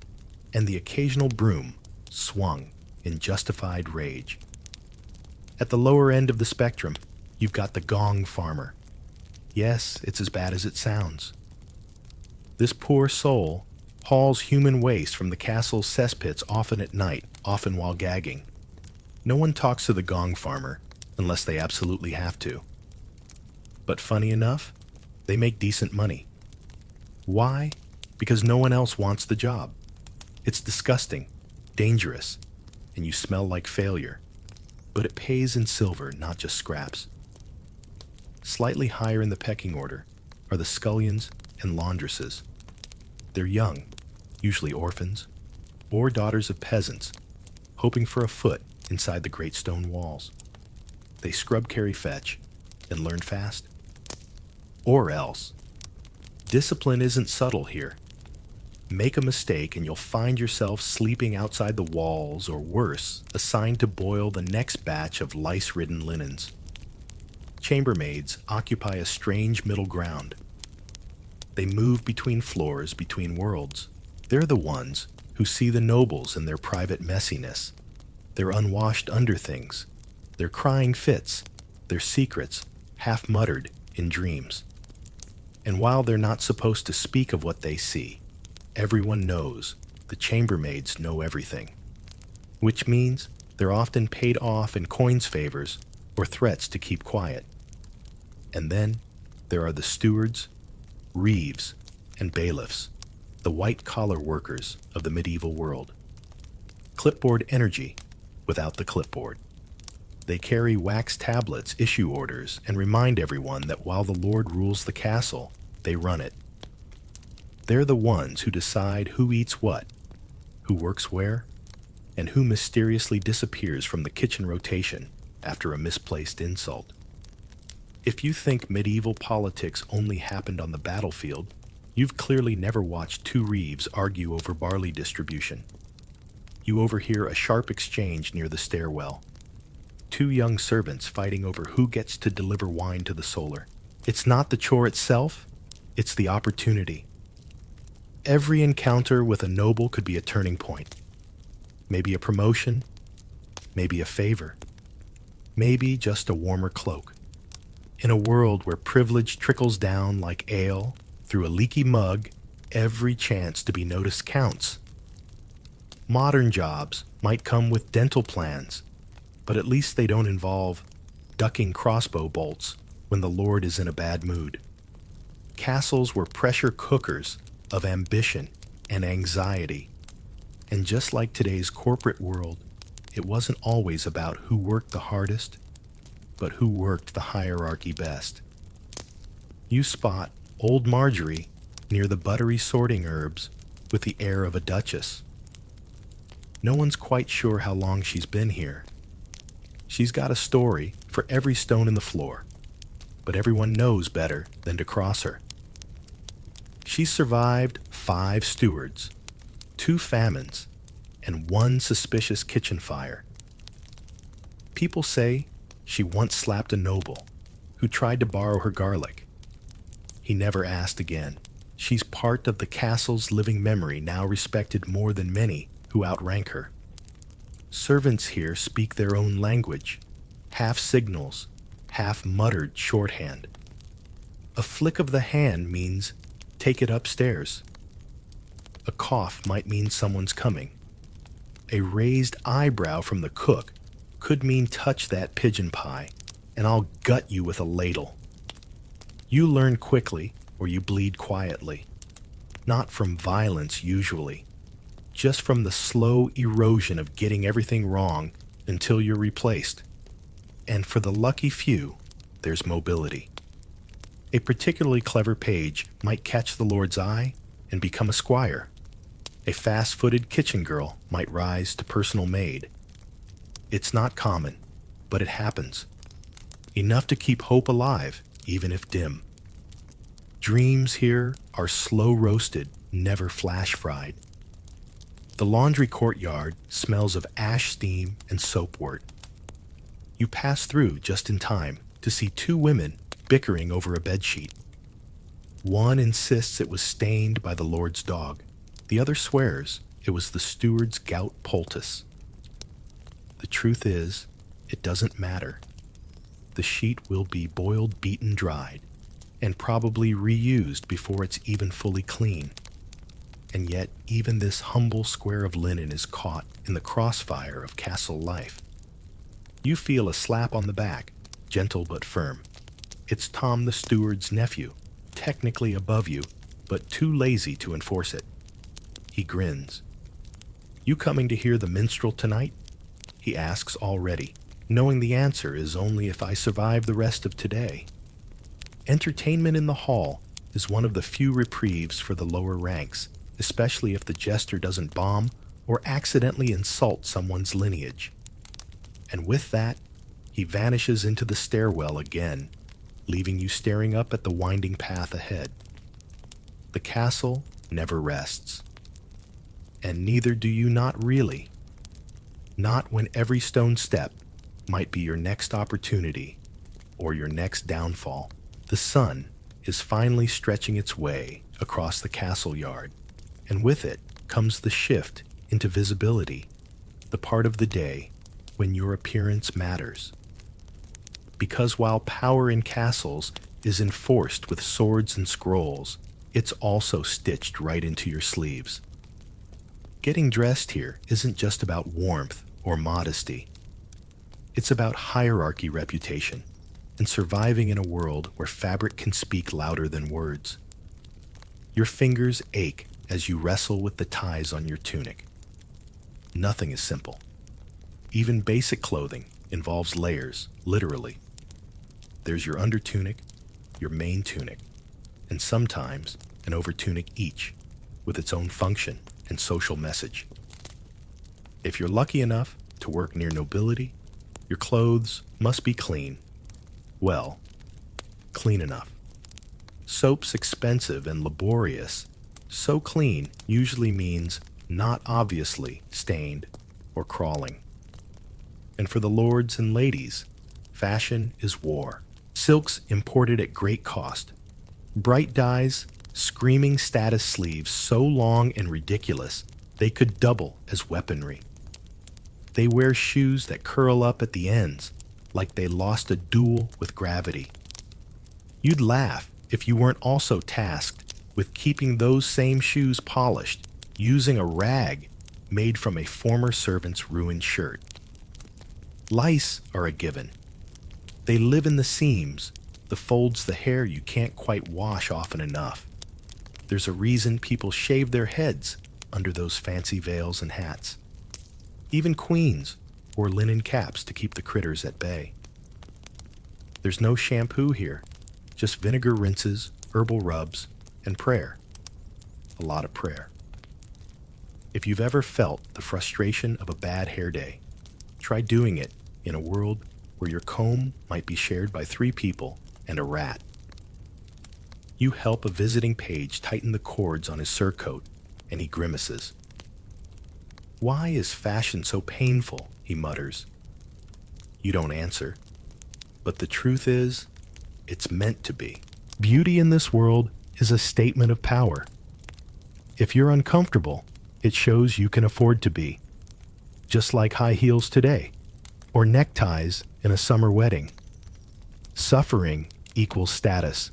and the occasional broom swung in justified rage. At the lower end of the spectrum, you've got the gong farmer. Yes, it's as bad as it sounds. This poor soul hauls human waste from the castle's cesspits often at night, often while gagging. No one talks to the gong farmer unless they absolutely have to. But funny enough, they make decent money. Why? Because no one else wants the job. It's disgusting, dangerous, and you smell like failure. But it pays in silver, not just scraps. Slightly higher in the pecking order are the scullions and laundresses. They're young, usually orphans, or daughters of peasants, hoping for a foot inside the great stone walls. They scrub, carry, fetch, and learn fast. Or else. Discipline isn't subtle here. Make a mistake and you'll find yourself sleeping outside the walls, or worse, assigned to boil the next batch of lice-ridden linens. Chambermaids occupy a strange middle ground. They move between floors, between worlds. They're the ones who see the nobles in their private messiness, their unwashed underthings, their crying fits, their secrets, half muttered in dreams. And while they're not supposed to speak of what they see, everyone knows the chambermaids know everything, which means they're often paid off in coins favors or threats to keep quiet. And then there are the stewards, reeves, and bailiffs, the white-collar workers of the medieval world. Clipboard energy without the clipboard. They carry wax tablets, issue orders, and remind everyone that while the Lord rules the castle, they run it. They're the ones who decide who eats what, who works where, and who mysteriously disappears from the kitchen rotation after a misplaced insult. If you think medieval politics only happened on the battlefield, you've clearly never watched two reeves argue over barley distribution. You overhear a sharp exchange near the stairwell. Two young servants fighting over who gets to deliver wine to the solar. It's not the chore itself, it's the opportunity. Every encounter with a noble could be a turning point. Maybe a promotion, maybe a favor, maybe just a warmer cloak. In a world where privilege trickles down like ale through a leaky mug, every chance to be noticed counts. Modern jobs might come with dental plans, but at least they don't involve ducking crossbow bolts when the Lord is in a bad mood. Castles were pressure cookers of ambition and anxiety. And just like today's corporate world, it wasn't always about who worked the hardest, but who worked the hierarchy best. You spot old Marjorie near the buttery sorting herbs with the air of a duchess. No one's quite sure how long she's been here. She's got a story for every stone in the floor, but everyone knows better than to cross her. She's survived 5 stewards, 2 famines, and 1 suspicious kitchen fire. People say she once slapped a noble who tried to borrow her garlic. He never asked again. She's part of the castle's living memory, now respected more than many who outrank her. Servants here speak their own language, half signals, half muttered shorthand. A flick of the hand means take it upstairs. A cough might mean someone's coming. A raised eyebrow from the cook could mean touch that pigeon pie, and I'll gut you with a ladle. You learn quickly, or you bleed quietly. Not from violence usually, just from the slow erosion of getting everything wrong until you're replaced. And for the lucky few, there's mobility. A particularly clever page might catch the Lord's eye and become a squire. A fast-footed kitchen girl might rise to personal maid. It's not common, but it happens. Enough to keep hope alive, even if dim. Dreams here are slow-roasted, never flash-fried. The laundry courtyard smells of ash steam and soapwort. You pass through just in time to see 2 women bickering over a bedsheet. One insists it was stained by the Lord's dog. The other swears it was the steward's gout poultice. The truth is, it doesn't matter. The sheet will be boiled, beaten, dried, and probably reused before it's even fully clean. And yet, even this humble square of linen is caught in the crossfire of castle life. You feel a slap on the back, gentle but firm. It's Tom the steward's nephew, technically above you, but too lazy to enforce it. He grins. "You coming to hear the minstrel tonight?" he asks already, knowing the answer is only if I survive the rest of today. Entertainment in the hall is one of the few reprieves for the lower ranks, especially if the jester doesn't bomb or accidentally insult someone's lineage. And with that, he vanishes into the stairwell again, leaving you staring up at the winding path ahead. The castle never rests. and neither do you not really. Not when every stone step might be your next opportunity or your next downfall. The sun is finally stretching its way across the castle yard, and with it comes the shift into visibility, the part of the day when your appearance matters. Because while power in castles is enforced with swords and scrolls, it's also stitched right into your sleeves. Getting dressed here isn't just about warmth or modesty. It's about hierarchy, reputation, and surviving in a world where fabric can speak louder than words. Your fingers ache as you wrestle with the ties on your tunic. Nothing is simple. Even basic clothing involves layers, literally. There's your undertunic, your main tunic, and sometimes an overtunic each, with its own function and social message. If you're lucky enough to work near nobility, your clothes must be clean. Well, clean enough. Soap's expensive and laborious. So clean usually means not obviously stained or crawling. And for the lords and ladies, fashion is war. Silks imported at great cost. Bright dyes, screaming status sleeves so long and ridiculous they could double as weaponry. They wear shoes that curl up at the ends like they lost a duel with gravity. You'd laugh if you weren't also tasked with keeping those same shoes polished using a rag made from a former servant's ruined shirt. Lice are a given. They live in the seams, the folds the hair you can't quite wash often enough. There's a reason people shave their heads under those fancy veils and hats. Even queens wore linen caps to keep the critters at bay. There's no shampoo here, just vinegar rinses, herbal rubs, and prayer. A lot of prayer. If you've ever felt the frustration of a bad hair day, try doing it in a world where your comb might be shared by 3 people and a rat. You help a visiting page tighten the cords on his surcoat, and he grimaces. "Why is fashion so painful?" he mutters. You don't answer. But the truth is, it's meant to be. Beauty in this world is a statement of power. If you're uncomfortable, it shows you can afford to be. Just like high heels today, or neckties in a summer wedding. Suffering equals status.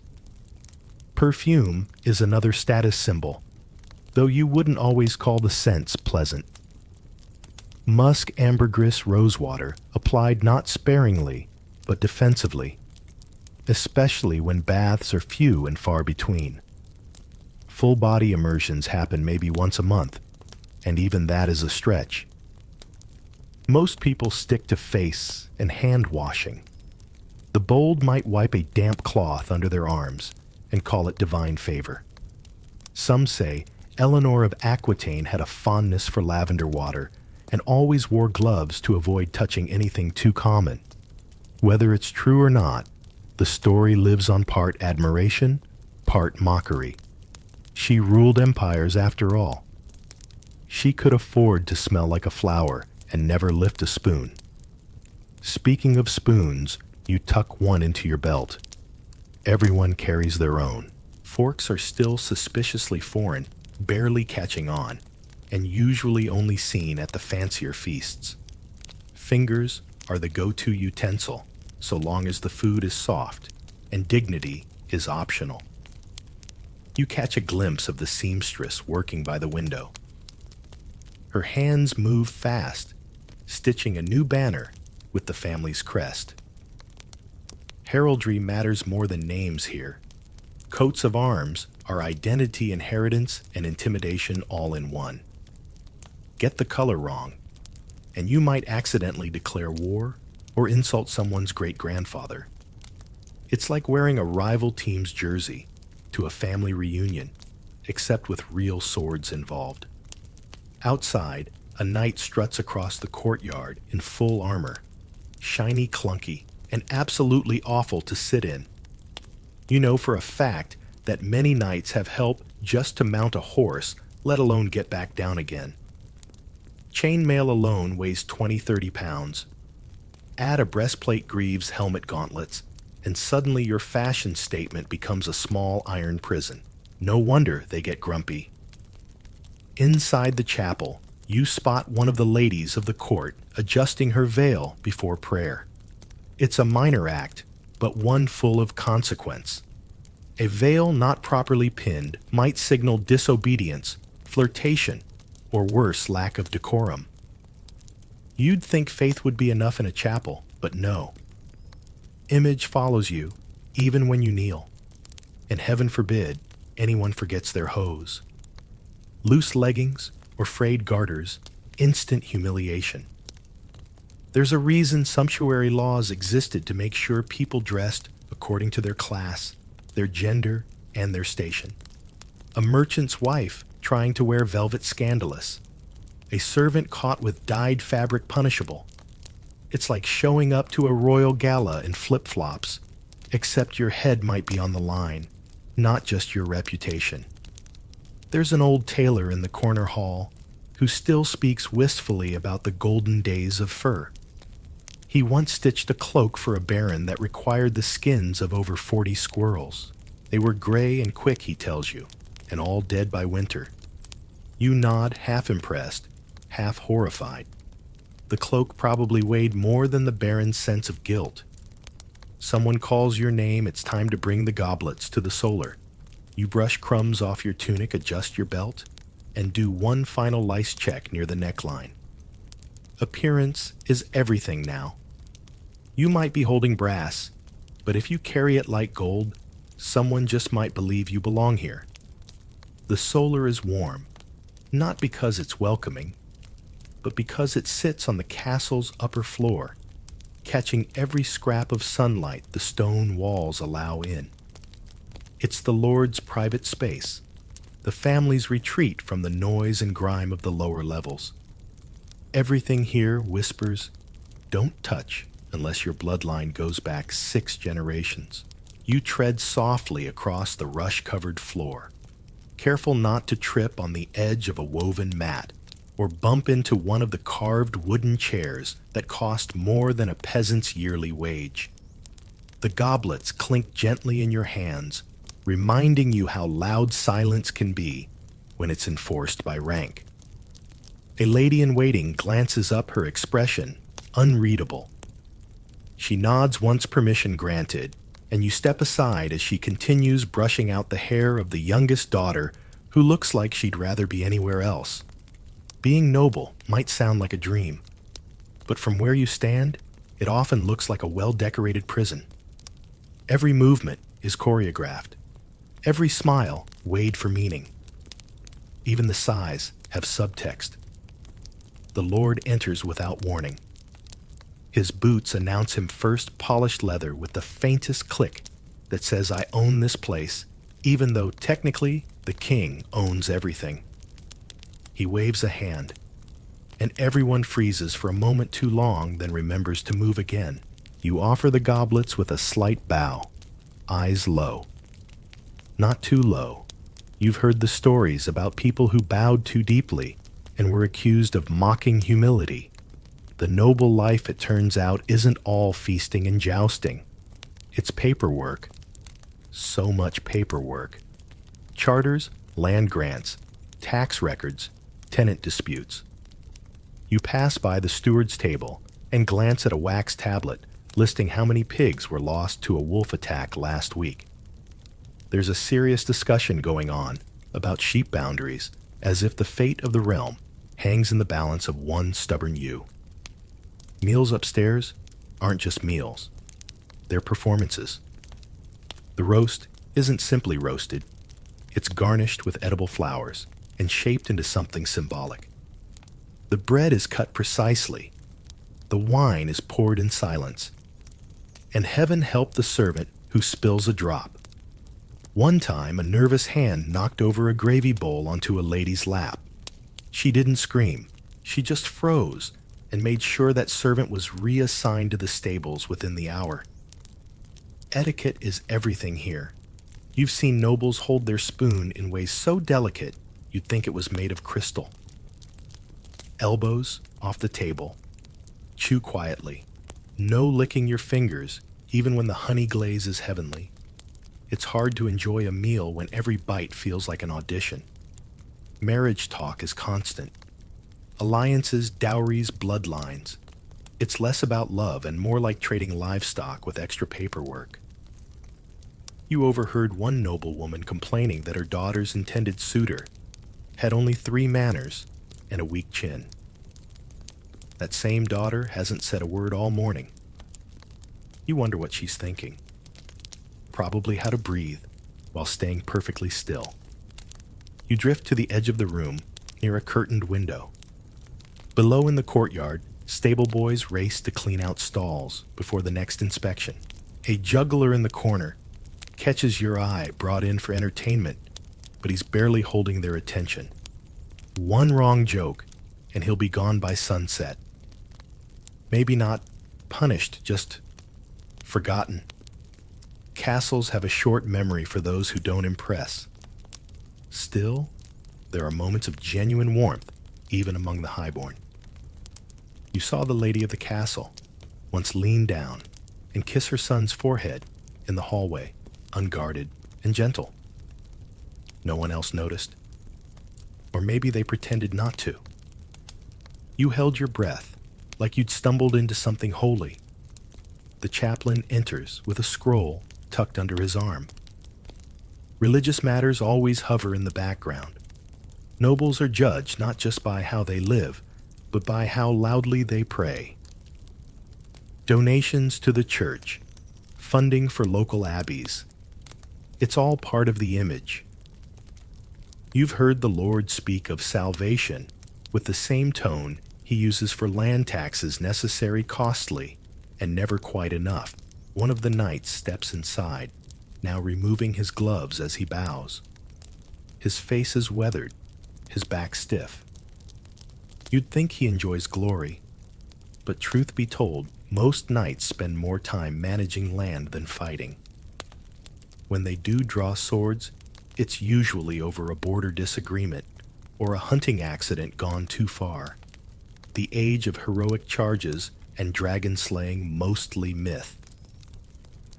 Perfume is another status symbol, though you wouldn't always call the scents pleasant. Musk ambergris rosewater applied not sparingly, but defensively, especially when baths are few and far between. Full-body immersions happen maybe once a month, and even that is a stretch. Most people stick to face and hand washing. The bold might wipe a damp cloth under their arms and call it divine favor. Some say Eleanor of Aquitaine had a fondness for lavender water and always wore gloves to avoid touching anything too common. Whether it's true or not, the story lives on part admiration, part mockery. She ruled empires after all. She could afford to smell like a flower and never lift a spoon. Speaking of spoons, you tuck one into your belt. Everyone carries their own. Forks are still suspiciously foreign, barely catching on, and usually only seen at the fancier feasts. Fingers are the go-to utensil, so long as the food is soft, and dignity is optional. You catch a glimpse of the seamstress working by the window. Her hands move fast, stitching a new banner with the family's crest. Heraldry matters more than names here. Coats of arms are identity, inheritance, and intimidation all in one. Get the color wrong, and you might accidentally declare war or insult someone's great-grandfather. It's like wearing a rival team's jersey to a family reunion, except with real swords involved. Outside, a knight struts across the courtyard in full armor, shiny, clunky, and absolutely awful to sit in. You know for a fact that many knights have help just to mount a horse let alone get back down again. Chainmail alone weighs 20-30 pounds. Add a breastplate greaves helmet gauntlets, and suddenly your fashion statement becomes a small iron prison. No wonder they get grumpy. Inside the chapel, you spot one of the ladies of the court adjusting her veil before prayer. It's a minor act, but one full of consequence. A veil not properly pinned might signal disobedience, flirtation, or worse, lack of decorum. You'd think faith would be enough in a chapel, but no. Image follows you, even when you kneel. And heaven forbid anyone forgets their hose. Loose leggings or frayed garters, instant humiliation. There's a reason sumptuary laws existed to make sure people dressed according to their class, their gender, and their station. A merchant's wife trying to wear velvet scandalous. A servant caught with dyed fabric punishable. It's like showing up to a royal gala in flip-flops, except your head might be on the line, not just your reputation. There's an old tailor in the corner hall who still speaks wistfully about the golden days of fur. He once stitched a cloak for a baron that required the skins of over 40 squirrels. They were gray and quick, he tells you, and all dead by winter. You nod, half impressed, half horrified. The cloak probably weighed more than the baron's sense of guilt. Someone calls your name, it's time to bring the goblets to the solar. You brush crumbs off your tunic, adjust your belt, and do one final lice check near the neckline. Appearance is everything now. You might be holding brass, but if you carry it like gold, someone just might believe you belong here. The solar is warm, not because it's welcoming, but because it sits on the castle's upper floor, catching every scrap of sunlight the stone walls allow in. It's the Lord's private space, the family's retreat from the noise and grime of the lower levels. Everything here whispers, don't touch unless your bloodline goes back 6 generations. You tread softly across the rush-covered floor, careful not to trip on the edge of a woven mat or bump into one of the carved wooden chairs that cost more than a peasant's yearly wage. The goblets clink gently in your hands, reminding you how loud silence can be when it's enforced by rank. A lady-in-waiting glances up, her expression unreadable. She nods once permission granted, and you step aside as she continues brushing out the hair of the youngest daughter who looks like she'd rather be anywhere else. Being noble might sound like a dream, but from where you stand, it often looks like a well-decorated prison. Every movement is choreographed. Every smile weighed for meaning. Even the sighs have subtext. The Lord enters without warning. His boots announce him first polished leather with the faintest click that says, I own this place, even though technically the king owns everything. He waves a hand, and everyone freezes for a moment too long, then remembers to move again. You offer the goblets with a slight bow, eyes low. Not too low. You've heard the stories about people who bowed too deeply and were accused of mocking humility. The noble life, it turns out, isn't all feasting and jousting. It's paperwork. So much paperwork. Charters, land grants, tax records, tenant disputes. You pass by the steward's table and glance at a wax tablet listing how many pigs were lost to a wolf attack last week. There's a serious discussion going on about sheep boundaries, as if the fate of the realm hangs in the balance of one stubborn ewe. Meals upstairs aren't just meals. They're performances. The roast isn't simply roasted. It's garnished with edible flowers and shaped into something symbolic. The bread is cut precisely. The wine is poured in silence. And heaven help the servant who spills a drop. One time, a nervous hand knocked over a gravy bowl onto a lady's lap. She didn't scream. She just froze and made sure that servant was reassigned to the stables within the hour. Etiquette is everything here. You've seen nobles hold their spoon in ways so delicate, you'd think it was made of crystal. Elbows off the table. Chew quietly. No licking your fingers, even when the honey glaze is heavenly. It's hard to enjoy a meal when every bite feels like an audition. Marriage talk is constant. Alliances, dowries, bloodlines. It's less about love and more like trading livestock with extra paperwork. You overheard one noblewoman complaining that her daughter's intended suitor had only 3 manners and a weak chin. That same daughter hasn't said a word all morning. You wonder what she's thinking. Probably how to breathe while staying perfectly still. You drift to the edge of the room near a curtained window. Below in the courtyard, stable boys race to clean out stalls before the next inspection. A juggler in the corner catches your eye, brought in for entertainment, but he's barely holding their attention. One wrong joke, and he'll be gone by sunset. Maybe not punished, just forgotten. Castles have a short memory for those who don't impress. Still, there are moments of genuine warmth, even among the highborn. You saw the lady of the castle once lean down and kiss her son's forehead in the hallway, unguarded and gentle. No one else noticed. Or maybe they pretended not to. You held your breath, like you'd stumbled into something holy. The chaplain enters with a scroll tucked under his arm. Religious matters always hover in the background. Nobles are judged not just by how they live, but by how loudly they pray. Donations to the church, funding for local abbeys. It's all part of the image. You've heard the Lord speak of salvation with the same tone he uses for land taxes necessary, costly, and never quite enough. One of the knights steps inside, now removing his gloves as he bows. His face is weathered, his back stiff. You'd think he enjoys glory, but truth be told, most knights spend more time managing land than fighting. When they do draw swords, it's usually over a border disagreement or a hunting accident gone too far. The age of heroic charges and dragon slaying mostly myth.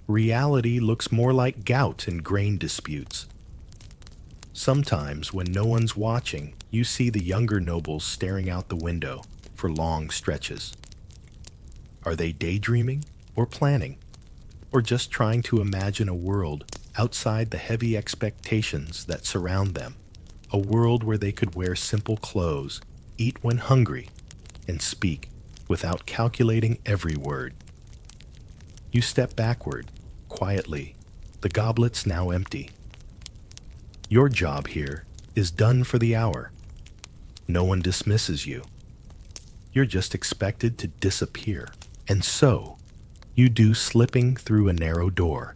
Reality looks more like gout and grain disputes. Sometimes, when no one's watching, you see the younger nobles staring out the window for long stretches. Are they daydreaming or planning, or just trying to imagine a world outside the heavy expectations that surround them? A world where they could wear simple clothes, eat when hungry, and speak without calculating every word. You step backward, quietly, the goblets now empty. Your job here is done for the hour. No one dismisses you. You're just expected to disappear. And so, you do, slipping through a narrow door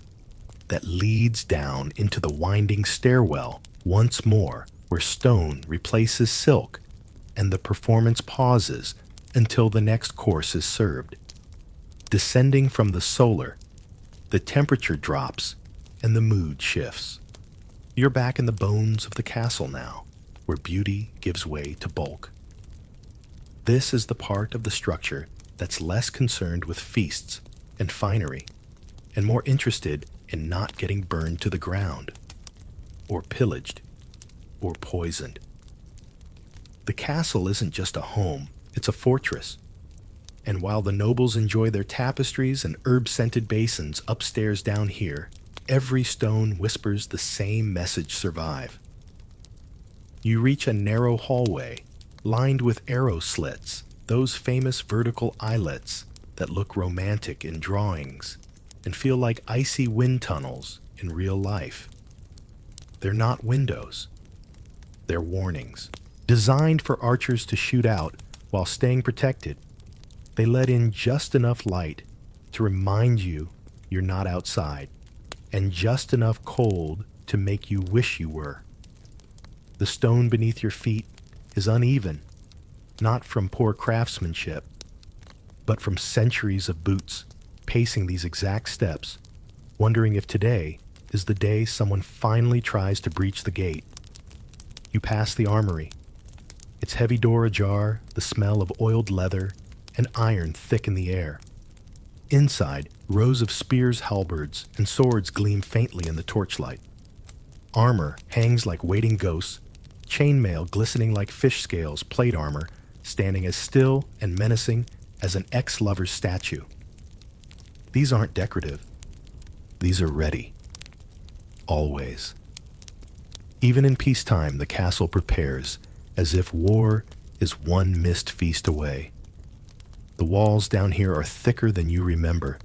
that leads down into the winding stairwell once more, where stone replaces silk and the performance pauses until the next course is served. Descending from the solar, the temperature drops and the mood shifts. You're back in the bones of the castle now, where beauty gives way to bulk. This is the part of the structure that's less concerned with feasts and finery, and more interested in not getting burned to the ground, or pillaged, or poisoned. The castle isn't just a home, it's a fortress. And while the nobles enjoy their tapestries and herb-scented basins upstairs down here, every stone whispers the same message: survive. You reach a narrow hallway lined with arrow slits, those famous vertical eyelets that look romantic in drawings and feel like icy wind tunnels in real life. They're not windows. They're warnings, designed for archers to shoot out while staying protected. They let in just enough light to remind you you're not outside, and just enough cold to make you wish you were. The stone beneath your feet is uneven, not from poor craftsmanship, but from centuries of boots pacing these exact steps, wondering if today is the day someone finally tries to breach the gate. You pass the armory, its heavy door ajar, the smell of oiled leather and iron thick in the air. Inside, rows of spears, halberds, and swords gleam faintly in the torchlight. Armor hangs like waiting ghosts, chainmail glistening like fish scales, plate armor standing as still and menacing as an ex-lover's statue. These aren't decorative. These are ready. Always. Even in peacetime, the castle prepares, as if war is one missed feast away. The walls down here are thicker than you remember.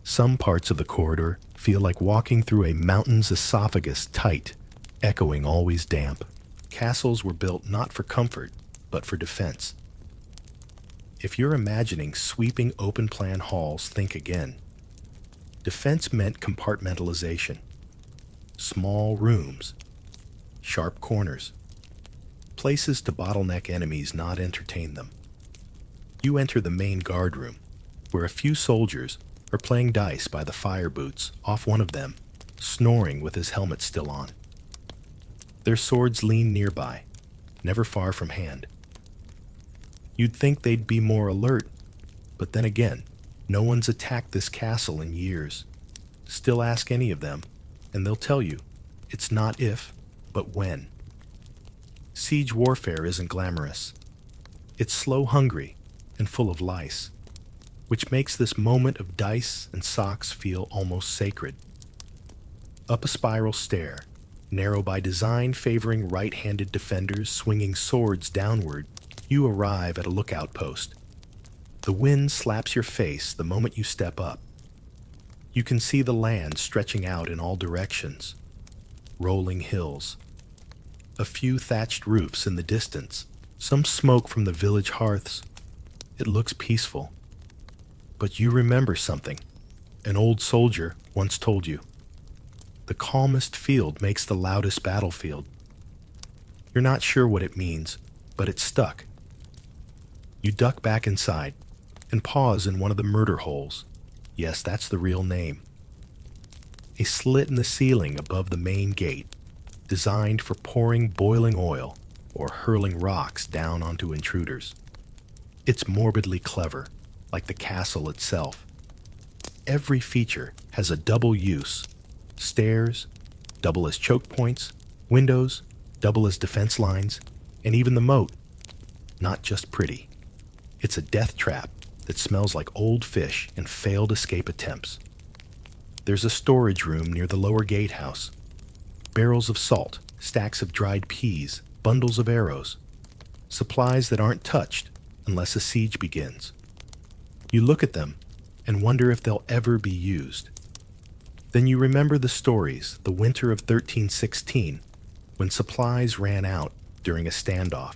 Some parts of the corridor feel like walking through a mountain's esophagus, tight, echoing, always damp. Castles were built not for comfort, but for defense. If you're imagining sweeping open-plan halls, think again. Defense meant compartmentalization. Small rooms, sharp corners, places to bottleneck enemies, not entertain them. You enter the main guard room, where a few soldiers are playing dice by the fire boots, off one of them, snoring with his helmet still on. Their swords lean nearby, never far from hand. You'd think they'd be more alert, but then again, no one's attacked this castle in years. Still ask any of them, and they'll tell you, it's not if, but when. Siege warfare isn't glamorous. It's slow-hungry and full of lice, which makes this moment of dice and socks feel almost sacred. Up a spiral stair, narrow by design favoring right-handed defenders swinging swords downward, you arrive at a lookout post. The wind slaps your face the moment you step up. You can see the land stretching out in all directions. Rolling hills. A few thatched roofs in the distance, some smoke from the village hearths. It looks peaceful. But you remember something an old soldier once told you. The calmest field makes the loudest battlefield. You're not sure what it means, but it's stuck. You duck back inside and pause in one of the murder holes. Yes, that's the real name. A slit in the ceiling above the main gate, designed for pouring boiling oil or hurling rocks down onto intruders. It's morbidly clever, like the castle itself. Every feature has a double use. Stairs, double as choke points, windows, double as defense lines, and even the moat. Not just pretty. It's a death trap that smells like old fish and failed escape attempts. There's a storage room near the lower gatehouse. Barrels of salt, stacks of dried peas, bundles of arrows. Supplies that aren't touched unless a siege begins. You look at them and wonder if they'll ever be used. Then you remember the stories, the winter of 1316, when supplies ran out during a standoff.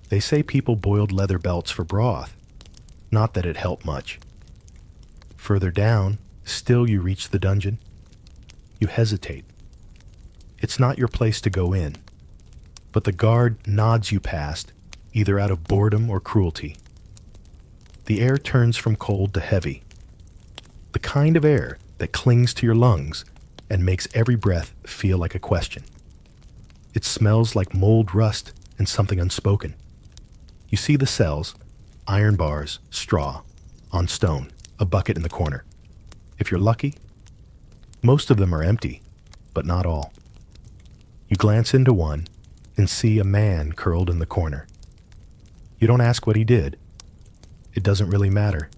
They say people boiled leather belts for broth. Not that it helped much. Further down, still you reach the dungeon. You hesitate. It's not your place to go in, but the guard nods you past, either out of boredom or cruelty. The air turns from cold to heavy. The kind of air that clings to your lungs and makes every breath feel like a question. It smells like mold, rust, and something unspoken. You see the cells, iron bars, straw, on stone, a bucket in the corner. If you're lucky, most of them are empty, but not all. You glance into one and see a man curled in the corner. You don't ask what he did. It doesn't really matter.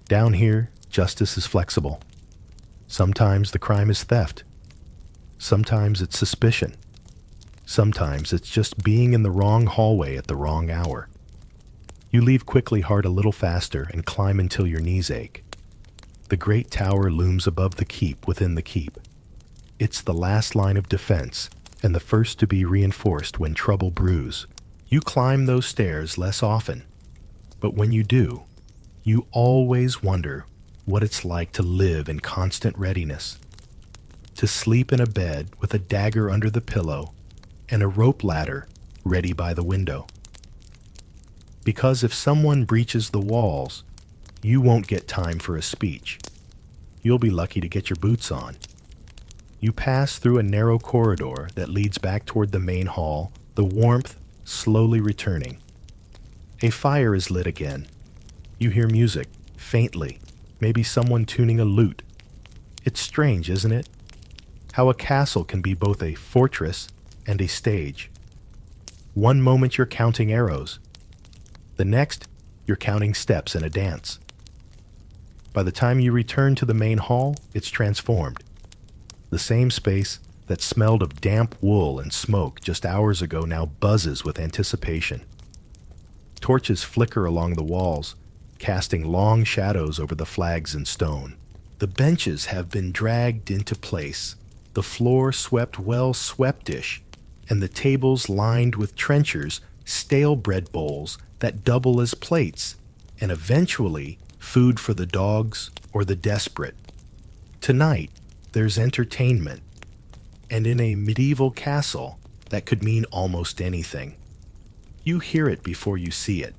Down here, justice is flexible. Sometimes the crime is theft. Sometimes it's suspicion. Sometimes it's just being in the wrong hallway at the wrong hour. You leave quickly, heart a little faster, and climb until your knees ache. The great tower looms above the keep within the keep. It's the last line of defense and the first to be reinforced when trouble brews. You climb those stairs less often, but when you do, you always wonder what it's like to live in constant readiness, to sleep in a bed with a dagger under the pillow and a rope ladder ready by the window. Because if someone breaches the walls, you won't get time for a speech. You'll be lucky to get your boots on. You pass through a narrow corridor that leads back toward the main hall, the warmth slowly returning. A fire is lit again. You hear music, faintly, maybe someone tuning a lute. It's strange, isn't it? How a castle can be both a fortress and a stage. One moment you're counting arrows. The next, you're counting steps in a dance. By the time you return to the main hall, it's transformed. The same space that smelled of damp wool and smoke just hours ago now buzzes with anticipation. Torches flicker along the walls, casting long shadows over the flags and stone. The benches have been dragged into place, the floor swept well swept-ish, and the tables lined with trenchers, stale bread bowls that double as plates, and eventually food for the dogs or the desperate. Tonight, there's entertainment, and in a medieval castle, that could mean almost anything. You hear it before you see it.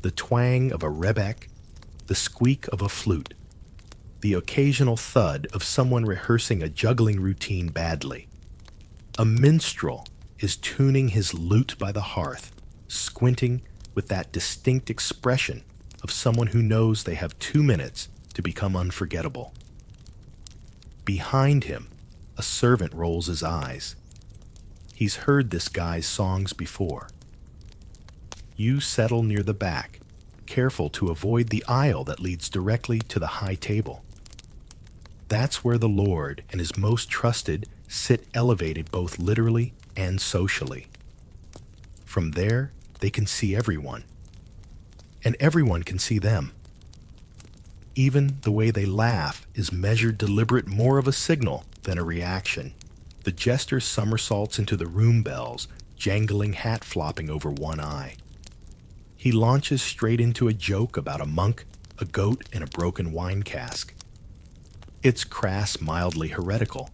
The twang of a rebec, the squeak of a flute, the occasional thud of someone rehearsing a juggling routine badly. A minstrel is tuning his lute by the hearth, squinting with that distinct expression of someone who knows they have 2 minutes to become unforgettable. Behind him, a servant rolls his eyes. He's heard this guy's songs before. You settle near the back, careful to avoid the aisle that leads directly to the high table. That's where the Lord and his most trusted sit elevated both literally and socially. From there, they can see everyone, and everyone can see them. Even the way they laugh is measured deliberate, more of a signal than a reaction. The jester somersaults into the room bells, jangling hat flopping over one eye. He launches straight into a joke about a monk, a goat, and a broken wine cask. It's crass, mildly heretical,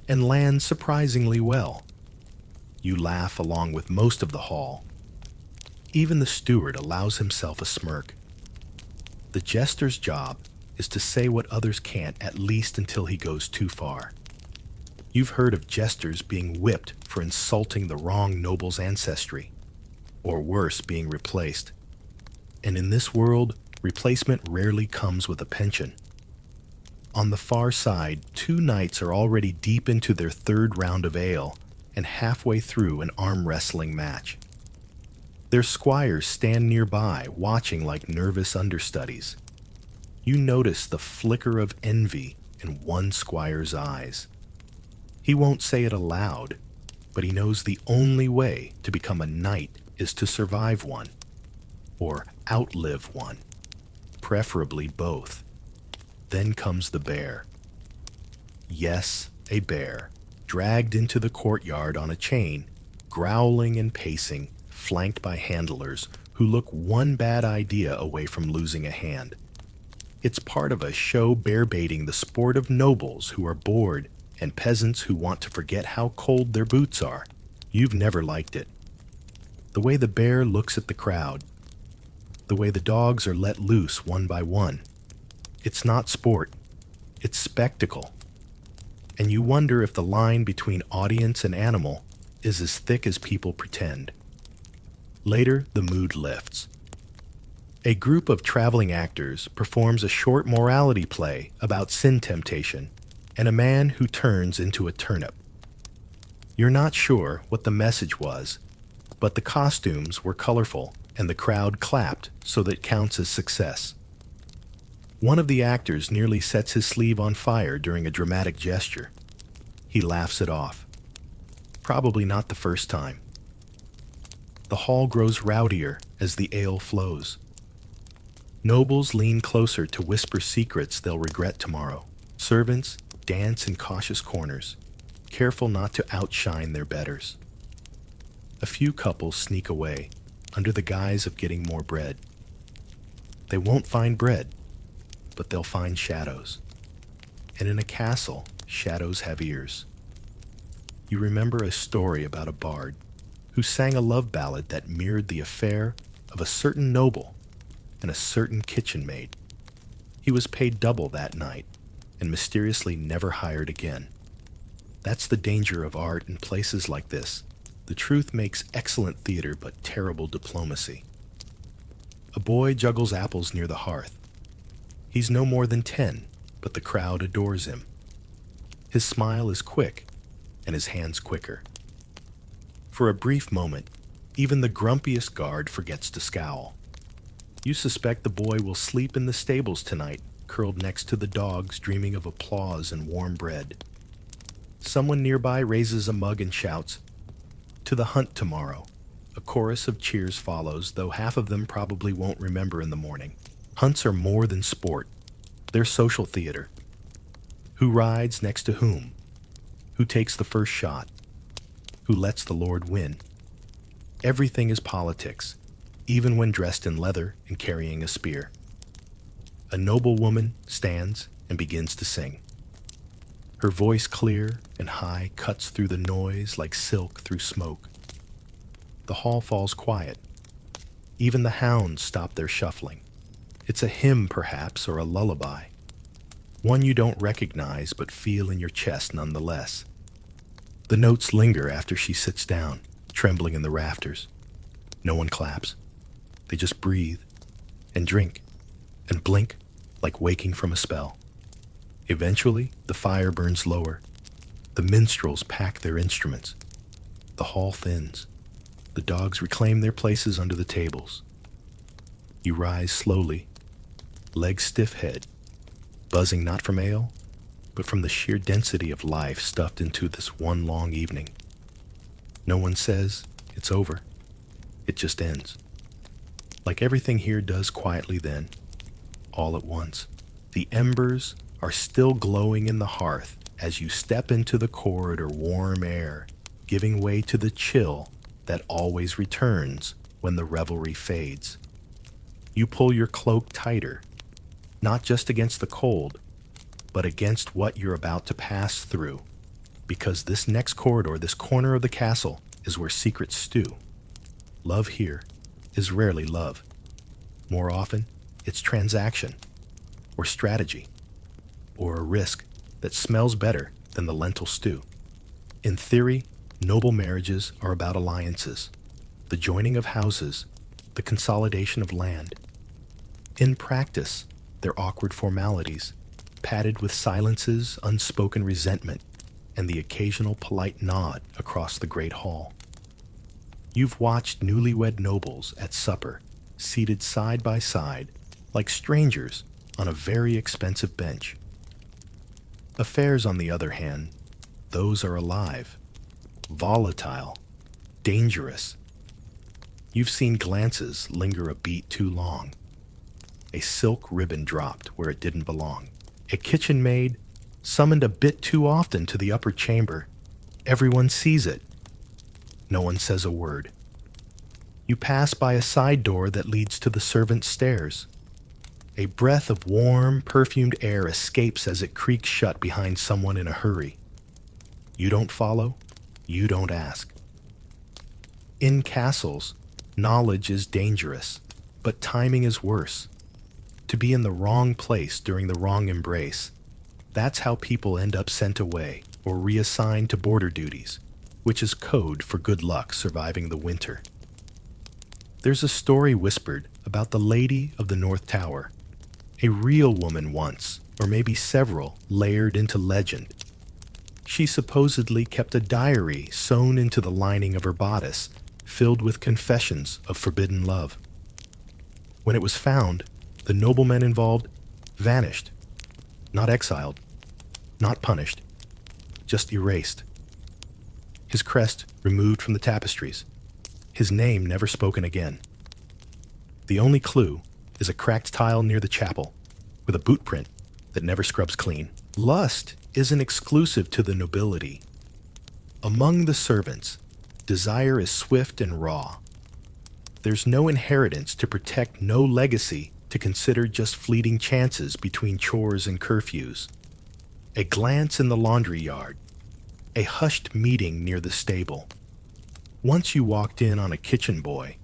and lands surprisingly well. You laugh along with most of the hall. Even the steward allows himself a smirk. The jester's job is to say what others can't, at least until he goes too far. You've heard of jesters being whipped for insulting the wrong noble's ancestry, or worse, being replaced. And in this world, replacement rarely comes with a pension. On the far side, 2 knights are already deep into their 3rd round of ale and halfway through an arm wrestling match. Their squires stand nearby, watching like nervous understudies. You notice the flicker of envy in one squire's eyes. He won't say it aloud, but he knows the only way to become a knight is to survive one, or outlive one, preferably both. Then comes the bear. Yes, a bear, dragged into the courtyard on a chain, growling and pacing, flanked by handlers who look one bad idea away from losing a hand. It's part of a show bear-baiting the sport of nobles who are bored and peasants who want to forget how cold their boots are. You've never liked it. The way the bear looks at the crowd, the way the dogs are let loose one by one. It's not sport, it's spectacle. And you wonder if the line between audience and animal is as thick as people pretend. Later, the mood lifts. A group of traveling actors performs a short morality play about sin temptation and a man who turns into a turnip. You're not sure what the message was, but the costumes were colorful and the crowd clapped, so that counts as success. One of the actors nearly sets his sleeve on fire during a dramatic gesture. He laughs it off. Probably not the first time. The hall grows rowdier as the ale flows. Nobles lean closer to whisper secrets they'll regret tomorrow. Servants dance in cautious corners, careful not to outshine their betters. A few couples sneak away, under the guise of getting more bread. They won't find bread, but they'll find shadows. And in a castle, shadows have ears. You remember a story about a bard who sang a love ballad that mirrored the affair of a certain noble and a certain kitchen maid. He was paid double that night and mysteriously never hired again. That's the danger of art in places like this. The truth makes excellent theater but terrible diplomacy. A boy juggles apples near the hearth. He's no more than 10, but the crowd adores him. His smile is quick, and his hands quicker. For a brief moment, even the grumpiest guard forgets to scowl. You suspect the boy will sleep in the stables tonight, curled next to the dogs, dreaming of applause and warm bread. Someone nearby raises a mug and shouts, "To the hunt tomorrow." A chorus of cheers follows, though half of them probably won't remember in the morning. Hunts are more than sport. They're social theater. Who rides next to whom? Who takes the first shot? Who lets the Lord win? Everything is politics, even when dressed in leather and carrying a spear. A noble woman stands and begins to sing. Her voice, clear and high, cuts through the noise like silk through smoke. The hall falls quiet. Even the hounds stop their shuffling. It's a hymn, perhaps, or a lullaby. One you don't recognize but feel in your chest nonetheless. The notes linger after she sits down, trembling in the rafters. No one claps. They just breathe and drink and blink like waking from a spell. Eventually, the fire burns lower. The minstrels pack their instruments. The hall thins. The dogs reclaim their places under the tables. You rise slowly, legs stiff-head, buzzing not from ale, but from the sheer density of life stuffed into this one long evening. No one says, "It's over." It just ends. Like everything here does quietly then, all at once. The embers are still glowing in the hearth as you step into the corridor warm air, giving way to the chill that always returns when the revelry fades. You pull your cloak tighter, not just against the cold, but against what you're about to pass through, because this next corridor, this corner of the castle, is where secrets stew. Love here is rarely love. More often, it's transaction, or strategy, or a risk that smells better than the lentil stew. In theory, noble marriages are about alliances, the joining of houses, the consolidation of land. In practice, they're awkward formalities, padded with silences, unspoken resentment, and the occasional polite nod across the great hall. You've watched newlywed nobles at supper, seated side by side, like strangers on a very expensive bench. Affairs, on the other hand, those are alive, volatile, dangerous. You've seen glances linger a beat too long. A silk ribbon dropped where it didn't belong. A kitchen maid summoned a bit too often to the upper chamber. Everyone sees it. No one says a word. You pass by a side door that leads to the servants' stairs. A breath of warm, perfumed air escapes as it creaks shut behind someone in a hurry. You don't follow. You don't ask. In castles, knowledge is dangerous, but timing is worse. To be in the wrong place during the wrong embrace, that's how people end up sent away or reassigned to border duties, which is code for good luck surviving the winter. There's a story whispered about the Lady of the North Tower, a real woman once, or maybe several, layered into legend. She supposedly kept a diary sewn into the lining of her bodice, filled with confessions of forbidden love. When it was found, the noblemen involved vanished, not exiled, not punished, just erased. His crest removed from the tapestries, his name never spoken again. The only clue is a cracked tile near the chapel, with a boot print that never scrubs clean. Lust isn't exclusive to the nobility. Among the servants, desire is swift and raw. There's no inheritance to protect, no legacy to consider, just fleeting chances between chores and curfews. A glance in the laundry yard, a hushed meeting near the stable. Once you walked in on a kitchen boy,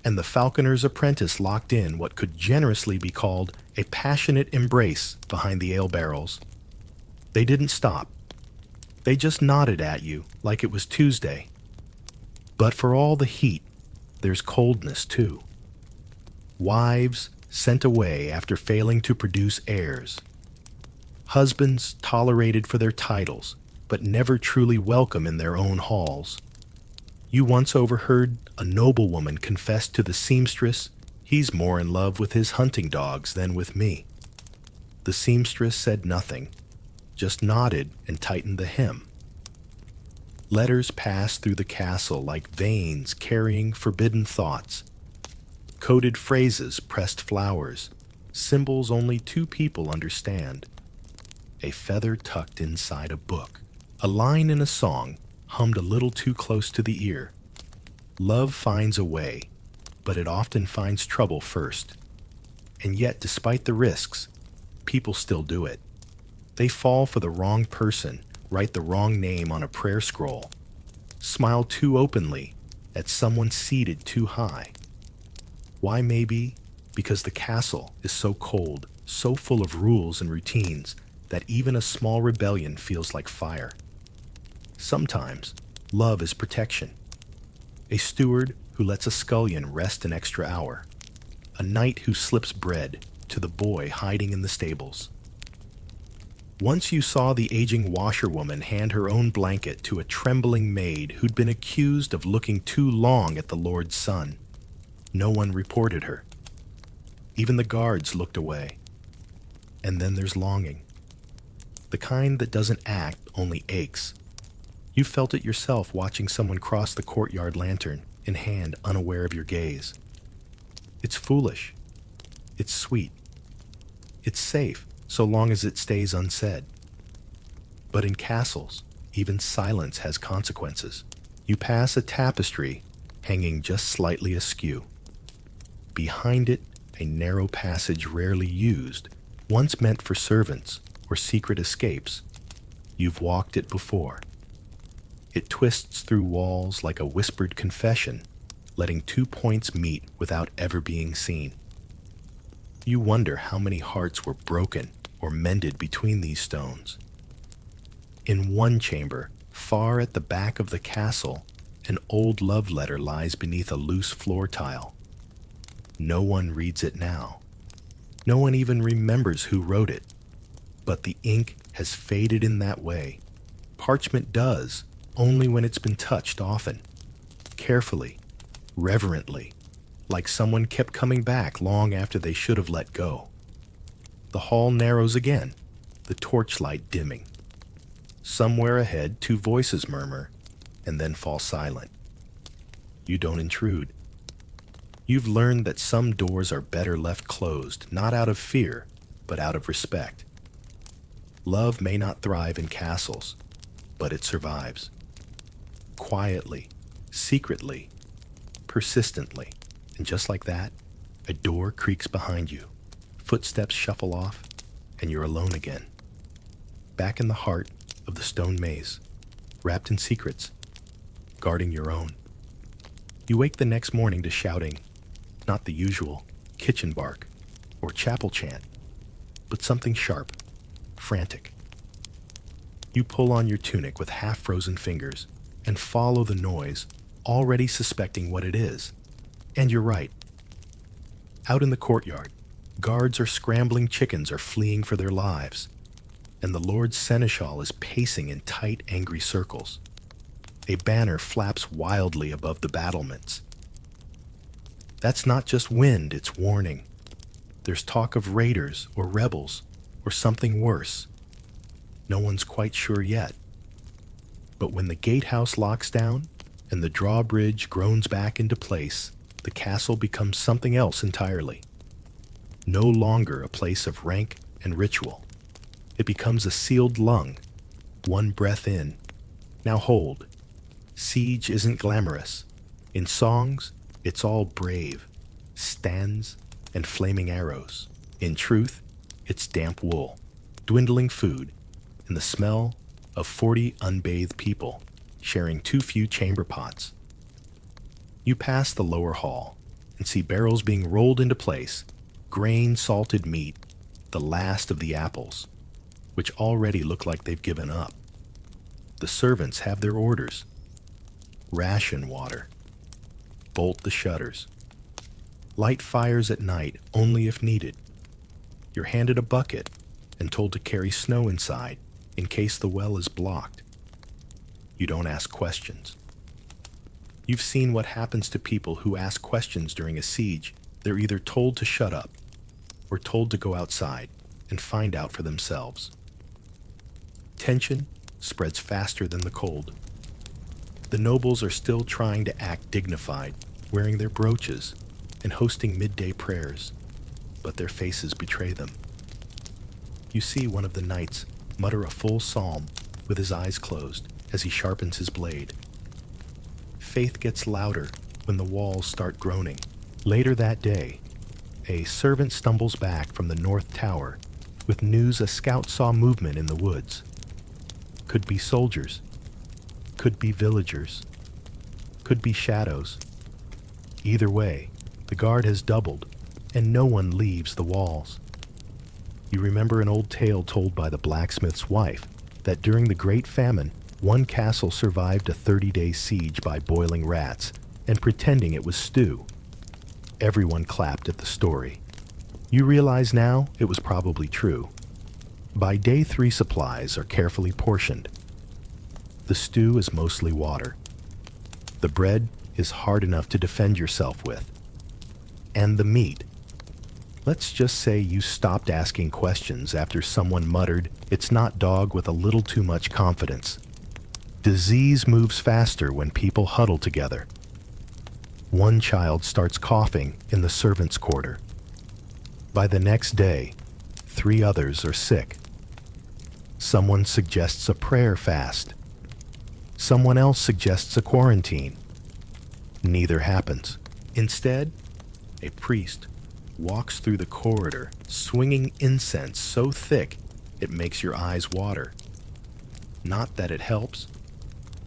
and the falconer's apprentice locked in what could generously be called a passionate embrace behind the ale barrels. They didn't stop. They just nodded at you like it was Tuesday. But for all the heat, there's coldness too. Wives sent away after failing to produce heirs. Husbands tolerated for their titles, but never truly welcome in their own halls. You once overheard a noblewoman confess to the seamstress, "He's more in love with his hunting dogs than with me." The seamstress said nothing, just nodded and tightened the hem. Letters passed through the castle like veins carrying forbidden thoughts. Coded phrases pressed flowers, symbols only two people understand. A feather tucked inside a book, a line in a song hummed a little too close to the ear. Love finds a way, but it often finds trouble first. And yet, despite the risks, people still do it. They fall for the wrong person, write the wrong name on a prayer scroll, smile too openly at someone seated too high. Why? Maybe because the castle is so cold, so full of rules and routines, that even a small rebellion feels like fire. Sometimes, love is protection. A steward who lets a scullion rest an extra hour. A knight who slips bread to the boy hiding in the stables. Once you saw the aging washerwoman hand her own blanket to a trembling maid who'd been accused of looking too long at the Lord's son. No one reported her. Even the guards looked away. And then there's longing. The kind that doesn't act, only aches. You felt it yourself watching someone cross the courtyard, lantern in hand, unaware of your gaze. It's foolish. It's sweet. It's safe, so long as it stays unsaid. But in castles, even silence has consequences. You pass a tapestry hanging just slightly askew. Behind it, a narrow passage rarely used, once meant for servants or secret escapes. You've walked it before. It twists through walls like a whispered confession, letting 2 points meet without ever being seen. You wonder how many hearts were broken or mended between these stones. In one chamber, far at the back of the castle, an old love letter lies beneath a loose floor tile. No one reads it now. No one even remembers who wrote it. But the ink has faded in that way. Parchment does, only when it's been touched often, carefully, reverently, like someone kept coming back long after they should have let go. The hall narrows again, the torchlight dimming. Somewhere ahead, 2 voices murmur, and then fall silent. You don't intrude. You've learned that some doors are better left closed, not out of fear, but out of respect. Love may not thrive in castles, but it survives. Quietly, secretly, persistently, and just like that, a door creaks behind you, footsteps shuffle off, and you're alone again. Back in the heart of the stone maze, wrapped in secrets, guarding your own. You wake the next morning to shouting, not the usual kitchen bark or chapel chant, but something sharp, frantic. You pull on your tunic with half-frozen fingers and follow the noise, already suspecting what it is. And you're right. Out in the courtyard, guards are scrambling, chickens are fleeing for their lives, and the Lord's seneschal is pacing in tight, angry circles. A banner flaps wildly above the battlements. That's not just wind, it's warning. There's talk of raiders or rebels or something worse. No one's quite sure yet. But when the gatehouse locks down and the drawbridge groans back into place, the castle becomes something else entirely. No longer a place of rank and ritual. It becomes a sealed lung, one breath in. Now hold. Siege isn't glamorous. In songs, it's all brave, stands, and flaming arrows. In truth, it's damp wool, dwindling food, and the smell of 40 unbathed people sharing too few chamber pots. You pass the lower hall and see barrels being rolled into place, grain salted meat, the last of the apples, which already look like they've given up. The servants have their orders. Ration water. Bolt the shutters. Light fires at night only if needed. You're handed a bucket and told to carry snow inside in case the well is blocked. You don't ask questions. You've seen what happens to people who ask questions during a siege. They're either told to shut up or told to go outside and find out for themselves. Tension spreads faster than the cold. The nobles are still trying to act dignified, wearing their brooches and hosting midday prayers, but their faces betray them. You see one of the knights mutter a full psalm with his eyes closed as he sharpens his blade. Faith gets louder when the walls start groaning. Later that day, a servant stumbles back from the north tower with news a scout saw movement in the woods. Could be soldiers, could be villagers, could be shadows. Either way, the guard has doubled, and no one leaves the walls. You remember an old tale told by the blacksmith's wife that during the Great Famine, one castle survived a 30-day siege by boiling rats and pretending it was stew. Everyone clapped at the story. You realize now it was probably true. By day 3, supplies are carefully portioned. The stew is mostly water. The bread is hard enough to defend yourself with. And the meat. Let's just say you stopped asking questions after someone muttered, "It's not dog," with a little too much confidence. Disease moves faster when people huddle together. One child starts coughing in the servants' quarter. By the next day, 3 others are sick. Someone suggests a prayer fast. Someone else suggests a quarantine. Neither happens. Instead, a priest walks through the corridor, swinging incense so thick it makes your eyes water. Not that it helps.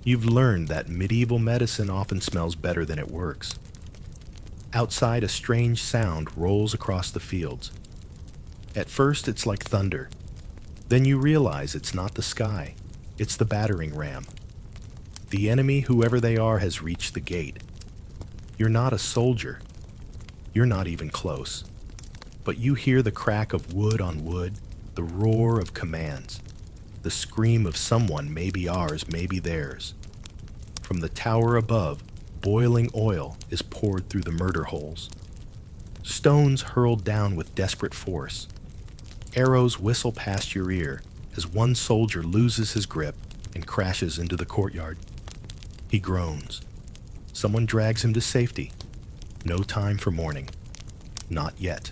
You've learned that medieval medicine often smells better than it works. Outside, a strange sound rolls across the fields. At first, it's like thunder. Then you realize it's not the sky, it's the battering ram. The enemy, whoever they are, has reached the gate. You're not a soldier. You're not even close. But you hear the crack of wood on wood, the roar of commands, the scream of someone, maybe ours, maybe theirs. From the tower above, boiling oil is poured through the murder holes. Stones hurled down with desperate force. Arrows whistle past your ear as one soldier loses his grip and crashes into the courtyard. He groans. Someone drags him to safety. No time for mourning. Not yet.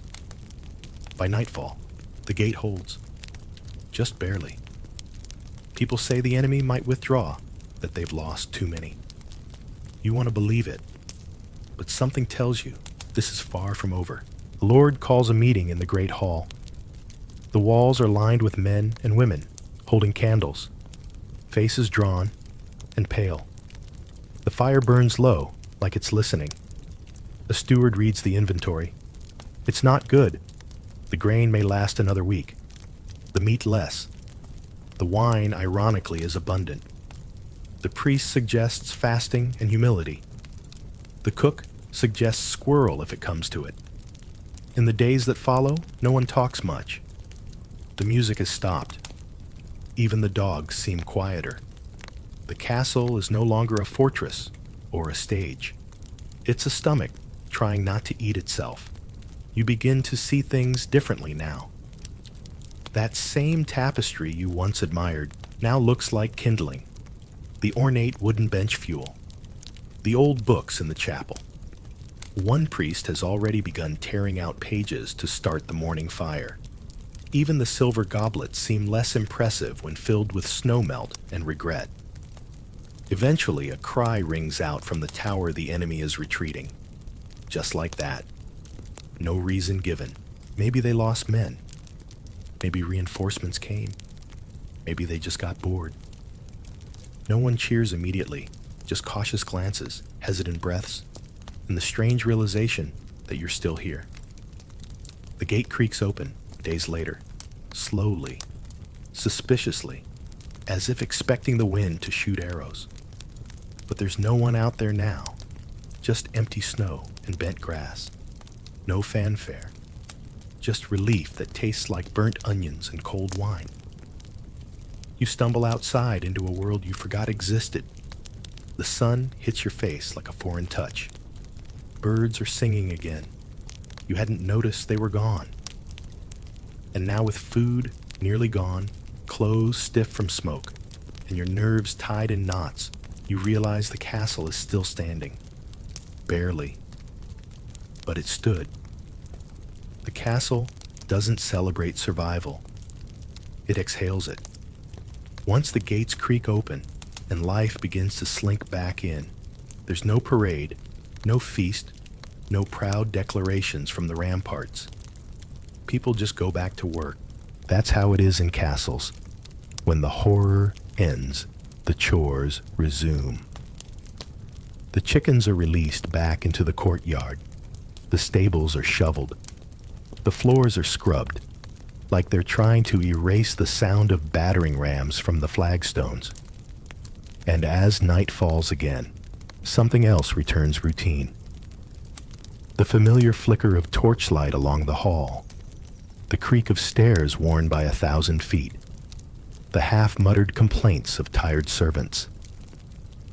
By nightfall, the gate holds. Just barely. People say the enemy might withdraw, that they've lost too many. You want to believe it, but something tells you this is far from over. The Lord calls a meeting in the great hall. The walls are lined with men and women, holding candles, faces drawn and pale. The fire burns low, like it's listening. The steward reads the inventory. It's not good. The grain may last another week. The meat less. The wine, ironically, is abundant. The priest suggests fasting and humility. The cook suggests squirrel if it comes to it. In the days that follow, no one talks much. The music has stopped. Even the dogs seem quieter. The castle is no longer a fortress or a stage. It's a stomach trying not to eat itself. You begin to see things differently now. That same tapestry you once admired now looks like kindling. The ornate wooden bench fuel. The old books in the chapel. One priest has already begun tearing out pages to start the morning fire. Even the silver goblets seem less impressive when filled with snowmelt and regret. Eventually, a cry rings out from the tower the enemy is retreating. Just like that. No reason given. Maybe they lost men. Maybe reinforcements came. Maybe they just got bored. No one cheers immediately, just cautious glances, hesitant breaths, and the strange realization that you're still here. The gate creaks open, days later, slowly, suspiciously. as if expecting the wind to shoot arrows. But there's no one out there now, just empty snow and bent grass. No fanfare, just relief that tastes like burnt onions and cold wine. You stumble outside into a world you forgot existed. The sun hits your face like a foreign touch. Birds are singing again. You hadn't noticed they were gone. And now with food nearly gone, clothes stiff from smoke, and your nerves tied in knots, you realize the castle is still standing. Barely. But it stood. The castle doesn't celebrate survival. It exhales it. Once the gates creak open and life begins to slink back in, there's no parade, no feast, no proud declarations from the ramparts. People just go back to work. That's how it is in castles. When the horror ends, the chores resume. The chickens are released back into the courtyard. The stables are shoveled. The floors are scrubbed, like they're trying to erase the sound of battering rams from the flagstones. And as night falls again, something else returns routine. The familiar flicker of torchlight along the hall, the creak of stairs worn by 1,000 feet, the half-muttered complaints of tired servants.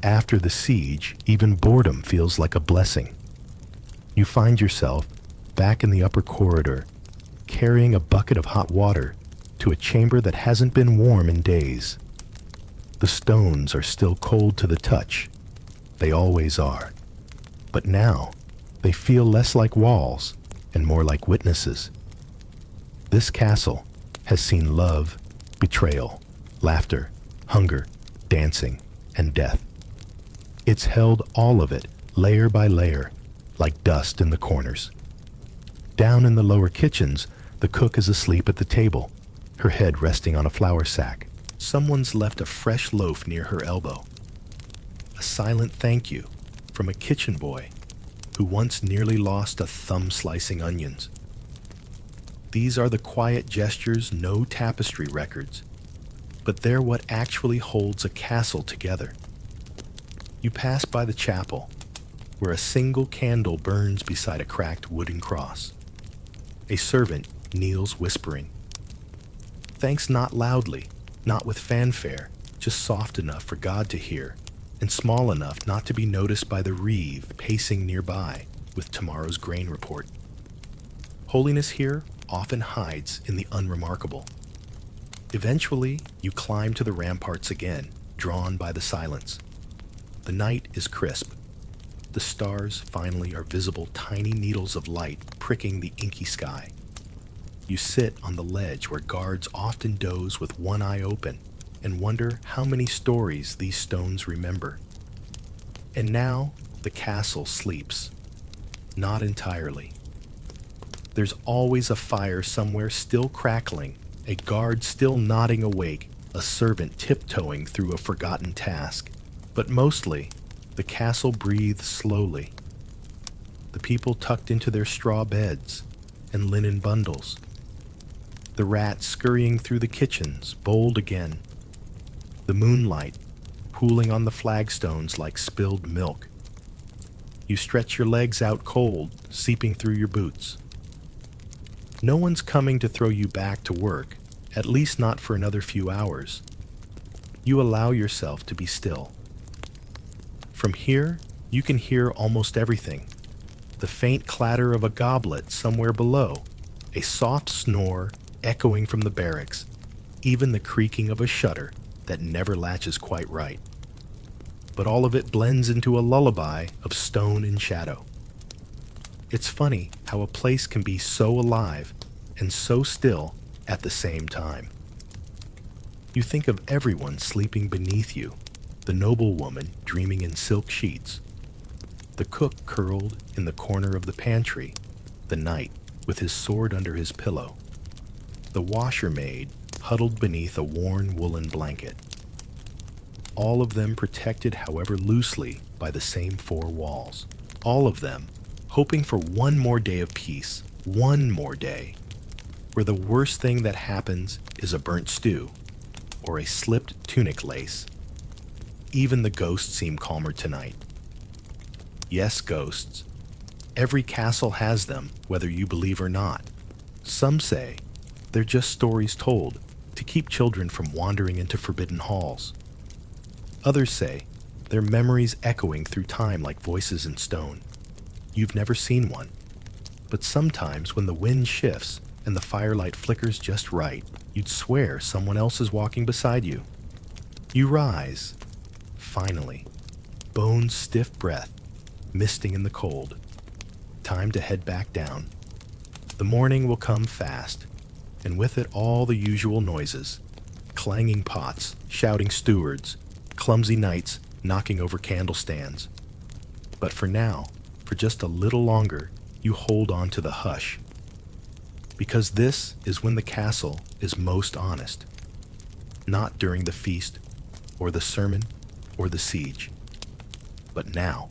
After the siege, even boredom feels like a blessing. You find yourself back in the upper corridor, carrying a bucket of hot water to a chamber that hasn't been warm in days. The stones are still cold to the touch. They always are. But now, they feel less like walls and more like witnesses. This castle has seen love, betrayal, laughter, hunger, dancing, and death. It's held all of it, layer by layer, like dust in the corners. Down in the lower kitchens, the cook is asleep at the table, her head resting on a flour sack. Someone's left a fresh loaf near her elbow. A silent thank you from a kitchen boy who once nearly lost a thumb slicing onions. These are the quiet gestures, no tapestry records, but they're what actually holds a castle together. You pass by the chapel, where a single candle burns beside a cracked wooden cross. A servant kneels whispering. Thanks not loudly, not with fanfare, just soft enough for God to hear, and small enough not to be noticed by the reeve pacing nearby with tomorrow's grain report. Holiness here often hides in the unremarkable. Eventually, you climb to the ramparts again, drawn by the silence. The night is crisp. The stars finally are visible, tiny needles of light pricking the inky sky. You sit on the ledge where guards often doze with one eye open and wonder how many stories these stones remember. And now the castle sleeps. Not entirely. There's always a fire somewhere still crackling, a guard still nodding awake, a servant tiptoeing through a forgotten task. But mostly, the castle breathes slowly. The people tucked into their straw beds and linen bundles. The rats scurrying through the kitchens, bold again. The moonlight pooling on the flagstones like spilled milk. You stretch your legs out cold, seeping through your boots. No one's coming to throw you back to work, at least not for another few hours. You allow yourself to be still. From here, you can hear almost everything. The faint clatter of a goblet somewhere below, a soft snore echoing from the barracks, even the creaking of a shutter that never latches quite right. But all of it blends into a lullaby of stone and shadow. It's funny how a place can be so alive and so still at the same time. You think of everyone sleeping beneath you, the noblewoman dreaming in silk sheets, the cook curled in the corner of the pantry, the knight with his sword under his pillow, the washermaid huddled beneath a worn woolen blanket. All of them protected, however loosely, by the same four walls. All of them hoping for one more day of peace, one more day, where the worst thing that happens is a burnt stew, or a slipped tunic lace. Even the ghosts seem calmer tonight. Yes, ghosts. Every castle has them, whether you believe or not. Some say they're just stories told to keep children from wandering into forbidden halls. Others say they're memories echoing through time like voices in stone. You've never seen one, but sometimes when the wind shifts and the firelight flickers just right, you'd swear someone else is walking beside you. You rise, finally, bone-stiff breath, misting in the cold. Time to head back down. The morning will come fast, and with it all the usual noises. Clanging pots, shouting stewards, clumsy knights knocking over candle stands. But for now, for just a little longer, you hold on to the hush. Because this is when the castle is most honest. Not during the feast, or the sermon, or the siege. But now,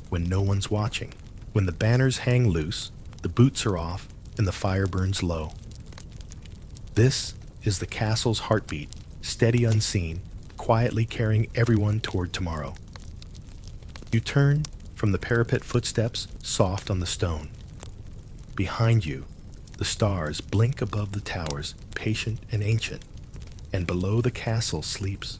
when no one's watching, when the banners hang loose, the boots are off, and the fire burns low. This is the castle's heartbeat, steady unseen, quietly carrying everyone toward tomorrow. You turn from the parapet footsteps soft on the stone. Behind you, the stars blink above the towers, patient and ancient, and below the castle sleeps